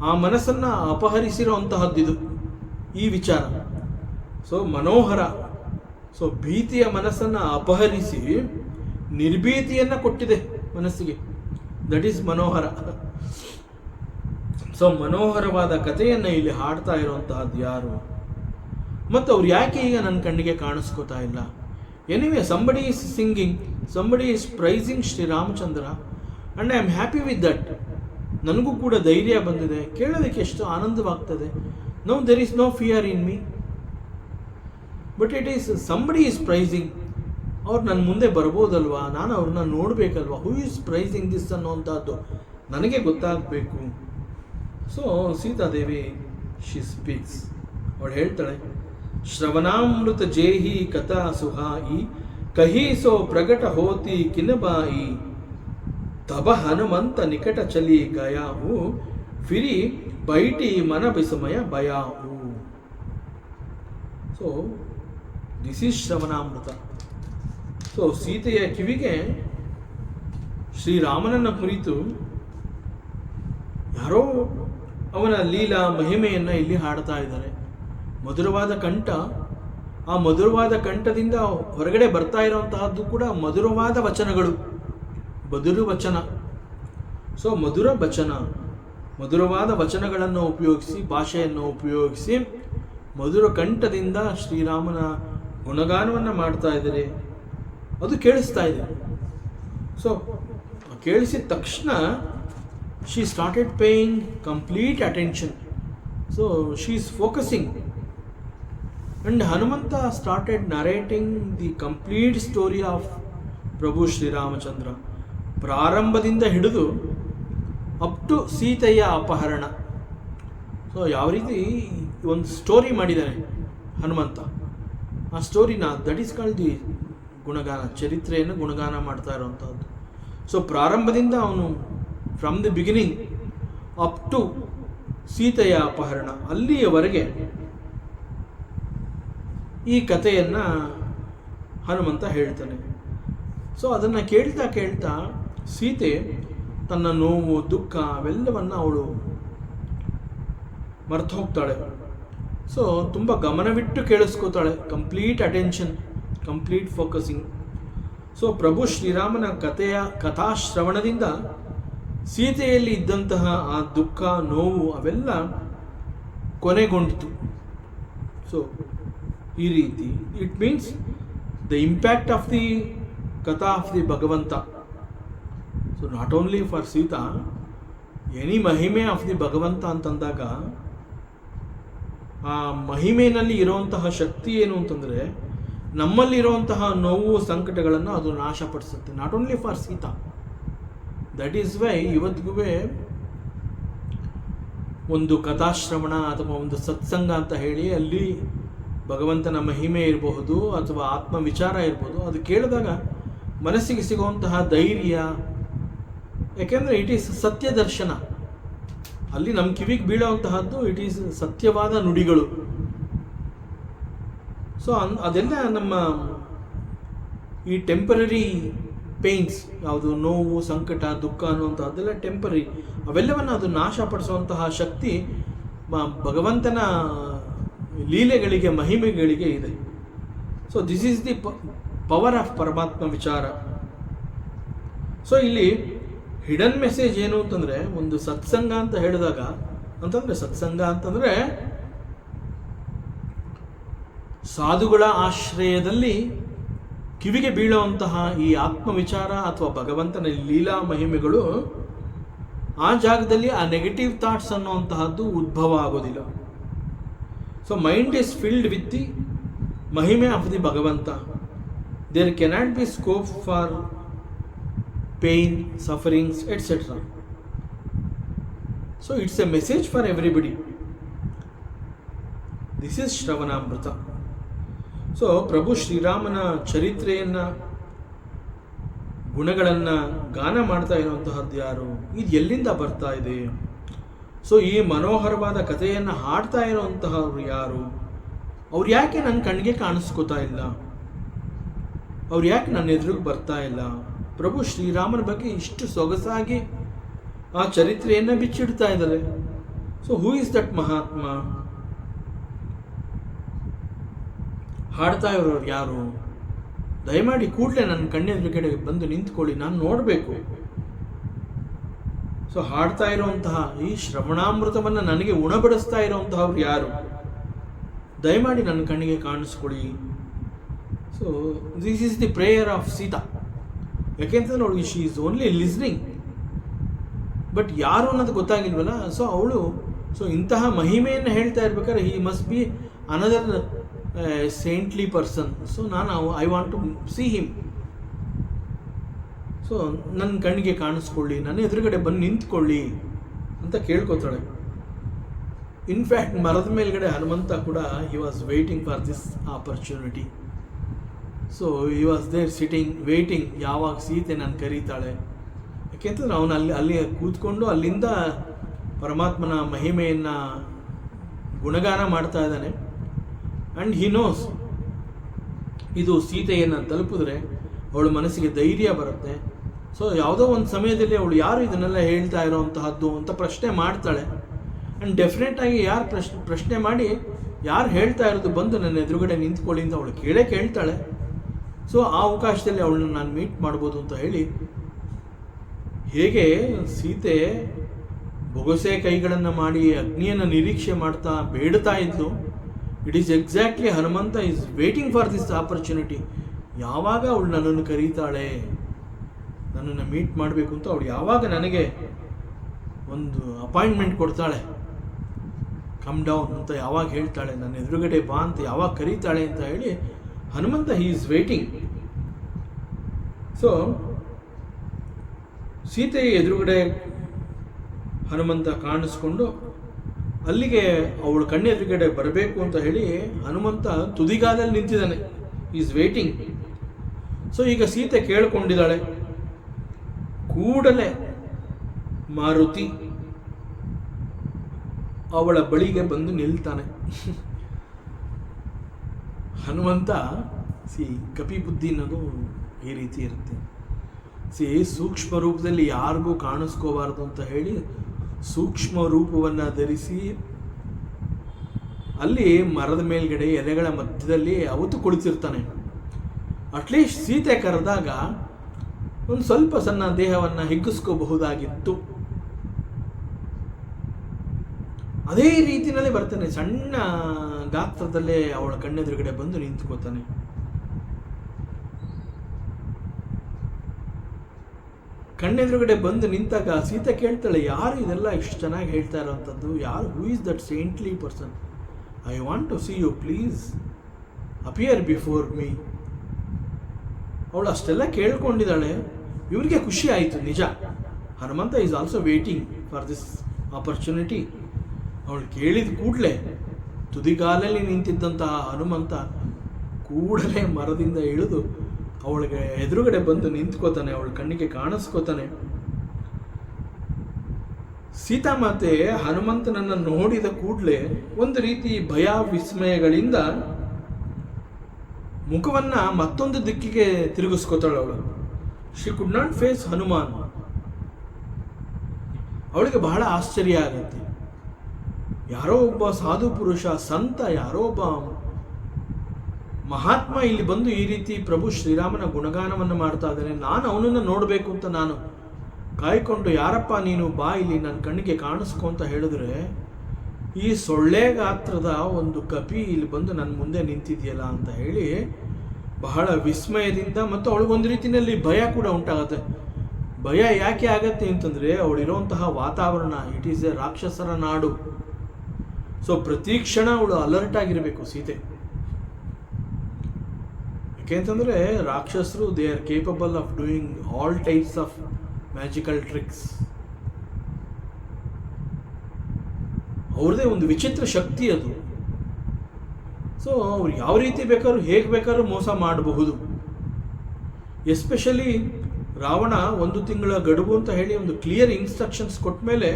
ಆ ಮನಸ್ಸನ್ನು ಅಪಹರಿಸಿರುವಂತಹದ್ದಿದು ಈ ವಿಚಾರ. ಸೊ ಮನೋಹರ. ಸೊ ಭೀತಿಯ ಮನಸ್ಸನ್ನು ಅಪಹರಿಸಿ ನಿರ್ಭೀತಿಯನ್ನು ಕೊಟ್ಟಿದೆ ಮನಸ್ಸಿಗೆ. ದಟ್ ಈಸ್ ಮನೋಹರ. ಸೊ ಮನೋಹರವಾದ ಕಥೆಯನ್ನು ಇಲ್ಲಿ ಹಾಡ್ತಾ ಇರುವಂತಹದ್ದು ಯಾರು? ಮತ್ತು ಅವ್ರು ಯಾಕೆ ಈಗ ನನ್ನ ಕಣ್ಣಿಗೆ ಕಾಣಿಸ್ಕೋತಾ ಇಲ್ಲ? Anyway, somebody is singing, somebody is praising Shriramachandra, and I am happy with that. ನನಗೂ ಕೂಡ ಧೈರ್ಯ ಬಂದಿದೆ, ಕೇಳೋದಕ್ಕೆ ಎಷ್ಟು ಆನಂದವಾಗ್ತದೆ. No there is no fear in me, but it is somebody is praising. ಅವ್ರು ನನ್ನ ಮುಂದೆ ಬರ್ಬೋದಲ್ವಾ, ನಾನು ಅವ್ರನ್ನ ನೋಡಬೇಕಲ್ವಾ. ಹೂ ಈಸ್ ಪ್ರೈಸಿಂಗ್ ದಿಸ್ ಅನ್ನೋವಂಥದ್ದು ನನಗೆ ಗೊತ್ತಾಗಬೇಕು. So Sitadevi she speaks. ಅವಳು ಹೇಳ್ತಾಳೆ, ಶ್ರವಣಾಮೃತ ಜೇಹಿ ಕಥಾ ಸುಹಾಯಿ, ಕಹಿ ಸೋ ಪ್ರಗಟ ಹೋತಿ ಕಿನಬಾಯಿ, ತಬ ಹನುಮಂತ ನಿಕಟ ಚಲಿ ಗಯಾವು, ಫಿರಿ ಬೈಟಿ ಮನ ಬಿಸಮಯ ಭಯಾವು. ಸೊ ದಿಸ್ ಈಸ್ ಶ್ರವಣಾಮೃತ. ಸೊ ಸೀತೆಯ ಕಿವಿಗೆ ಶ್ರೀರಾಮನನ್ನ ಕುರಿತು ಯಾರೋ ಅವನ ಲೀಲಾ ಮಹಿಮೆಯನ್ನು ಇಲ್ಲಿ ಹಾಡ್ತಾ ಇದ್ದಾರೆ. ಮಧುರವಾದ ಕಂಠ, ಆ ಮಧುರವಾದ ಕಂಠದಿಂದ ಹೊರಗಡೆ ಬರ್ತಾ ಇರುವಂತಹದ್ದು ಕೂಡ ಮಧುರವಾದ ವಚನಗಳು, ಬದುರು ವಚನ. ಸೊ ಮಧುರ ವಚನ, ಮಧುರವಾದ ವಚನಗಳನ್ನು ಉಪಯೋಗಿಸಿ, ಭಾಷೆಯನ್ನು ಉಪಯೋಗಿಸಿ ಮಧುರ ಕಂಠದಿಂದ ಶ್ರೀರಾಮನ ಗುಣಗಾನವನ್ನು ಮಾಡ್ತಾ ಇದ್ದಾರೆ. ಅದು ಕೇಳಿಸ್ತಾ ಇದೆ. ಸೊ ಕೇಳಿಸಿದ ತಕ್ಷಣ she started paying complete attention. So she is focusing. And Hanumantha started narrating the complete story of Prabhu Shriramachandra, ಪ್ರಾರಂಭದಿಂದ ಹಿಡಿದು ಅಪ್ ಟು ಸೀತೆಯ ಅಪಹರಣ. ಸೊ ಯಾವ ರೀತಿ ಒಂದು ಸ್ಟೋರಿ ಮಾಡಿದ್ದಾನೆ ಹನುಮಂತ, ಆ ಸ್ಟೋರಿನ ದಟ್ ಈಸ್ ಕಾಲ್ಡ್ ದಿ ಗುಣಗಾನ, ಚರಿತ್ರೆಯನ್ನು ಗುಣಗಾನ ಮಾಡ್ತಾ ಇರುವಂಥದ್ದು. ಸೊ ಪ್ರಾರಂಭದಿಂದ ಅವನು from the beginning up to ಸೀತೆಯ ಅಪಹರಣ ಅಲ್ಲಿಯವರೆಗೆ ಈ ಕಥೆಯನ್ನು ಹನುಮಂತ ಹೇಳ್ತಾನೆ. ಸೊ ಅದನ್ನು ಕೇಳ್ತಾ ಕೇಳ್ತಾ ಸೀತೆ ತನ್ನ ನೋವು, ದುಃಖ ಅವೆಲ್ಲವನ್ನು ಅವಳು ಮರ್ತು ಹೋಗ್ತಾಳೆ. ಸೊ ತುಂಬ ಗಮನವಿಟ್ಟು ಕೇಳಿಸ್ಕೋತಾಳೆ. Complete attention, complete focusing. So Prabhu ಶ್ರೀರಾಮನ ಕಥಾಶ್ರವಣದಿಂದ ಸೀತೆಯಲ್ಲಿ ಇದ್ದಂತಹ ಆ ದುಃಖ, ನೋವು ಅವೆಲ್ಲ ಕೊನೆಗೊಂಡಿತು. ಸೊ ಈ ರೀತಿ it means the impact of the ಕಥಾ ಆಫ್ ದಿ ಭಗವಂತ. So not only for Sita, any ಮಹಿಮೆ ಆಫ್ ದಿ ಭಗವಂತ ಅಂತಂದಾಗ ಆ ಮಹಿಮೆಯಲ್ಲಿ ಇರುವಂತಹ ಶಕ್ತಿ ಏನು ಅಂತಂದರೆ ನಮ್ಮಲ್ಲಿರುವಂತಹ ನೋವು, ಸಂಕಟಗಳನ್ನು ಅದು ನಾಶಪಡಿಸುತ್ತೆ. Not only for Sita. That is why ಇವತ್ತಿಗೂ ಒಂದು ಕಥಾಶ್ರವಣ ಅಥವಾ ಒಂದು ಸತ್ಸಂಗ ಅಂತ ಹೇಳಿ ಅಲ್ಲಿ ಭಗವಂತನ ಮಹಿಮೆ ಇರಬಹುದು ಅಥವಾ ಆತ್ಮ ವಿಚಾರ ಇರ್ಬೋದು, ಅದು ಕೇಳಿದಾಗ ಮನಸ್ಸಿಗೆ ಸಿಗುವಂತಹ ಧೈರ್ಯ, ಯಾಕೆಂದರೆ ಇಟ್ ಈಸ್ ಸತ್ಯ ದರ್ಶನ. ಅಲ್ಲಿ ನಮ್ಮ ಕಿವಿಗೆ ಬೀಳುವಂತಹದ್ದು ಇಟ್ ಈಸ್ ಸತ್ಯವಾದ ನುಡಿಗಳು. ಸೊ ಅದೆಲ್ಲ ನಮ್ಮ ಈ ಟೆಂಪರರಿ ಪೇಯ್ನ್ಸ್, ಯಾವುದು ನೋವು, ಸಂಕಟ, ದುಃಖ ಅನ್ನುವಂಥದ್ದೆಲ್ಲ ಟೆಂಪರರಿ. ಅವೆಲ್ಲವನ್ನು ಅದು ನಾಶಪಡಿಸುವಂತಹ ಶಕ್ತಿ ಭಗವಂತನ ಲೀಲೆಗಳಿಗೆ, ಮಹಿಮೆಗಳಿಗೆ ಇದೆ. So this is the power of ಪರಮಾತ್ಮ ವಿಚಾರ. ಸೊ ಇಲ್ಲಿ ಹಿಡನ್ ಮೆಸೇಜ್ ಏನು ಅಂತಂದರೆ, ಒಂದು ಸತ್ಸಂಗ ಅಂತ ಹೇಳಿದಾಗ ಸತ್ಸಂಗ ಅಂತಂದರೆ ಸಾಧುಗಳ ಆಶ್ರಯದಲ್ಲಿ ಕಿವಿಗೆ ಬೀಳುವಂತಹ ಈ ಆತ್ಮವಿಚಾರ ಅಥವಾ ಭಗವಂತನ ಲೀಲಾ ಮಹಿಮೆಗಳು ಆ ಜಾಗದಲ್ಲಿ ಆ ನೆಗೆಟಿವ್ ಥಾಟ್ಸ್ ಅನ್ನುವಂತಹದ್ದು ಉದ್ಭವ ಆಗೋದಿಲ್ಲ. So mind is filled with the ಮಹಿಮೆ ಆಫ್ ದಿ ಭಗವಂತ. There cannot be scope for pain, sufferings, etcetera. So it's a message for everybody. This is ಶ್ರವಣಾಮೃತ. ಸೊ ಪ್ರಭು ಶ್ರೀರಾಮನ ಚರಿತ್ರೆಯನ್ನು, ಗುಣಗಳನ್ನು ಗಾನ ಮಾಡ್ತಾ ಇರುವಂತಹದ್ದು ಯಾರು? ಇದು ಎಲ್ಲಿಂದ ಬರ್ತಾ ಇದೆ? ಸೊ ಈ ಮನೋಹರವಾದ ಕಥೆಯನ್ನು ಹಾಡ್ತಾ ಇರುವಂತಹವ್ರು ಯಾರು? ಅವ್ರು ಯಾಕೆ ನನ್ನ ಕಣ್ಣಿಗೆ ಕಾಣಿಸ್ಕೋತಾ ಇಲ್ಲ? ಅವ್ರು ಯಾಕೆ ನನ್ನ ಎದುರಿಗೆ ಬರ್ತಾ ಇಲ್ಲ? ಪ್ರಭು ಶ್ರೀರಾಮನ ಬಗ್ಗೆ ಇಷ್ಟು ಸೊಗಸಾಗಿ ಆ ಚರಿತ್ರೆಯನ್ನು ಬಿಚ್ಚಿಡ್ತಾ ಇದ್ದಾರೆ. So who is that Mahatma? ಹಾಡ್ತಾ ಇರೋರು ಯಾರು? ದಯಮಾಡಿ ಕೂಡಲೇ ನನ್ನ ಕಣ್ಣೆದುರುಗಡೆ ಬಂದು ನಿಂತ್ಕೊಳ್ಳಿ, ನಾನು ನೋಡಬೇಕು. ಸೊ ಹಾಡ್ತಾ ಇರುವಂತಹ ಈ ಶ್ರವಣಾಮೃತವನ್ನು ನನಗೆ ಉಣಬಡಿಸ್ತಾ ಇರುವಂತಹವ್ರು ಯಾರು? ದಯಮಾಡಿ ನನ್ನ ಕಣ್ಣಿಗೆ ಕಾಣಿಸ್ಕೊಳ್ಳಿ. So this is the prayer of Sita. ಯಾಕೆಂತಂದ್ರೆ ಅವಳಿಗೆ she is only listening, but ಯಾರು ಅನ್ನೋದು ಗೊತ್ತಾಗಿಲ್ವಲ್ಲ. ಸೊ ಅವಳು ಇಂತಹ ಮಹಿಮೆಯನ್ನು ಹೇಳ್ತಾ ಇರ್ಬೇಕಾದ್ರೆ he must be another saintly person. So I want to see him. So ನನ್ನ ಕಣ್ಣಿಗೆ ಕಾಣಿಸ್ಕೊಳ್ಳಿ, ನನ್ನ ಎದುರುಗಡೆ ಬಂದು ನಿಂತ್ಕೊಳ್ಳಿ ಅಂತ ಕೇಳ್ಕೊತಾಳೆ. ಇನ್ಫ್ಯಾಕ್ಟ್ ಮರದ ಮೇಲ್ಗಡೆ ಹನುಮಂತ ಕೂಡ he was waiting for this opportunity. So he was there sitting waiting, ಯಾವಾಗ ಸೀತೆ ನಾನು ಕರೀತಾಳೆ. ಯಾಕೆಂತಂದ್ರೆ ಅವನು ಅಲ್ಲಿ ಕೂತ್ಕೊಂಡು ಅಲ್ಲಿಂದ ಪರಮಾತ್ಮನ ಮಹಿಮೆಯನ್ನು ಗುಣಗಾನ ಮಾಡ್ತಾ ಇದ್ದಾನೆ. ಆ್ಯಂಡ್ ಹಿ ನೋಸ್ ಇದು ಸೀತೆಯನ್ನು ತಲುಪಿದ್ರೆ ಅವಳ ಮನಸ್ಸಿಗೆ ಧೈರ್ಯ ಬರುತ್ತೆ. ಸೊ ಯಾವುದೋ ಒಂದು ಸಮಯದಲ್ಲಿ ಅವಳು ಯಾರು ಇದನ್ನೆಲ್ಲ ಹೇಳ್ತಾ ಇರೋವಂತಹದ್ದು ಅಂತ ಪ್ರಶ್ನೆ ಮಾಡ್ತಾಳೆ. ಆ್ಯಂಡ್ ಡೆಫಿನೆಟಾಗಿ ಯಾರು ಪ್ರಶ್ನೆ ಮಾಡಿ ಯಾರು ಹೇಳ್ತಾ ಇರೋದು ಬಂದು ನನ್ನ ಎದುರುಗಡೆ ನಿಂತ್ಕೊಳ್ಳಿ ಅಂತ ಅವಳು ಕೇಳ್ತಾಳೆ. ಸೊ ಆ ಅವಕಾಶದಲ್ಲಿ ಅವಳನ್ನ ನಾನು ಮೀಟ್ ಮಾಡ್ಬೋದು ಅಂತ ಹೇಳಿ, ಹೇಗೆ ಸೀತೆ ಬೊಗಸೆ ಕೈಗಳನ್ನು ಮಾಡಿ ಅಗ್ನಿಯನ್ನು ನಿರೀಕ್ಷೆ ಮಾಡ್ತಾ ಬೇಡ್ತಾ ಇದ್ಲು, it is exactly Hanumantha is waiting for this opportunity. ಯಾವಾಗ ಅವಳು ನನ್ನನ್ನು ಕರೀತಾಳೆ, ನನ್ನನ್ನು ಮೀಟ್ ಮಾಡಬೇಕು ಅಂತ ಅವಳು ಯಾವಾಗ ನನಗೆ ಒಂದು ಅಪಾಯಿಂಟ್ಮೆಂಟ್ ಕೊಡ್ತಾಳೆ, ಕಮ್ ಡೌನ್ ಅಂತ ಯಾವಾಗ ಹೇಳ್ತಾಳೆ, ನನ್ನ ಎದುರುಗಡೆ ಬಾ ಅಂತ ಯಾವಾಗ ಕರೀತಾಳೆ ಅಂತ ಹೇಳಿ Hanumantha he is waiting. So ಸೀತೆಯ ಎದುರುಗಡೆ ಹನುಮಂತ ಕಾಣಿಸ್ಕೊಂಡು ಅಲ್ಲಿಗೆ ಅವಳು ಕಣ್ಣೆದುರುಗಡೆ ಬರಬೇಕು ಅಂತ ಹೇಳಿ ಹನುಮಂತ ತುದಿಗಾಲಲ್ಲಿ ನಿಂತಿದ್ದಾನೆ, ಈಸ್ ವೇಟಿಂಗ್. ಸೊ ಈಗ ಸೀತೆ ಕೇಳಿಕೊಂಡಿದ್ದಾಳೆ. ಕೂಡಲೇ ಮಾರುತಿ ಅವಳ ಬಳಿಗೆ ಬಂದು ನಿಲ್ತಾನೆ. ಹನುಮಂತ ಕಪಿ ಬುದ್ಧಿ ಅನ್ನೋದು ಈ ರೀತಿ ಇರುತ್ತೆ. ಸೂಕ್ಷ್ಮ ರೂಪದಲ್ಲಿ ಯಾರಿಗೂ ಕಾಣಿಸ್ಕೋಬಾರ್ದು ಅಂತ ಹೇಳಿ ಸೂಕ್ಷ್ಮ ರೂಪವನ್ನು ಧರಿಸಿ ಅಲ್ಲಿ ಮರದ ಮೇಲ್ಗಡೆ ಎಲೆಗಳ ಮಧ್ಯದಲ್ಲಿ ಅವತ್ತು ಕುಳಿತಿರ್ತಾನೆ. ಅಟ್ಲೀಸ್ಟ್ ಸೀತೆ ಕರೆದಾಗ ಒಂದು ಸ್ವಲ್ಪ ಸಣ್ಣ ದೇಹವನ್ನು ಹಿಗ್ಗಿಸ್ಕೋಬಹುದಾಗಿತ್ತು. ಅದೇ ರೀತಿಯಲ್ಲಿ ಬರ್ತಾನೆ, ಸಣ್ಣ ಗಾತ್ರದಲ್ಲೇ ಅವಳ ಕಣ್ಣೆದುರುಗಡೆ ಬಂದು ನಿಂತ್ಕೋತಾನೆ. ಕಣ್ಣೆದುರುಗಡೆ ಬಂದು ನಿಂತಾಗ ಸೀತೆ ಕೇಳ್ತಾಳೆ, ಯಾರು ಇದೆಲ್ಲ ಇಷ್ಟು ಚೆನ್ನಾಗಿ ಹೇಳ್ತಾ ಇರೋವಂಥದ್ದು? ಯಾರು? Who is that saintly person? I want to see you, please appear before me. ಅವಳು ಅಷ್ಟೆಲ್ಲ ಕೇಳ್ಕೊಂಡಿದ್ದಾಳೆ. ಇವರಿಗೆ ಖುಷಿ ಆಯಿತು. ನಿಜ, Hanumanta is also waiting for this opportunity. ಅವಳು ಕೇಳಿದ ಕೂಡಲೇ ತುದಿಗಾಲಲ್ಲಿ ನಿಂತಿದ್ದಂತಹ ಹನುಮಂತ ಕೂಡಲೇ ಮರದಿಂದ ಇಳಿದು ಅವಳಿಗೆ ಎದುರುಗಡೆ ಬಂದು ನಿಂತ್ಕೋತಾನೆ, ಅವಳ ಕಣ್ಣಿಗೆ ಕಾಣಿಸ್ಕೋತಾನೆ. ಸೀತಾಮಾತೆ ಹನುಮಂತನನ್ನು ನೋಡಿದ ಕೂಡಲೇ ಒಂದು ರೀತಿ ಭಯ ವಿಸ್ಮಯಗಳಿಂದ ಮುಖವನ್ನು ಮತ್ತೊಂದು ದಿಕ್ಕಿಗೆ ತಿರುಗಿಸ್ಕೋತಾಳೆ ಅವಳು. She could not face Hanuman. ಅವಳಿಗೆ ಬಹಳ ಆಶ್ಚರ್ಯ ಆಗತ್ತೆ. ಯಾರೋ ಒಬ್ಬ ಸಾಧು ಪುರುಷ, ಸಂತ, ಯಾರೋ ಒಬ್ಬ ಮಹಾತ್ಮ ಇಲ್ಲಿ ಬಂದು ಈ ರೀತಿ ಪ್ರಭು ಶ್ರೀರಾಮನ ಗುಣಗಾನವನ್ನು ಮಾಡ್ತಾ ಇದ್ದಾನೆ. ನಾನು ಅವನನ್ನು ನೋಡಬೇಕು ಅಂತ ನಾನು ಕಾಯ್ಕೊಂಡು, ಯಾರಪ್ಪ ನೀನು, ಬಾ ಇಲ್ಲಿ ನನ್ನ ಕಣ್ಣಿಗೆ ಕಾಣಿಸ್ಕೊ ಅಂತ ಹೇಳಿದ್ರೆ, ಈ ಸೊಳ್ಳೆ ಗಾತ್ರದ ಒಂದು ಕಪಿ ಇಲ್ಲಿ ಬಂದು ನನ್ನ ಮುಂದೆ ನಿಂತಿದೆಯಲ್ಲ ಅಂತ ಹೇಳಿ ಬಹಳ ವಿಸ್ಮಯದಿಂದ, ಮತ್ತು ಅವಳಿಗೊಂದು ರೀತಿಯಲ್ಲಿ ಭಯ ಕೂಡ ಉಂಟಾಗತ್ತೆ. ಭಯ ಯಾಕೆ ಆಗತ್ತೆ ಅಂತಂದರೆ, ಅವಳಿರುವಂತಹ ವಾತಾವರಣ, ಇಟ್ ಈಸ್ ಎ ರಾಕ್ಷಸರ ನಾಡು. ಸೊ ಪ್ರತಿ ಕ್ಷಣ ಅವಳು ಅಲರ್ಟ್ ಆಗಿರಬೇಕು ಸೀತೆ. ಯಾಕೆಂತಂದರೆ ರಾಕ್ಷಸರು they are capable of doing all types of magical tricks. ಅವ್ರದ್ದೇ ಒಂದು ವಿಚಿತ್ರ ಶಕ್ತಿ ಅದು. ಸೊ ಅವ್ರು ಯಾವ ರೀತಿ ಬೇಕಾದ್ರೂ ಹೇಗೆ ಬೇಕಾದ್ರೂ ಮೋಸ ಮಾಡಬಹುದು. ಎಸ್ಪೆಷಲಿ ರಾವಣ 1 ತಿಂಗಳ ಗಡುವು ಅಂತ ಹೇಳಿ ಒಂದು ಕ್ಲಿಯರ್ ಇನ್ಸ್ಟ್ರಕ್ಷನ್ಸ್ ಕೊಟ್ಟ ಮೇಲೆ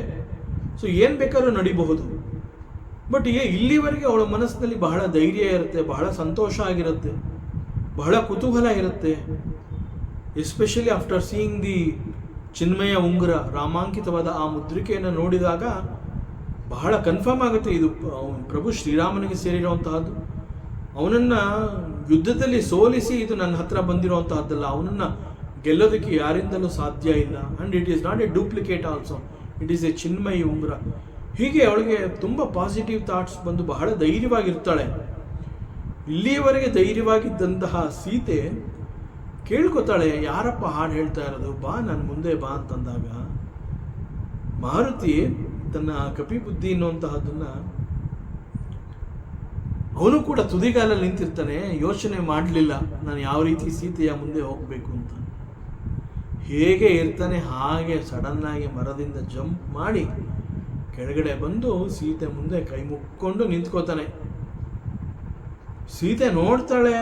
ಸೊ ಏನು ಬೇಕಾದ್ರೂ ನಡಿಬಹುದು. ಬಟ್ ಇಲ್ಲಿವರೆಗೆ ಅವಳ ಮನಸ್ಸಿನಲ್ಲಿ ಬಹಳ ಧೈರ್ಯ ಇರುತ್ತೆ, ಬಹಳ ಸಂತೋಷ ಆಗಿರುತ್ತೆ, ಬಹಳ ಕುತೂಹಲ ಇರುತ್ತೆ. ಎಸ್ಪೆಷಲಿ ಆಫ್ಟರ್ ಸೀಯಿಂಗ್ ದಿ ಚಿನ್ಮಯ ಉಂಗುರ, ರಾಮಾಂಕಿತವಾದ ಆ ಮುದ್ರಿಕೆಯನ್ನು ನೋಡಿದಾಗ ಬಹಳ ಕನ್ಫರ್ಮ್ ಆಗುತ್ತೆ ಇದು ಪ್ರಭು ಶ್ರೀರಾಮನಿಗೆ ಸೇರಿರುವಂತಹದ್ದು. ಅವನನ್ನು ಯುದ್ಧದಲ್ಲಿ ಸೋಲಿಸಿ ಇದು ನನ್ನ ಹತ್ರ ಬಂದಿರುವಂತಹದ್ದಲ್ಲ, ಅವನನ್ನು ಗೆಲ್ಲೋದಕ್ಕೆ ಯಾರಿಂದಲೂ ಸಾಧ್ಯ ಇಲ್ಲ. And it is not a duplicate also, it is a ಚಿನ್ಮಯಿ ಉಂಗುರ. ಹೀಗೆ ಅವಳಿಗೆ ತುಂಬ ಪಾಸಿಟಿವ್ ಥಾಟ್ಸ್ ಬಂದು ಬಹಳ ಧೈರ್ಯವಾಗಿರ್ತಾಳೆ. ಇಲ್ಲಿಯವರೆಗೆ ಧೈರ್ಯವಾಗಿದ್ದಂತಹ ಸೀತೆ ಕೇಳ್ಕೊತಾಳೆ, ಯಾರಪ್ಪ ಹಾಡು ಹೇಳ್ತಾ ಇರೋದು, ಬಾ ನನ್ನ ಮುಂದೆ ಬಾ ಅಂತಂದಾಗ ಮಾರುತಿ ತನ್ನ ಕಪಿ ಬುದ್ಧಿ ಅನ್ನುವಂತಹದ್ದನ್ನು, ಅವನು ಕೂಡ ತುದಿಗಾಲಲ್ಲಿ ನಿಂತಿರ್ತಾನೆ, ಯೋಚನೆ ಮಾಡಲಿಲ್ಲ ನಾನು ಯಾವ ರೀತಿ ಸೀತೆಯ ಮುಂದೆ ಹೋಗಬೇಕು ಅಂತ. ಹೇಗೆ ಇರ್ತಾನೆ ಹಾಗೆ ಸಡನ್ನಾಗಿ ಮರದಿಂದ ಜಂಪ್ ಮಾಡಿ ಕೆಳಗಡೆ ಬಂದು ಸೀತೆ ಮುಂದೆ ಕೈ ಮುಕ್ಕೊಂಡು ನಿಂತ್ಕೋತಾನೆ. ಸೀತೆ ನೋಡ್ತಾಳೆ,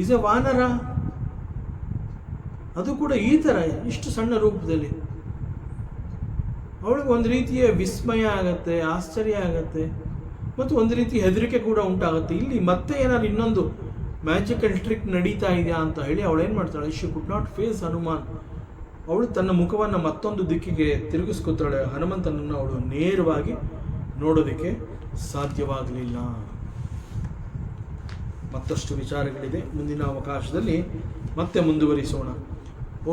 ಈಸ್ ಎ ವಾನರ, ಅದು ಕೂಡ ಈ ಥರ ಇಷ್ಟು ಸಣ್ಣ ರೂಪದಲ್ಲಿ. ಅವಳಿಗೆ ಒಂದು ರೀತಿಯ ವಿಸ್ಮಯ ಆಗತ್ತೆ, ಆಶ್ಚರ್ಯ ಆಗತ್ತೆ, ಮತ್ತು ಒಂದು ರೀತಿ ಹೆದರಿಕೆ ಕೂಡ ಉಂಟಾಗುತ್ತೆ. ಇಲ್ಲಿ ಮತ್ತೆ ಏನಾದ್ರು ಇನ್ನೊಂದು ಮ್ಯಾಜಿಕಲ್ ಟ್ರಿಕ್ ನಡೀತಾ ಇದೆಯಾ ಅಂತ ಹೇಳಿ ಅವಳೇನು ಮಾಡ್ತಾಳೆ, she could not face Hanuman. ಅವಳು ತನ್ನ ಮುಖವನ್ನು ಮತ್ತೊಂದು ದಿಕ್ಕಿಗೆ ತಿರುಗಿಸ್ಕೊತಾಳೆ. ಹನುಮಂತನನ್ನು ಅವಳು ನೇರವಾಗಿ ನೋಡೋದಕ್ಕೆ ಸಾಧ್ಯವಾಗಲಿಲ್ಲ. ಮತ್ತಷ್ಟು ವಿಚಾರಗಳಿದೆ, ಮುಂದಿನ ಅವಕಾಶದಲ್ಲಿ ಮತ್ತೆ ಮುಂದುವರಿಸೋಣ.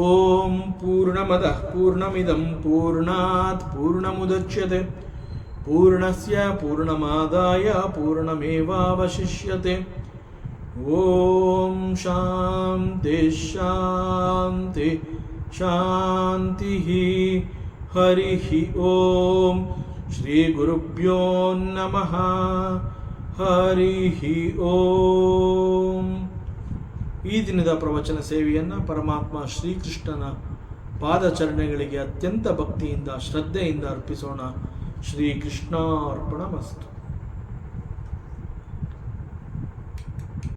ಓಂ ಪೂರ್ಣಮದಃ ಪೂರ್ಣಮಿದಂ ಪೂರ್ಣಾತ್ ಪೂರ್ಣಮುದಚ್ಯತೆ ಪೂರ್ಣಸ್ಯ ಪೂರ್ಣಮಾದಾಯ ಪೂರ್ಣಮೇವಾವಶಿಷ್ಯತೆ. ಓಂ ಶಾಂತಿ ಶಾಂತಿ ಶಾಂತಿ. ಹರಿ ಓಂ. ಶ್ರೀ ಗುರುಭ್ಯೋ ನಮಃ. ಹರಿ ಓಂ. ಈ ದಿನದ ಪ್ರವಚನ ಸೇವೆಯನ್ನು ಪರಮಾತ್ಮ ಶ್ರೀಕೃಷ್ಣನ ಪಾದಚರಣೆಗಳಿಗೆ ಅತ್ಯಂತ ಭಕ್ತಿಯಿಂದ ಶ್ರದ್ಧೆಯಿಂದ ಅರ್ಪಿಸೋಣ. ಶ್ರೀಕೃಷ್ಣಾರ್ಪಣಮಸ್ತು.